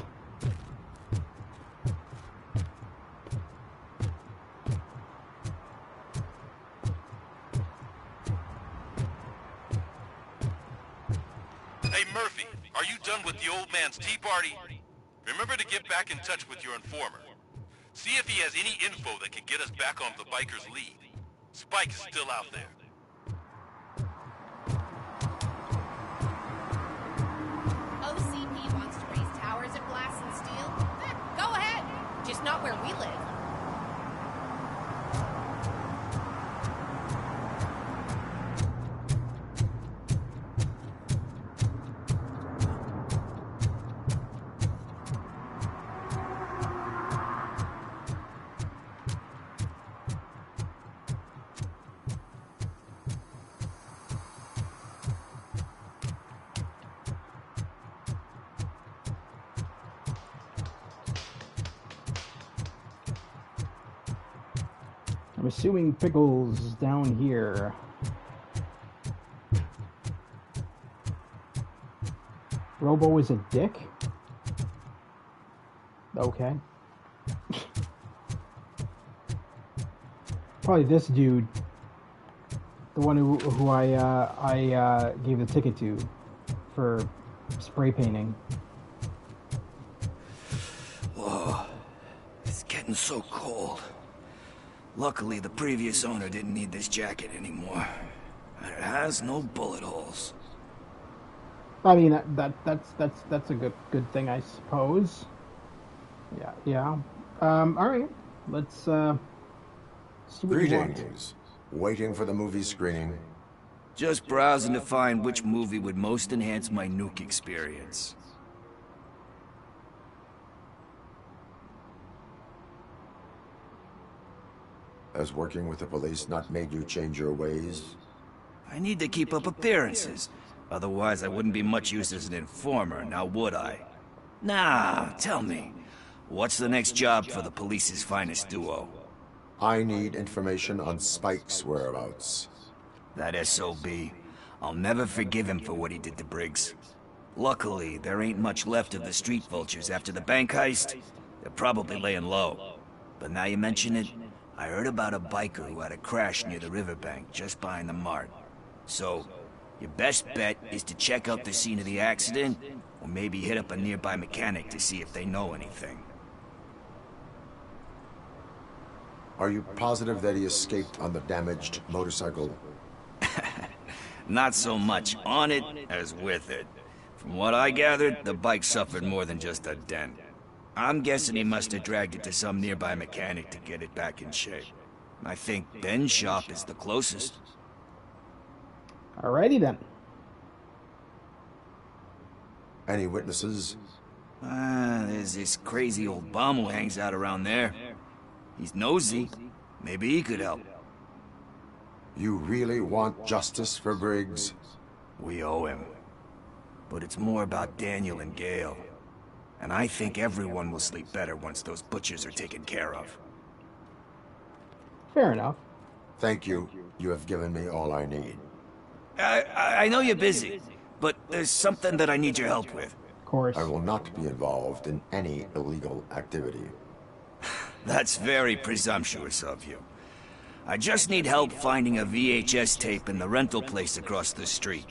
Hey, Murphy, are you done with the old man's tea party? Remember to get back in touch with your informer. See if he has any info that could get us back on the biker's lead. Spike is still out there. OCP wants to raise towers of glass and steel? Go ahead. Just not where we live. I'm assuming Pickles is down here. Robo is a dick? Okay. Probably this dude. The one who I gave the ticket to for spray painting. Whoa. It's getting so cold. Luckily, the previous owner didn't need this jacket anymore. And it has no bullet holes. I mean, that's a good thing, I suppose. Yeah. All right. Let's see what you want. Greetings. Waiting for the movie screening. Just browsing to find which movie would most enhance my nuke experience. Has working with the police not made you change your ways? I need to keep up appearances. Otherwise, I wouldn't be much use as an informer, now would I? Nah, tell me. What's the next job for the police's finest duo? I need information on Spike's whereabouts. That SOB. I'll never forgive him for what he did to Briggs. Luckily, there ain't much left of the street vultures after the bank heist. They're probably laying low. But now you mention it, I heard about a biker who had a crash near the riverbank just behind the mart. So, your best bet is to check out the scene of the accident, or maybe hit up a nearby mechanic to see if they know anything. Are you positive that he escaped on the damaged motorcycle? Not so much on it as with it. From what I gathered, the bike suffered more than just a dent. I'm guessing he must have dragged it to some nearby mechanic to get it back in shape. I think Ben's shop is the closest. Alrighty then. Any witnesses? There's this crazy old bum who hangs out around there. He's nosy. Maybe he could help. You really want justice for Briggs? We owe him. But it's more about Daniel and Gale. And I think everyone will sleep better once those butchers are taken care of. Fair enough. Thank you. You have given me all I need. I know you're busy, but there's something that I need your help with. Of course. I will not be involved in any illegal activity. That's very presumptuous of you. I just need help finding a VHS tape in the rental place across the street.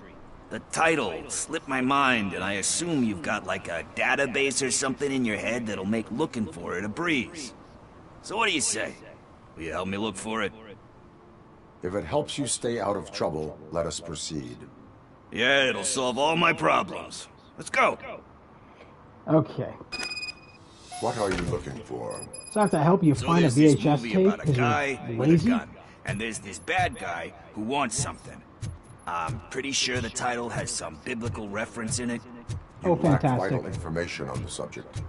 The title slipped my mind, and I assume you've got like a database or something in your head that'll make looking for it a breeze. So what do you say? Will you help me look for it? If it helps you stay out of trouble, let us proceed. Yeah, it'll solve all my problems. Let's go. Okay. What are you looking for? So I have to help you find a there's this VHS movie tape about a because guy you're with a lazy? gun, and there's this bad guy who wants something. I'm pretty sure the title has some biblical reference in it. Oh, You lack fantastic. vital information on the subject.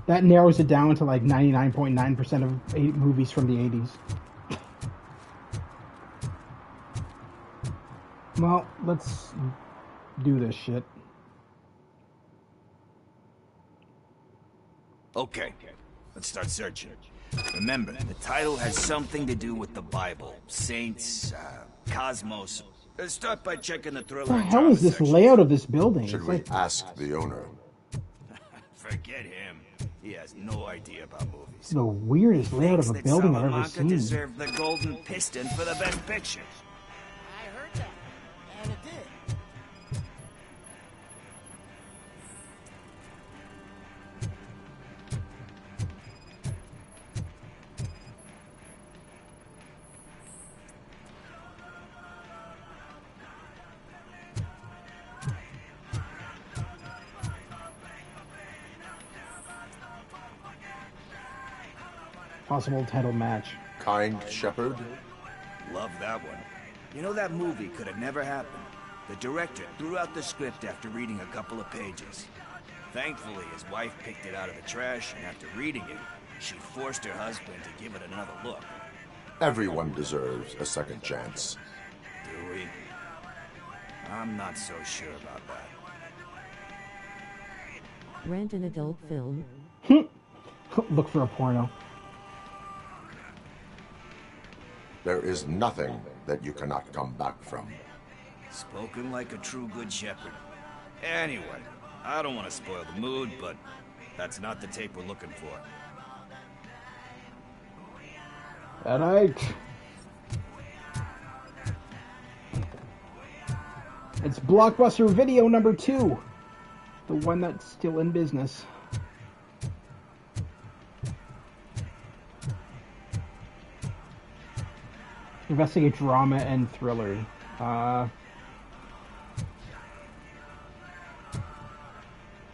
That narrows it down to like 99.9% of movies from the 80s. Well, let's do this shit. Okay, let's start searching. Remember, the title has something to do with the Bible, saints, cosmos. Let's start by checking the thriller. What the hell is this layout of this building? Should It's we like, ask the owner? Forget him. He has no idea about movies. It's the weirdest layout of a Thinks that building I've ever Salamanca seen. deserved the Golden Piston for the best picture. I heard that, and it did. Possible title match. Kind Shepherd? Love that one. You know, that movie could have never happened. The director threw out the script after reading a couple of pages. Thankfully, his wife picked it out of the trash, and after reading it, she forced her husband to give it another look. Everyone deserves a second chance. Do we? I'm not so sure about that. Rent an adult film. Look for a porno. There is nothing that you cannot come back from. Spoken like a true good shepherd. Anyway, I don't want to spoil the mood, but that's not the tape we're looking for. Alright. It's Blockbuster Video number 2. The one that's still in business. Investigate drama and thriller.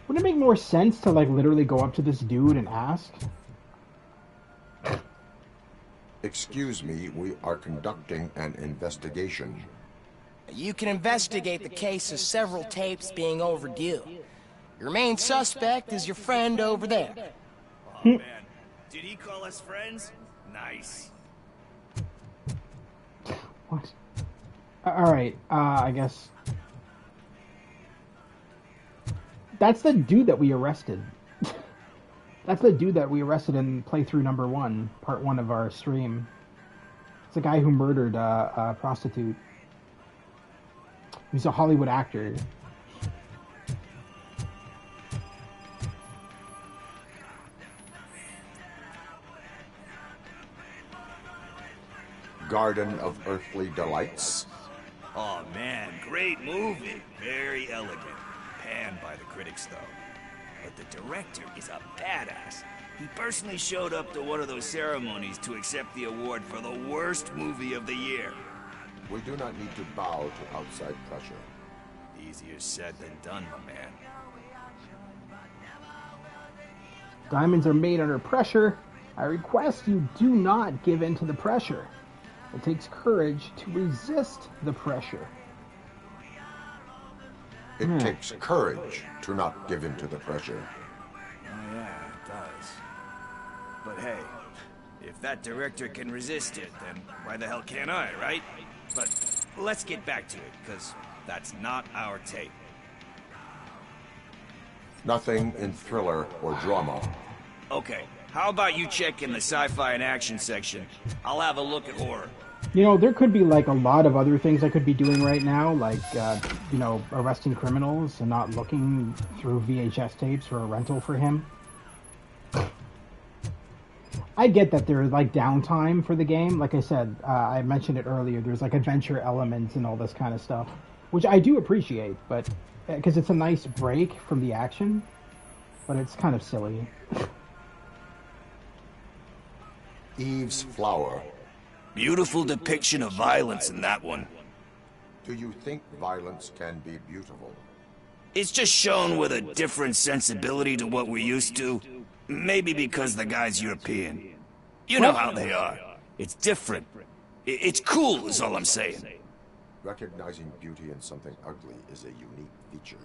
Wouldn't it make more sense to like literally go up to this dude and ask? Excuse me, we are conducting an investigation. You can investigate the case of several tapes being overdue. Your main suspect is your friend over there. Oh man, did he call us friends? Nice. What? Alright, I guess. That's the dude that we arrested. That's the dude that we arrested in playthrough number 1, part 1 of our stream. It's the guy who murdered a prostitute. He's a Hollywood actor. Garden of Earthly Delights. Oh man, great movie. Very elegant. Panned by the critics though. But the director is a badass. He personally showed up to one of those ceremonies to accept the award for the worst movie of the year. We do not need to bow to outside pressure. Easier said than done, my man. Diamonds are made under pressure. I request you do not give in to the pressure. It takes courage to resist the pressure. It takes courage to not give in to the pressure. Oh yeah, it does. But hey, if that director can resist it, then why the hell can't I, right? But let's get back to it, because that's not our tape. Nothing in thriller or drama. Okay, how about you check in the sci-fi and action section? I'll have a look at horror. You know, there could be like a lot of other things I could be doing right now, like, you know, arresting criminals and not looking through VHS tapes for a rental for him. I get that there's like downtime for the game. Like I said, I mentioned it earlier, there's like adventure elements and all this kind of stuff, which I do appreciate, but because it's a nice break from the action, but it's kind of silly. Eve's Flower. Beautiful depiction of violence in that one. Do you think violence can be beautiful? It's just shown with a different sensibility to what we're used to. Maybe because the guy's European. You know how they are. It's different. It's cool is all I'm saying. Recognizing beauty in something ugly is a unique feature.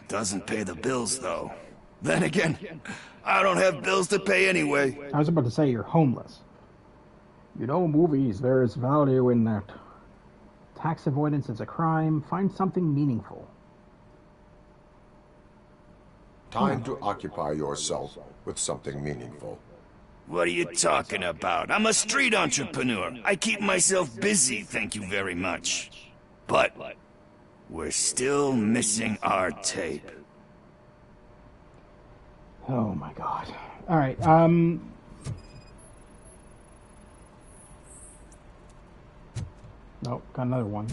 Doesn't pay the bills, though. Then again, I don't have bills to pay anyway. I was about to say you're homeless. You know, movies, there is value in that. Tax avoidance is a crime. Find something meaningful. Time to occupy yourself with something meaningful. What are you talking about? I'm a street entrepreneur. I keep myself busy, thank you very much. But we're still missing our tape. Oh my god. Alright, Nope, got another one.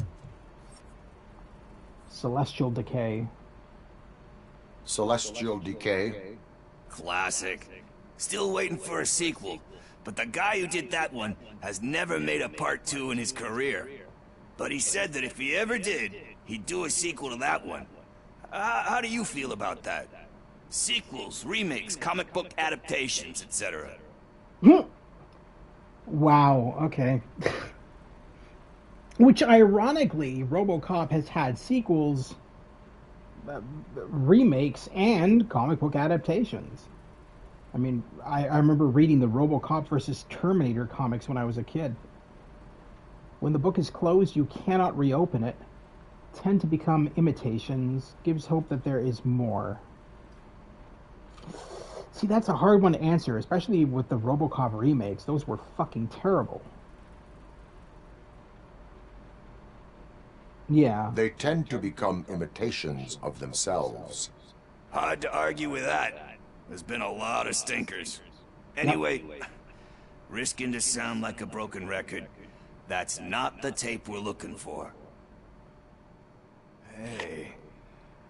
Celestial Decay. Celestial Decay? Classic. Still waiting for a sequel, but the guy who did that one has never made a part 2 in his career. But he said that if he ever did, he'd do a sequel to that one. How do you feel about that? Sequels, remakes, comic book adaptations, etc. Wow, okay. Which, ironically, RoboCop has had sequels, remakes, and comic book adaptations. I mean, I remember reading the RoboCop versus Terminator comics when I was a kid. When the book is closed, you cannot reopen it. Tend to become imitations. Gives hope that there is more. See, that's a hard one to answer, especially with the RoboCop remakes. Those were fucking terrible. Yeah. They tend to become imitations of themselves. Hard to argue with that. There's been a lot of stinkers. Anyway, risking to sound like a broken record, that's not the tape we're looking for. Hey,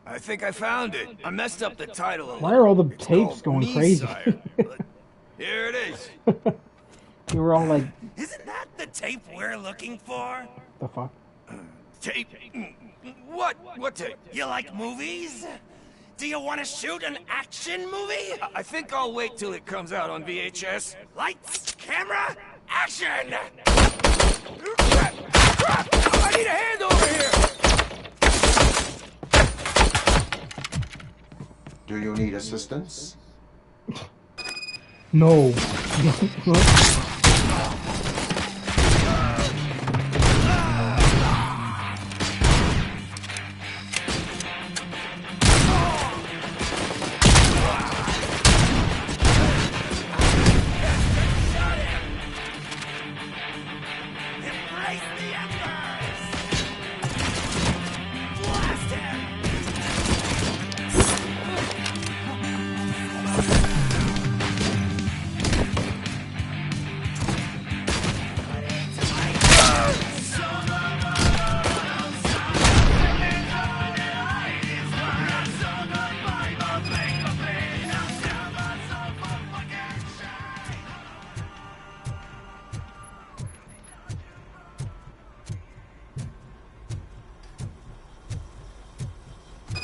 I think I found it. I messed up the title a little. Why are all the tapes going crazy? Here it is. You were all like... Isn't that the tape we're looking for? The fuck? Tape? What? What tape? You like movies? Do you want to shoot an action movie? I think I'll wait till it comes out on VHS. Lights, camera, action! I need a hand over here! Do you need assistance? No.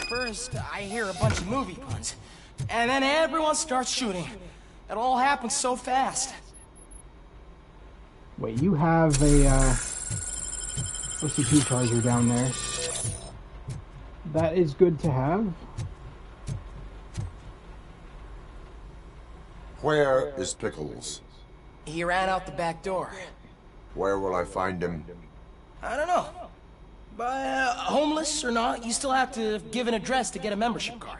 First, I hear a bunch of movie puns, and then everyone starts shooting. It all happens so fast. Wait, you have a OCP charger down there. That is good to have. Where is Pickles? He ran out the back door. Where will I find him? I don't know. But homeless or not, you still have to give an address to get a membership card.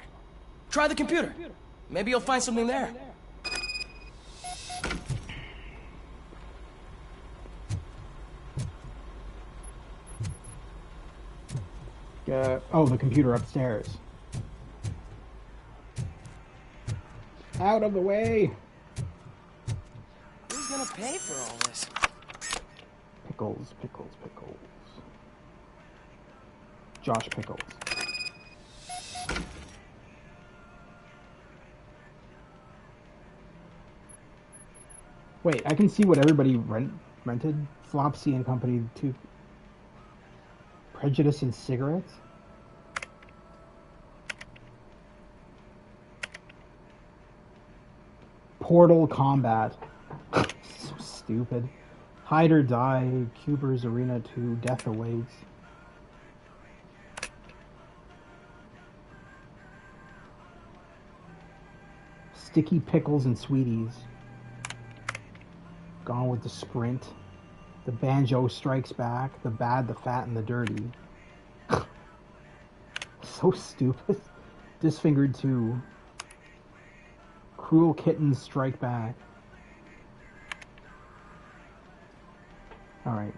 Try the computer. Maybe you'll find something there. Oh, the computer upstairs. Out of the way! Who's gonna pay for all this? Pickles, Pickles, Pickles. Josh Pickles. Wait, I can see what everybody rented? Flopsy and Company 2. Prejudice and Cigarettes? Portal Combat. So stupid. Hide or Die, Cuber's Arena 2, Death Awaits. Sticky Pickles and Sweeties. Gone with the Sprint. The Banjo Strikes Back. The Bad, the Fat, and the Dirty. So stupid. Disfigured 2. Cruel Kittens Strike Back. Alright.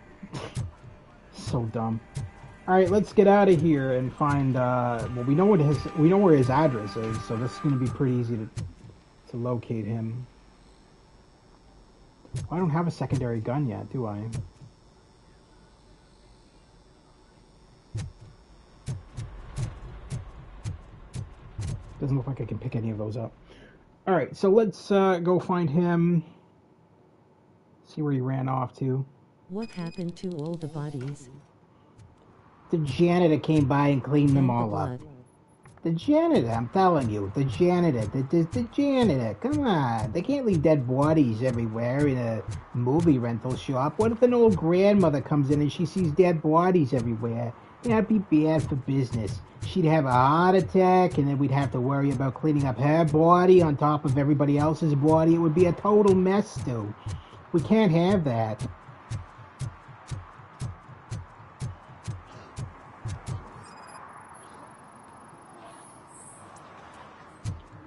So dumb. Alright, let's get out of here and find well, we know where his address is, so this is gonna be pretty easy to to locate him. I don't have a secondary gun yet, do I? Doesn't look like I can pick any of those up. Alright, so let's go find him. See where he ran off to. What happened to all the bodies? The janitor came by and cleaned them all up. The janitor, I'm telling you, the janitor, the janitor, come on. They can't leave dead bodies everywhere in a movie rental shop. What if an old grandmother comes in and she sees dead bodies everywhere? That'd be bad for business. She'd have a heart attack, and then we'd have to worry about cleaning up her body on top of everybody else's body. It would be a total mess, Stu. We can't have that.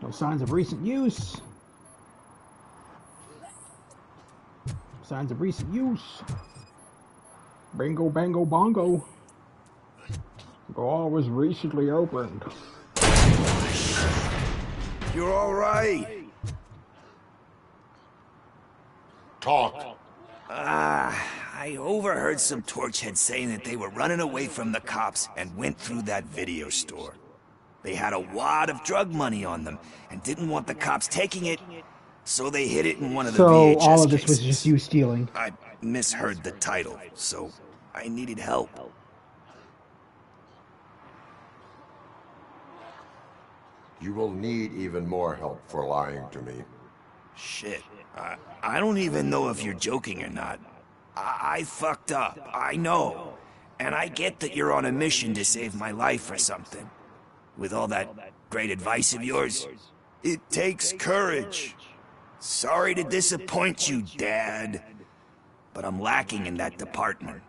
No signs of recent use. Signs of recent use. Bingo, bango, bongo. Door was recently opened. You're all right. Talk. I overheard some torchheads saying that they were running away from the cops and went through that video store. They had a wad of drug money on them and didn't want the cops taking it, so they hid it in one of the VHS So all of this cases. was just you stealing. I misheard the title, so I needed help. You will need even more help for lying to me. Shit. I don't even know if you're joking or not. I fucked up, I know. And I get that you're on a mission to save my life or something. With all that great advice of yours, it takes courage. Sorry to disappoint you, Dad. But I'm lacking in that department.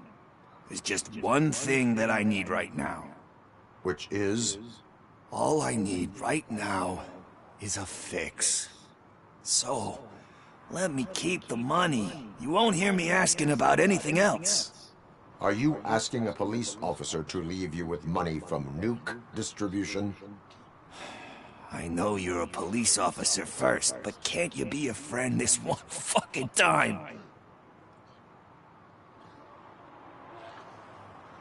There's just one thing that I need right now. Which is? All I need right now is a fix. So, let me keep the money. You won't hear me asking about anything else. Are you asking a police officer to leave you with money from nuke distribution? I know you're a police officer first, but can't you be a friend this one fucking time?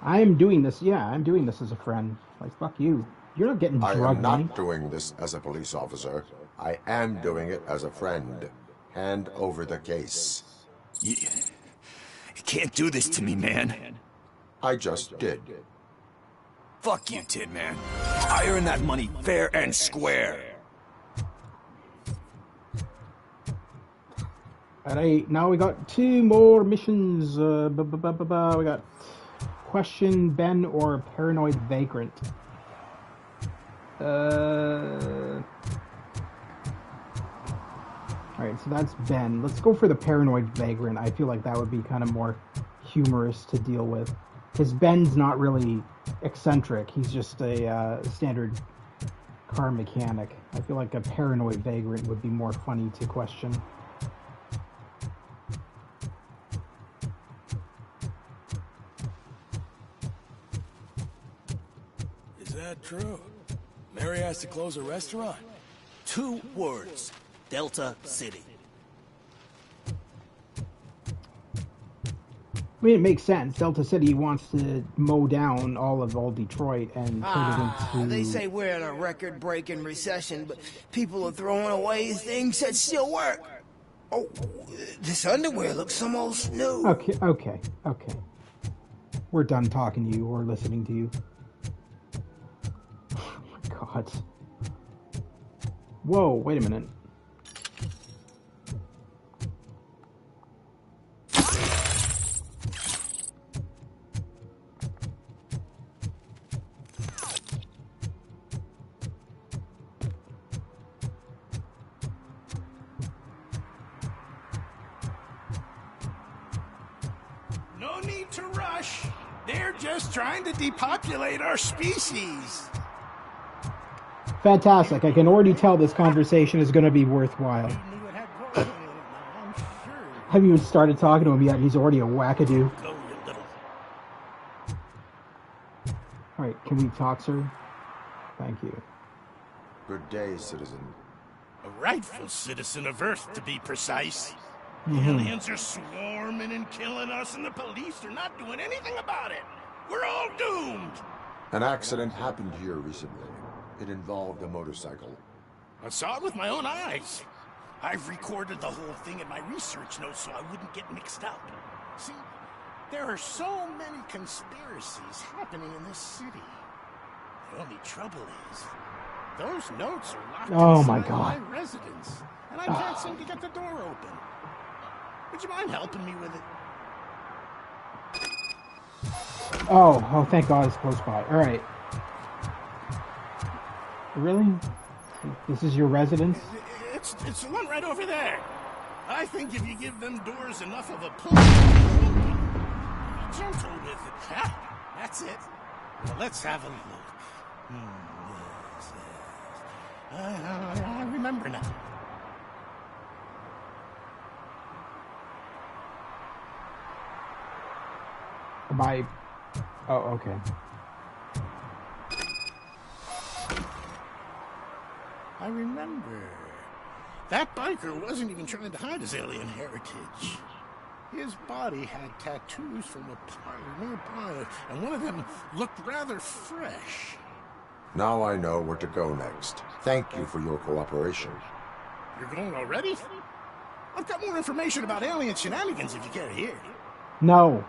I'm doing this, yeah, I'm doing this as a friend. Like, fuck you. You're not getting drug I am money. not doing this as a police officer. I am doing it as a friend. Hand over the case. You can't do this to me, man. I just did. Fuck you, Tin Man. I earned that money fair and square. Alright, now we got 2 more missions. We got Question Ben or Paranoid Vagrant. Alright, so that's Ben. Let's go for the Paranoid Vagrant. I feel like that would be kind of more humorous to deal with. Because Ben's not really eccentric. He's just a standard car mechanic. I feel like a Paranoid Vagrant would be more funny to question. Is that true? Mary has to close a restaurant? 2 words. Delta City. I mean, it makes sense. Delta City wants to mow down all of old Detroit and turn it into... They say we're in a record-breaking recession, but people are throwing away things that still work. Oh, this underwear looks almost new. Okay. We're done talking to you or listening to you. Oh my god. Whoa, wait a minute. No need to rush. They're just trying to depopulate our species. Fantastic. I can already tell this conversation is going to be worthwhile. Haven't even started talking to him yet, and he's already a wackadoo. Alright, can we talk, sir? Thank you. Good day, citizen. A rightful citizen of Earth, to be precise. The aliens are swarming and killing us, and the police are not doing anything about it. We're all doomed. An accident happened here recently. It involved a motorcycle. I saw it with my own eyes. I've recorded the whole thing in my research notes so I wouldn't get mixed up. See, there are so many conspiracies happening in this city. The only trouble is, those notes are locked inside my residence, and I can't seem to get the door open. Would you mind helping me with it? Oh, thank God it's close by. Alright. Really? This is your residence? It's the one right over there. I think if you give them doors enough of a pull, gentle with it. Ha! That's it. Well, let's have a look. Yes. I remember now. Oh, okay. I remember. That biker wasn't even trying to hide his alien heritage. His body had tattoos from a parlor nearby, and one of them looked rather fresh. Now I know where to go next. Thank you for your cooperation. You're going already? I've got more information about alien shenanigans if you care to hear. No.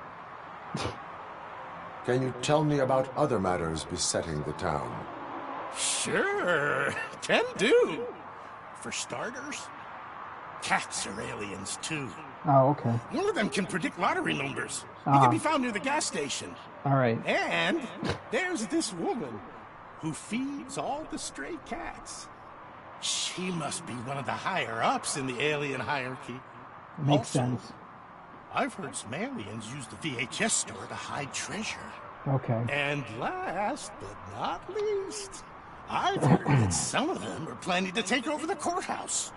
Can you tell me about other matters besetting the town? Sure, can do. For starters, cats are aliens too. Oh, okay. One of them can predict lottery numbers. He can be found near the gas station. Alright. And there's this woman who feeds all the stray cats. She must be one of the higher-ups in the alien hierarchy. Makes sense. I've heard some aliens use the VHS store to hide treasure. Okay. And last but not least, I've heard that some of them are planning to take over the courthouse.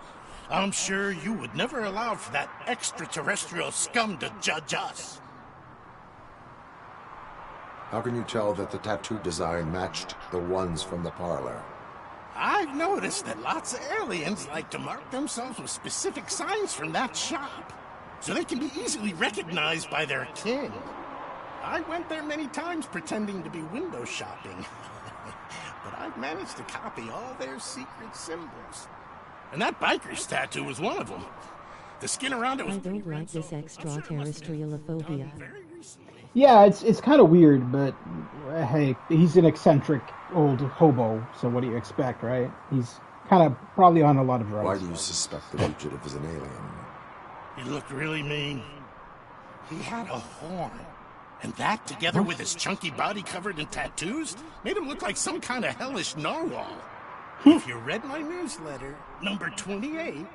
I'm sure you would never allow for that extraterrestrial scum to judge us. How can you tell that the tattoo design matched the ones from the parlor? I've noticed that lots of aliens like to mark themselves with specific signs from that shop, so they can be easily recognized by their kin. I went there many times pretending to be window shopping, but I've managed to copy all their secret symbols. And that biker's tattoo was one of them. The skin around it was... I don't like this extraterrestrialophobia. Yeah, it's kind of weird, but hey, he's an eccentric old hobo, so what do you expect, right? He's kind of probably on a lot of drugs. Why do you suspect the fugitive is an alien? He looked really mean. He had a horn. And that, together with his chunky body covered in tattoos, made him look like some kind of hellish narwhal. If you read my newsletter, number 28,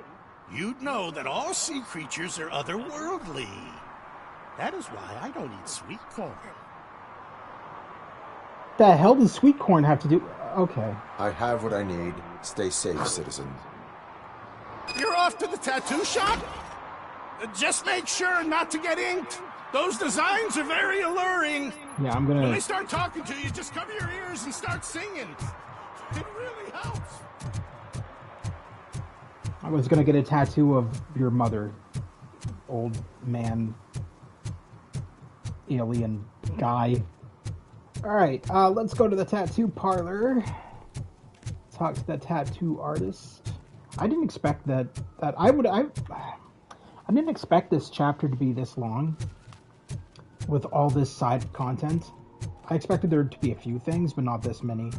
you'd know that all sea creatures are otherworldly. That is why I don't eat sweet corn. The hell does sweet corn have to do? Okay. I have what I need. Stay safe, citizen. You're off to the tattoo shop? Just make sure not to get inked. Those designs are very alluring. Yeah, I'm gonna... When they start talking to you, just cover your ears and start singing. It really helps. I was gonna get a tattoo of your mother. Old man. Alien guy. Alright, let's go to the tattoo parlor. Talk to the tattoo artist. I didn't expect that I didn't expect this chapter to be this long with all this side content. I expected there to be a few things, but not this many.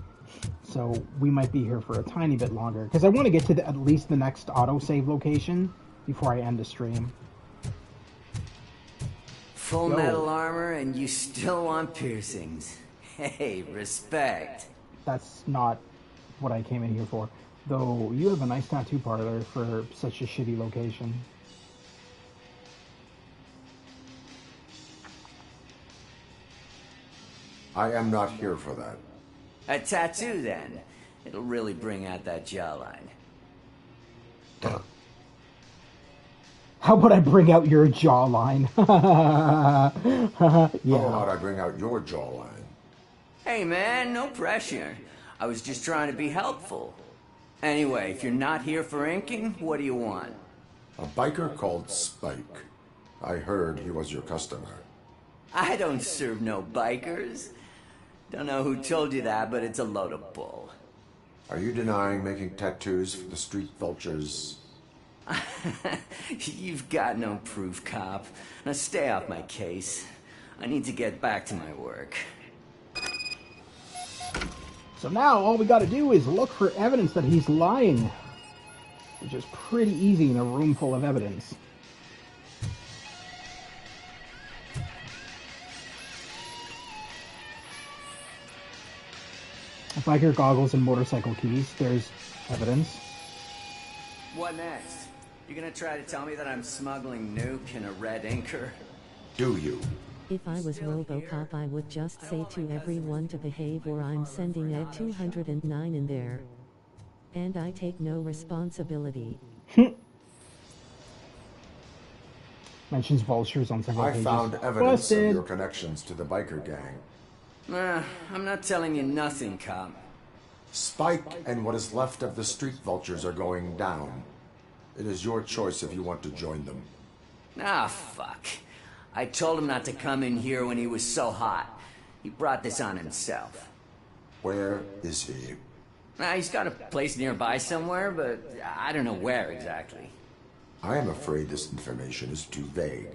So we might be here for a tiny bit longer, because I want to get to at least the next autosave location before I end the stream. Full metal armor and you still want piercings. Hey, respect. That's not what I came in here for. Though you have a nice tattoo parlor for such a shitty location. I am not here for that. A tattoo, then. It'll really bring out that jawline. How about I bring out your jawline? Yeah. How about I bring out your jawline? Hey, man, no pressure. I was just trying to be helpful. Anyway, if you're not here for inking, what do you want? A biker called Spike. I heard he was your customer. I don't serve no bikers. Don't know who told you that, but it's a load of bull. Are you denying making tattoos for the street vultures? You've got no proof, cop. Now stay off my case. I need to get back to my work. So now all we gotta do is look for evidence that he's lying. Which is pretty easy in a room full of evidence. Biker goggles and motorcycle keys. There's evidence. What next? You gonna try to tell me that I'm smuggling nuke in a red inker? Do you? If I was RoboCop, I would just say to everyone to behave, or I'm sending Ed 209 in there. And I take no responsibility. Mentions vultures on several pages. I found evidence of your connections to the biker gang. I'm not telling you nothing, cop. Spike and what is left of the street vultures are going down. It is your choice if you want to join them. Ah, fuck. I told him not to come in here when he was so hot. He brought this on himself. Where is he? He's got a place nearby somewhere, but I don't know where exactly. I am afraid this information is too vague.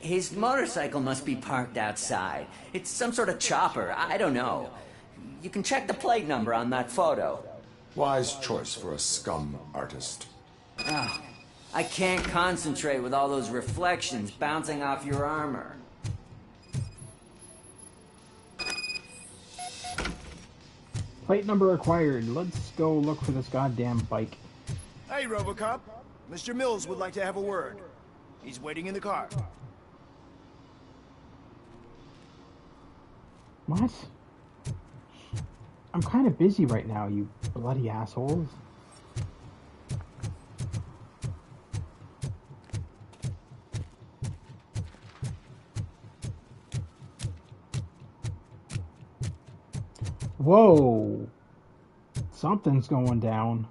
His motorcycle must be parked outside. It's some sort of chopper. I don't know. You can check the plate number on that photo. Wise choice for a scum artist. Oh, I can't concentrate with all those reflections bouncing off your armor. Plate number acquired. Let's go look for this goddamn bike. Hey, RoboCop. Mr. Mills would like to have a word. He's waiting in the car. What? I'm kind of busy right now, you bloody assholes. Whoa! Something's going down.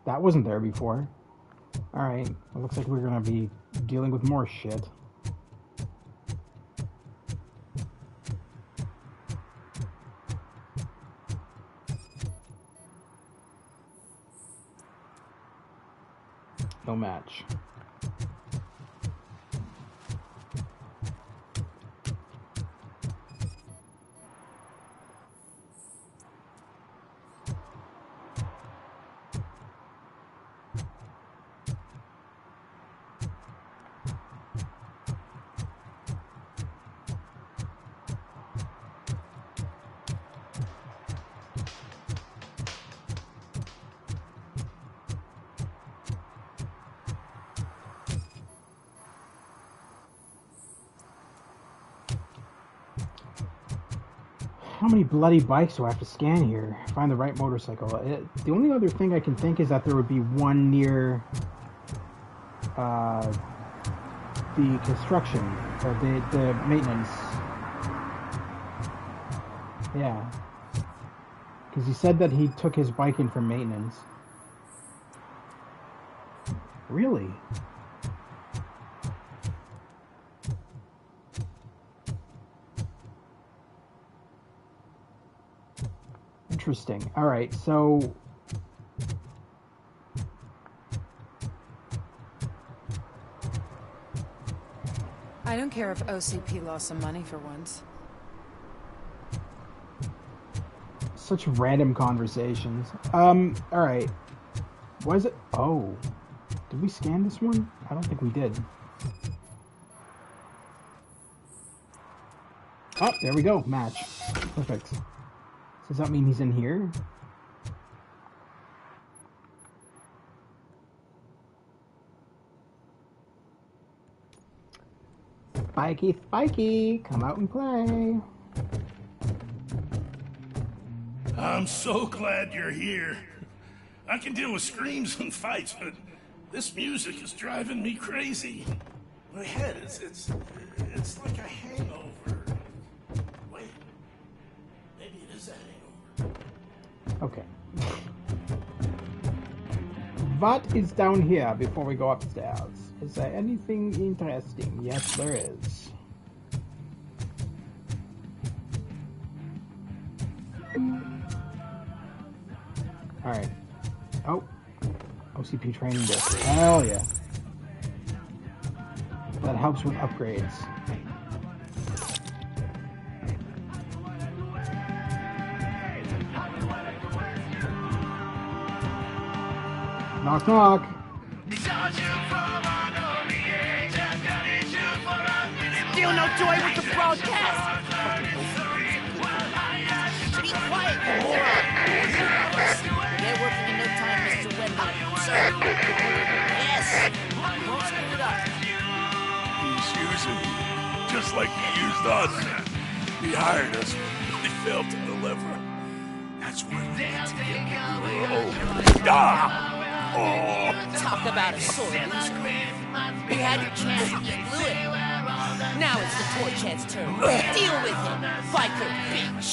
That wasn't there before. Alright, it looks like we're gonna be dealing with more shit. No match. How many bloody bikes do I have to scan here? Find the right motorcycle. The only other thing I can think is that there would be one near the construction, or the maintenance. Yeah. Because he said that he took his bike in for maintenance. Really? Interesting. All right, so I don't care if OCP lost some money for once. such random conversations. All right. Why is it? Oh, did we scan this one? I don't think we did. Oh, there we go. Match. Perfect. Does that mean he's in here? Spikey, Spikey, come out and play. I'm so glad you're here. I can deal with screams and fights, but this music is driving me crazy. My head it's like a hangover. Wait, maybe it is a hangover. Okay. what is down here before we go upstairs? Is there anything interesting? Yes, there is. Alright. Oh. OCP training disc. Hell yeah. That helps with upgrades. Knock, knock. Still no joy with the broadcast. Be quiet, you moron. They're working in no time, Mr. Wendell. Sir. Yes. Won't screw it up. He's using you, just like he used us. He hired us, but he failed to deliver. That's when we need to get Talk about a sore loser. You had your chance and you blew it. Now it's the torch head's turn. Deal with him, biker bitch.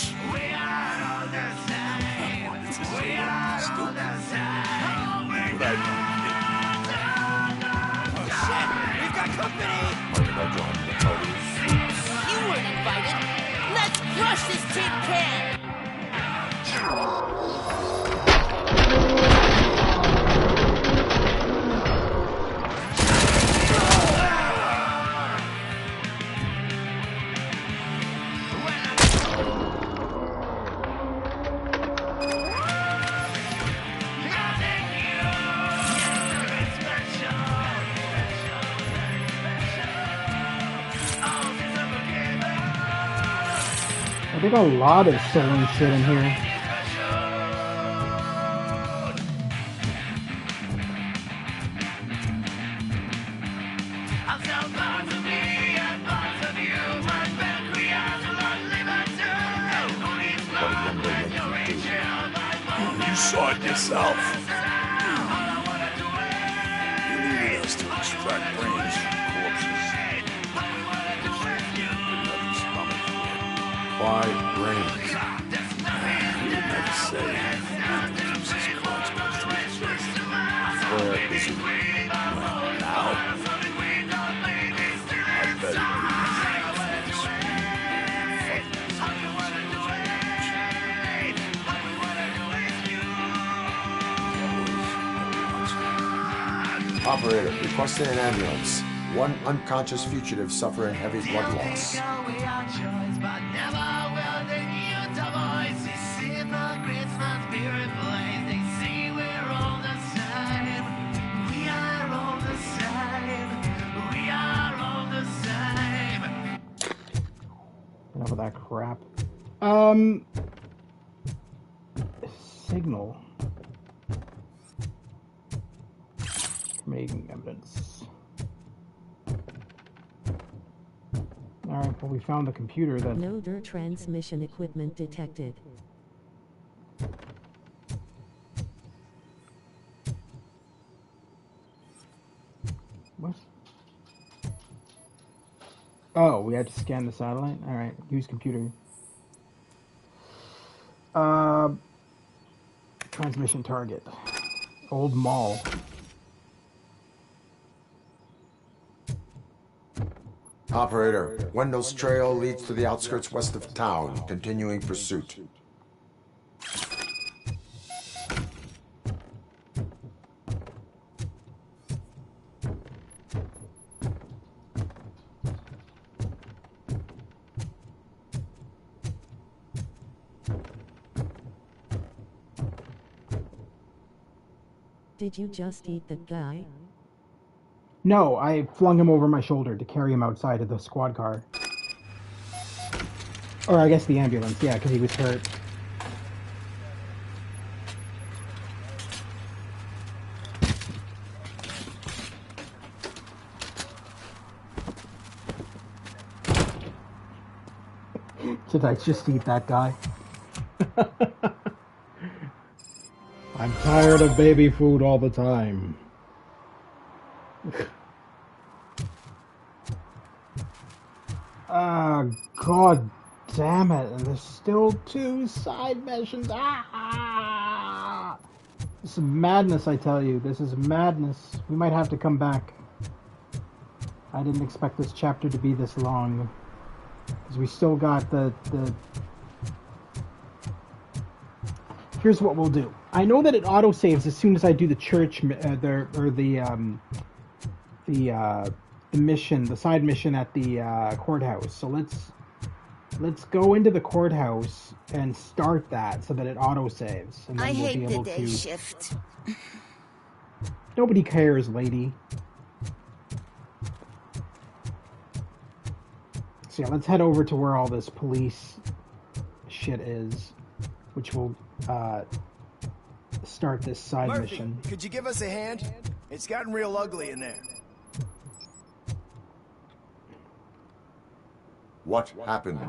Shit, we've got company. You weren't invited. Let's crush this tin can. I think a lot of sewing shit in here. You saw it yourself. You needed us to extract brains from corpses. Why brains? You would never say. Jesus Christ, Where is he? now. I bet Operator, requesting an ambulance. One unconscious fugitive suffering heavy blood loss. Enough of that crap. Signal. Making evidence. Alright, well we found the computer that... No transmission equipment detected. What? Oh, we had to scan the satellite? Alright, use computer. Transmission target. Old Mall. Operator, Wendell's trail leads to the outskirts west of town, continuing pursuit. Did you just eat that guy? No, I flung him over my shoulder to carry him outside of the squad car. Or I guess the ambulance, yeah, because he was hurt. Did I just eat that guy? I'm tired of baby food all the time. God damn it, and there's still 2 side missions. Ah! This is madness, I tell you. This is madness. We might have to come back. I didn't expect this chapter to be this long. Because we still got the... Here's what we'll do. I know that it autosaves as soon as I do the church, the mission, the side mission at the courthouse. So let's go into the courthouse and start that so that it autosaves. And then I we'll hate be the able day to... shift. Nobody cares, lady. So yeah, let's head over to where all this police shit is, which will start this side Murphy, mission. could you give us a hand? It's gotten real ugly in there. What happened?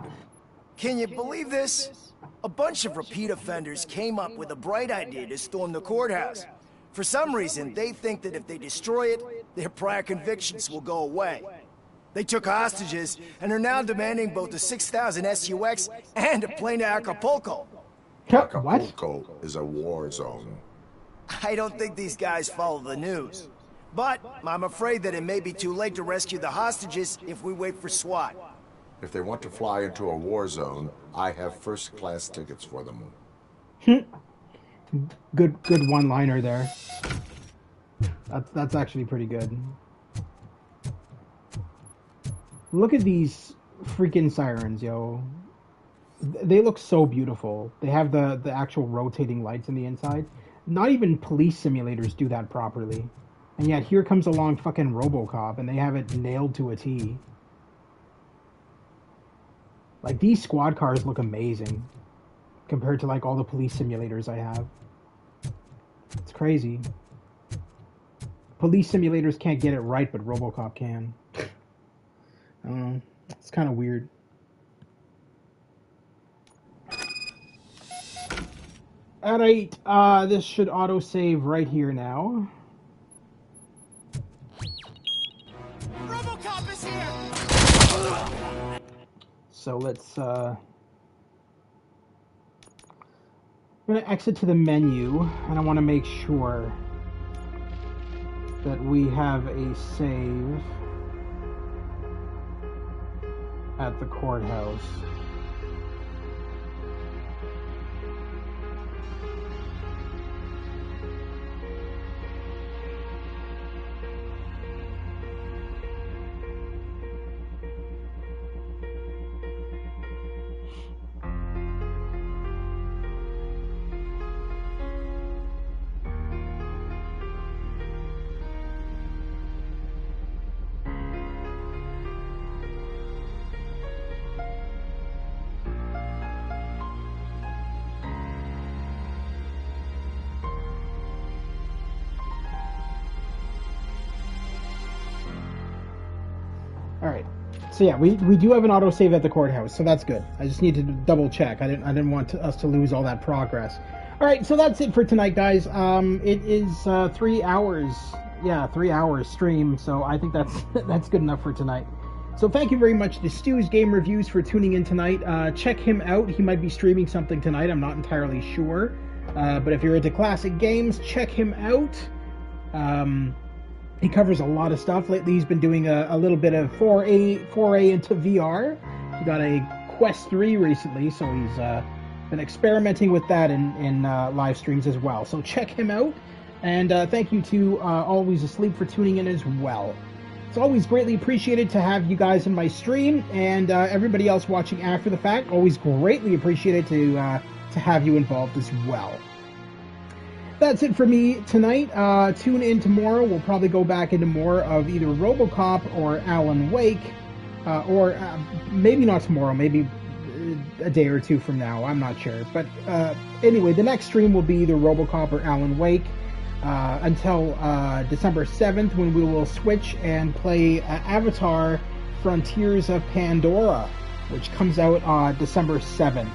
Can you believe this? A bunch of repeat offenders came up with a bright idea to storm the courthouse. For some reason, they think that if they destroy it, their prior convictions will go away. They took hostages and are now demanding both a 6,000 SUX and a plane to Acapulco. Acapulco is a war zone. I don't think these guys follow the news. But I'm afraid that it may be too late to rescue the hostages if we wait for SWAT. If they want to fly into a war zone, I have first-class tickets for them. Good one-liner there. That's actually pretty good. Look at these freaking sirens, yo. They look so beautiful. They have the actual rotating lights on the inside. Not even police simulators do that properly. And yet here comes along fucking RoboCop and they have it nailed to a T. Like, these squad cars look amazing compared to like all the police simulators I have. It's crazy. Police simulators can't get it right, but RoboCop can. It's kind of weird. Alright, this should autosave right here now. RoboCop is here! So let's, I'm going to exit to the menu, and I want to make sure that we have a save at the courthouse. Alright, so yeah, we do have an autosave at the courthouse, so that's good. I just need to double check. I didn't want us to lose all that progress. Alright, so that's it for tonight, guys. It is 3 hours. Yeah, 3 hours stream, so I think that's good enough for tonight. So thank you very much to Stu's Game Reviews for tuning in tonight. Check him out. He might be streaming something tonight. I'm not entirely sure. But if you're into classic games, check him out. He covers a lot of stuff. Lately, he's been doing a little bit of foray into VR. He got a Quest 3 recently, so he's been experimenting with that in live streams as well. So check him out. And thank you to Always Asleep for tuning in as well. It's always greatly appreciated to have you guys in my stream, and everybody else watching after the fact, always greatly appreciated to have you involved as well. That's it for me tonight. Tune in tomorrow. We'll probably go back into more of either RoboCop or Alan Wake, or maybe not tomorrow, maybe a day or two from now. I'm not sure. But anyway, the next stream will be either RoboCop or Alan Wake until December 7th, when we will switch and play Avatar Frontiers of Pandora, which comes out December 7th.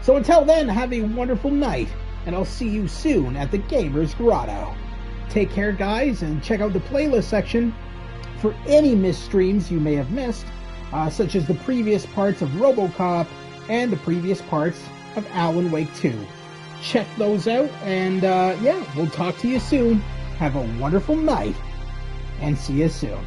So until then, have a wonderful night, and I'll see you soon at the Gamer's Grotto. Take care, guys, and check out the playlist section for any missed streams you may have missed, such as the previous parts of RoboCop and the previous parts of Alan Wake 2. check those out. And yeah, we'll talk to you soon. Have a wonderful night, and see you soon.